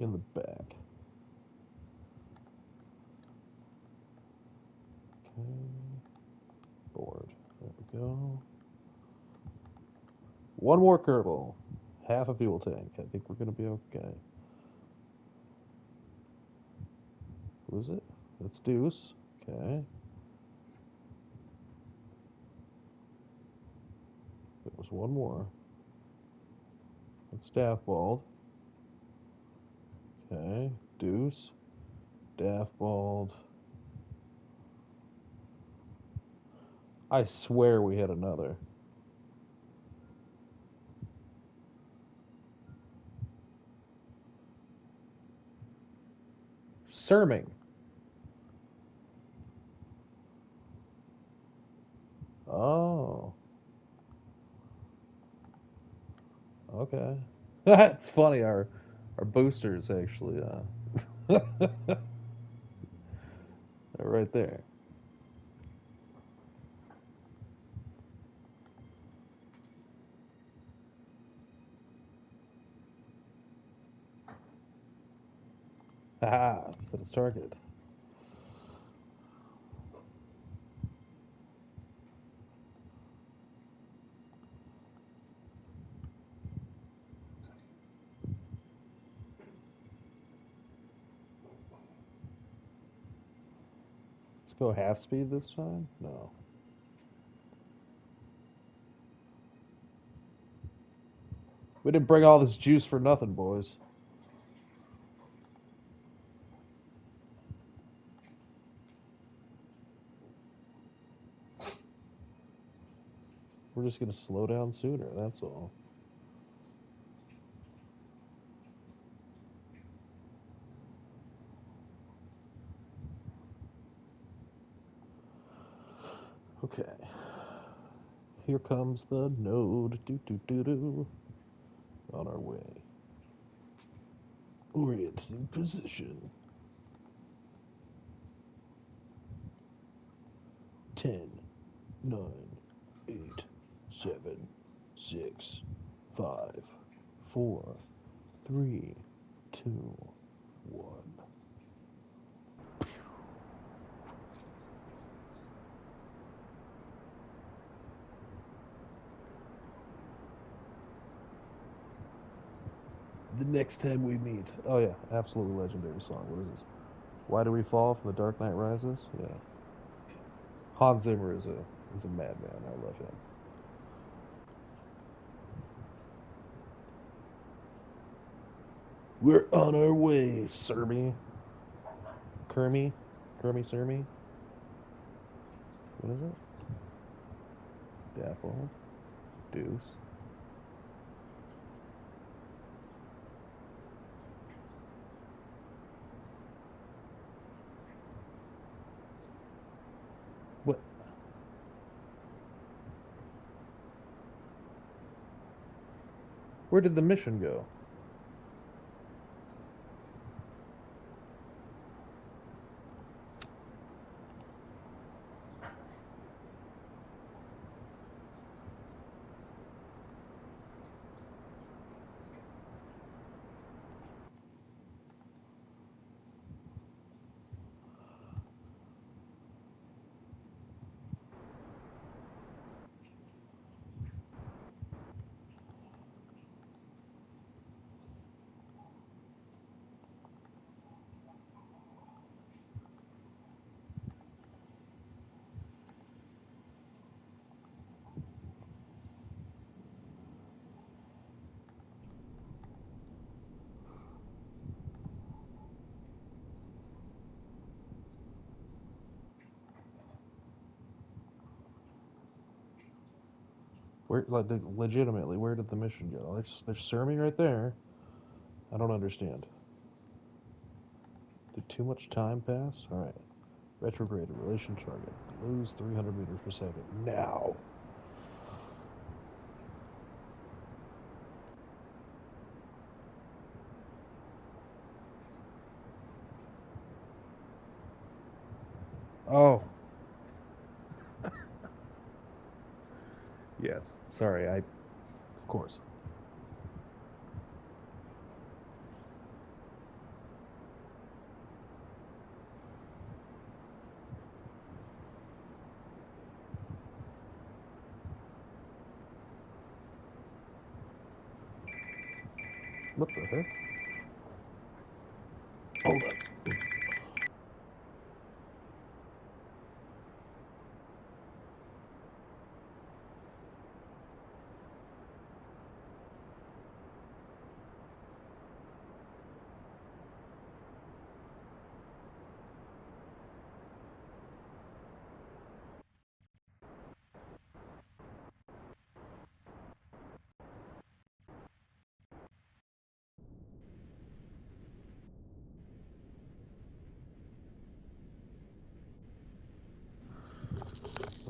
In the back. Okay. Board. There we go. One more Kerbal. Half a fuel tank. I think we're going to be okay. Who is it? That's Deuce. Okay. There was one more. That's Daft Bald. Okay. Deuce. Daft Bald. I swear we had another. Serming. Oh. Okay. That's funny. Our boosters actually they're right there. Ah, set its target. Let's go half speed this time? No. We didn't bring all this juice for nothing, boys. We're just gonna slow down sooner, that's all. Okay. Here comes the node. Do do do do. On our way. Orienting position. 10, 9, 8, 7, 6, 5, 4, 3, 2, 1. The next time we meet. Oh yeah, absolutely legendary song. What is this? Why Do We Fall from The Dark Knight Rises? Yeah. Hans Zimmer is a madman. I love him. We're on our way, Sermy. Kermy? Kermy Sermy? What is it? Dapple. Deuce. What? Where did the mission go? Where, like, legitimately, where did the mission go? There's Sermy right there. I don't understand. Did too much time pass? All right. Retrograde relation target. Lose 300 meters per second. Now. Oh. Yes. Sorry. Of course. What the heck? Hold up.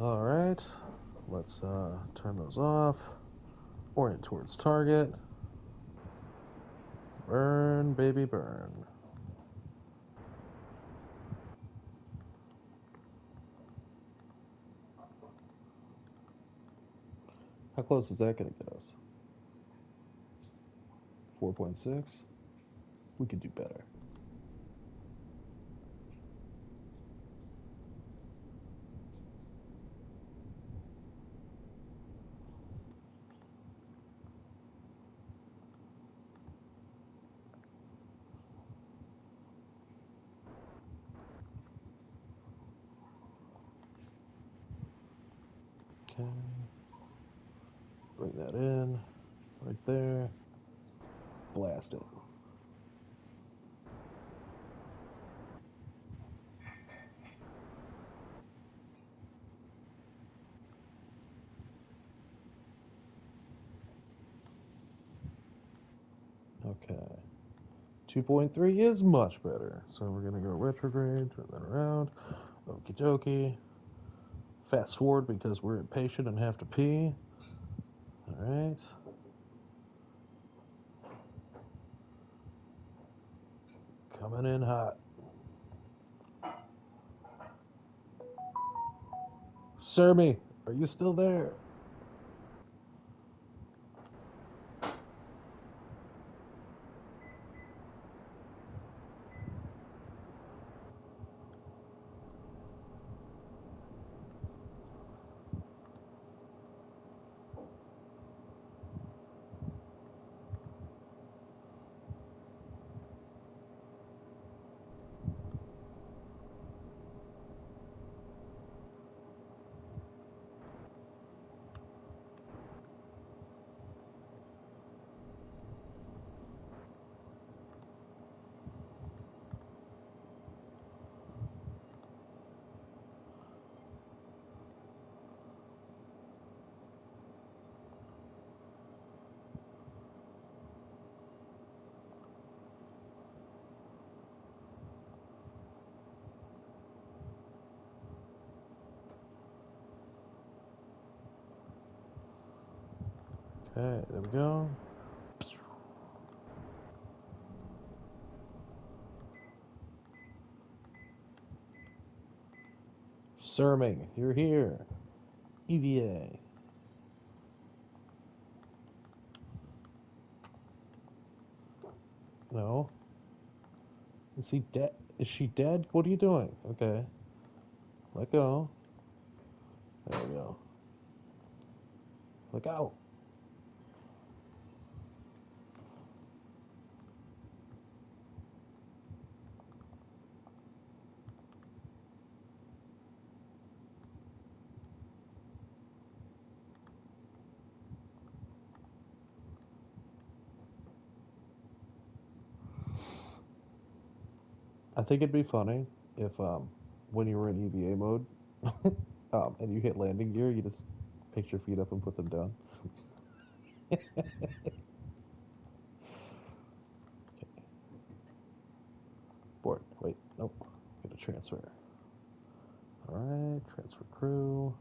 All right. Let's turn those off. Orient towards target. Burn, baby, burn. How close is that going to get us? 4.6? We could do better. Okay. Bring that in. Right there. Blast it. Okay. 2.3 is much better. So we're going to go retrograde, turn that around. Okie dokie. Fast forward because we're impatient and have to pee. Alright. Coming in hot. Sermy, are you still there? Okay, there we go. Serming, you're here. EVA. No. Is he dead? Is she dead? What are you doing? Okay. Let go. There we go. Let go. I think it'd be funny if when you were in EVA mode and you hit landing gear, you just pick your feet up and put them down. Board. Wait. Nope. Get a transfer. Alright. Transfer crew.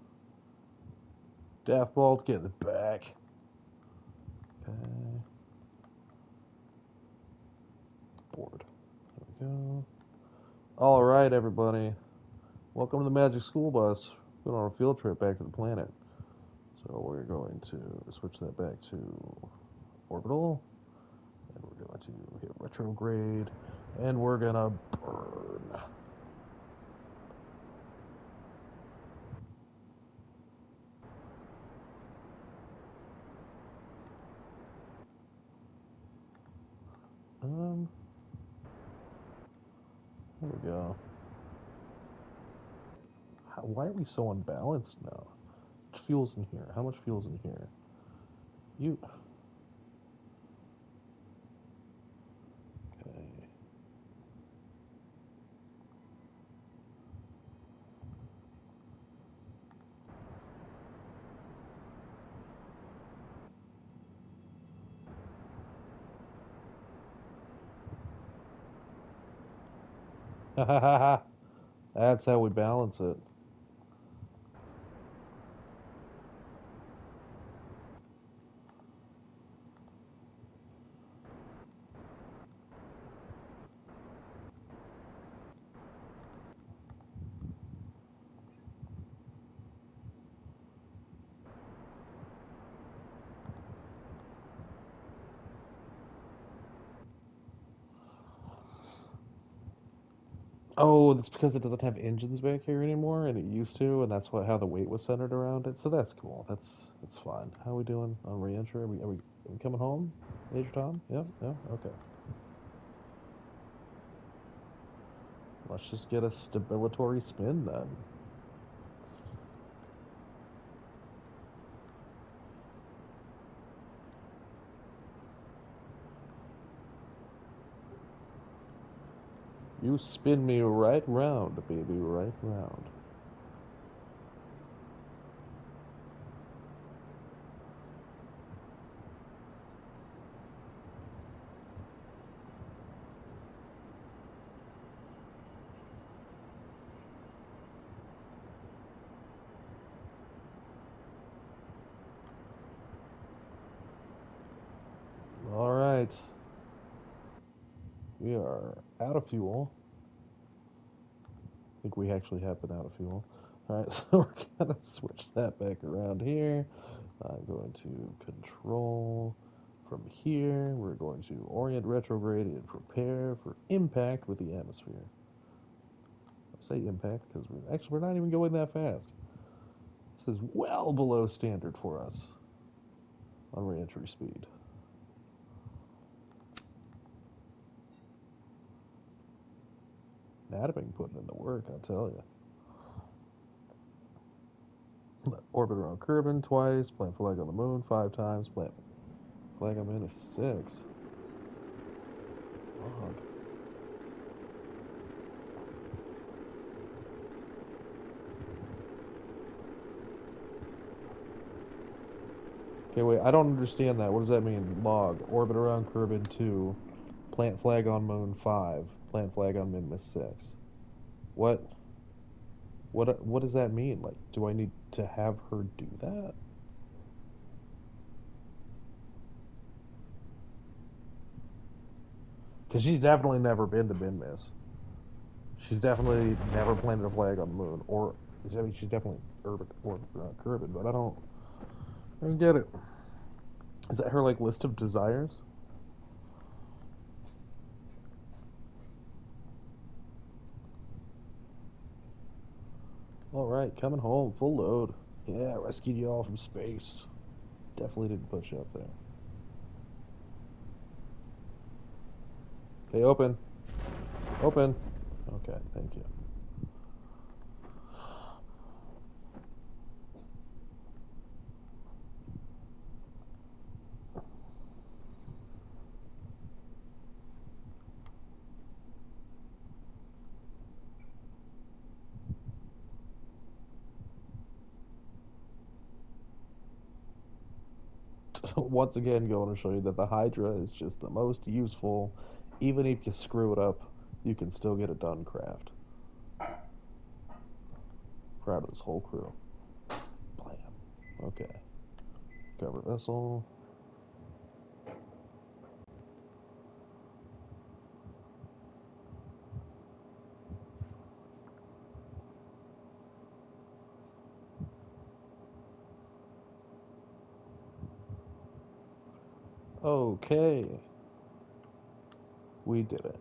Daft Bolt, get in the back. Okay. Board. There we go. Alright, everybody. Welcome to the Magic School Bus. We're on a field trip back to the planet. So we're going to switch that back to orbital. And we're going to hit retrograde. And we're going to burn. There we go. Why are we so unbalanced now? How much fuel's in here? How much fuel's in here? You. Okay. That's how we balance it. Oh, that's because it doesn't have engines back here anymore, and it used to, and that's how the weight was centered around it. So that's cool. That's fine. How are we doing on re-entry? Are we coming home, Major Tom? Yep. Yeah. Okay. Let's just get a stabilitory spin then. You spin me right round, baby, right round. Alright. We are out of fuel. I think we actually have been out of fuel. Alright, so we're going to switch that back around here. I'm going to control from here. We're going to orient retrograde and prepare for impact with the atmosphere. I say impact because we're not even going that fast. This is well below standard for us on re-entry speed. Natabing putting in the work, I tell you. Orbit around Kerran twice, plant flag on the moon 5 times, plant flag on Minmus 6. Log. Okay, wait, I don't understand that. What does that mean? Log. Orbit around Kerran 2, plant flag on moon 5, plant flag on Minmus 6. What does that mean? Like, do I need to have her do that? Because she's definitely never been to Minmus. She's definitely never planted a flag on the moon. Or, I mean, she's definitely urban or Kerran, but I don't get it. Is that her, like, list of desires? Alright, coming home, full load. Yeah, rescued you all from space. Definitely didn't put you up there. Okay, open. Open. Okay, thank you. Once again, going to show you that the Hydra is just the most useful. Even if you screw it up, you can still get it done craft. Proud of this whole crew. Blam. Okay. Cover vessel. Okay. We did it.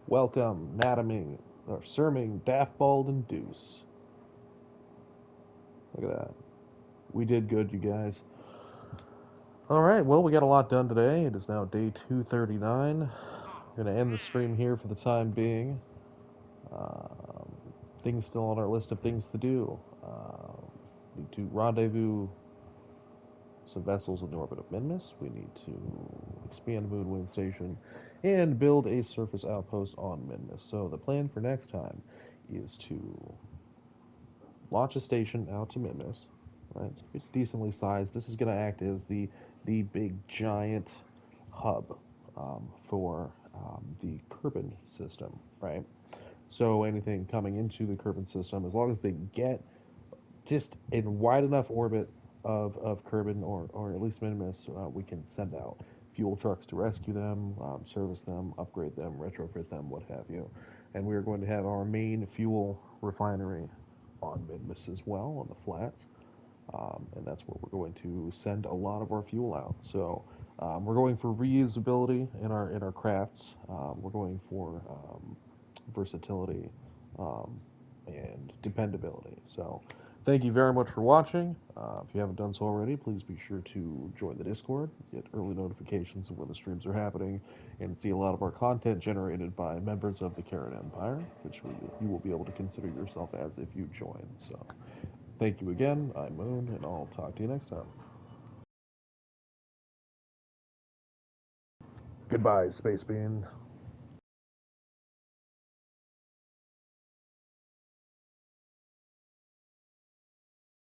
Welcome, Nataming, or Serming, Daftbald, and Deuce. Look at that. We did good, you guys. Alright, well, we got a lot done today. It is now day 239. We're going to end the stream here for the time being. Things still on our list of things to do. Need to rendezvous some vessels in the orbit of Minmus. We need to expand Moon Waystation and build a surface outpost on Minmus. So the plan for next time is to launch a station out to Minmus. Right, it's decently sized. This is going to act as the big giant hub for the Kerran system, right? So anything coming into the Kerran system, as long as they get just in wide enough orbit of Kerran or at least Minmus, we can send out fuel trucks to rescue them, service them, upgrade them, retrofit them, what have you. And we are going to have our main fuel refinery on Minmus as well, on the flats. And that's where we're going to send a lot of our fuel out. So we're going for reusability in our crafts. We're going for versatility and dependability. So thank you very much for watching. If you haven't done so already, please be sure to join the Discord, get early notifications of when the streams are happening, and see a lot of our content generated by members of the Kerran Empire, which you will be able to consider yourself as if you join. So thank you again. I'm Moon, and I'll talk to you next time. Goodbye, Space Bean.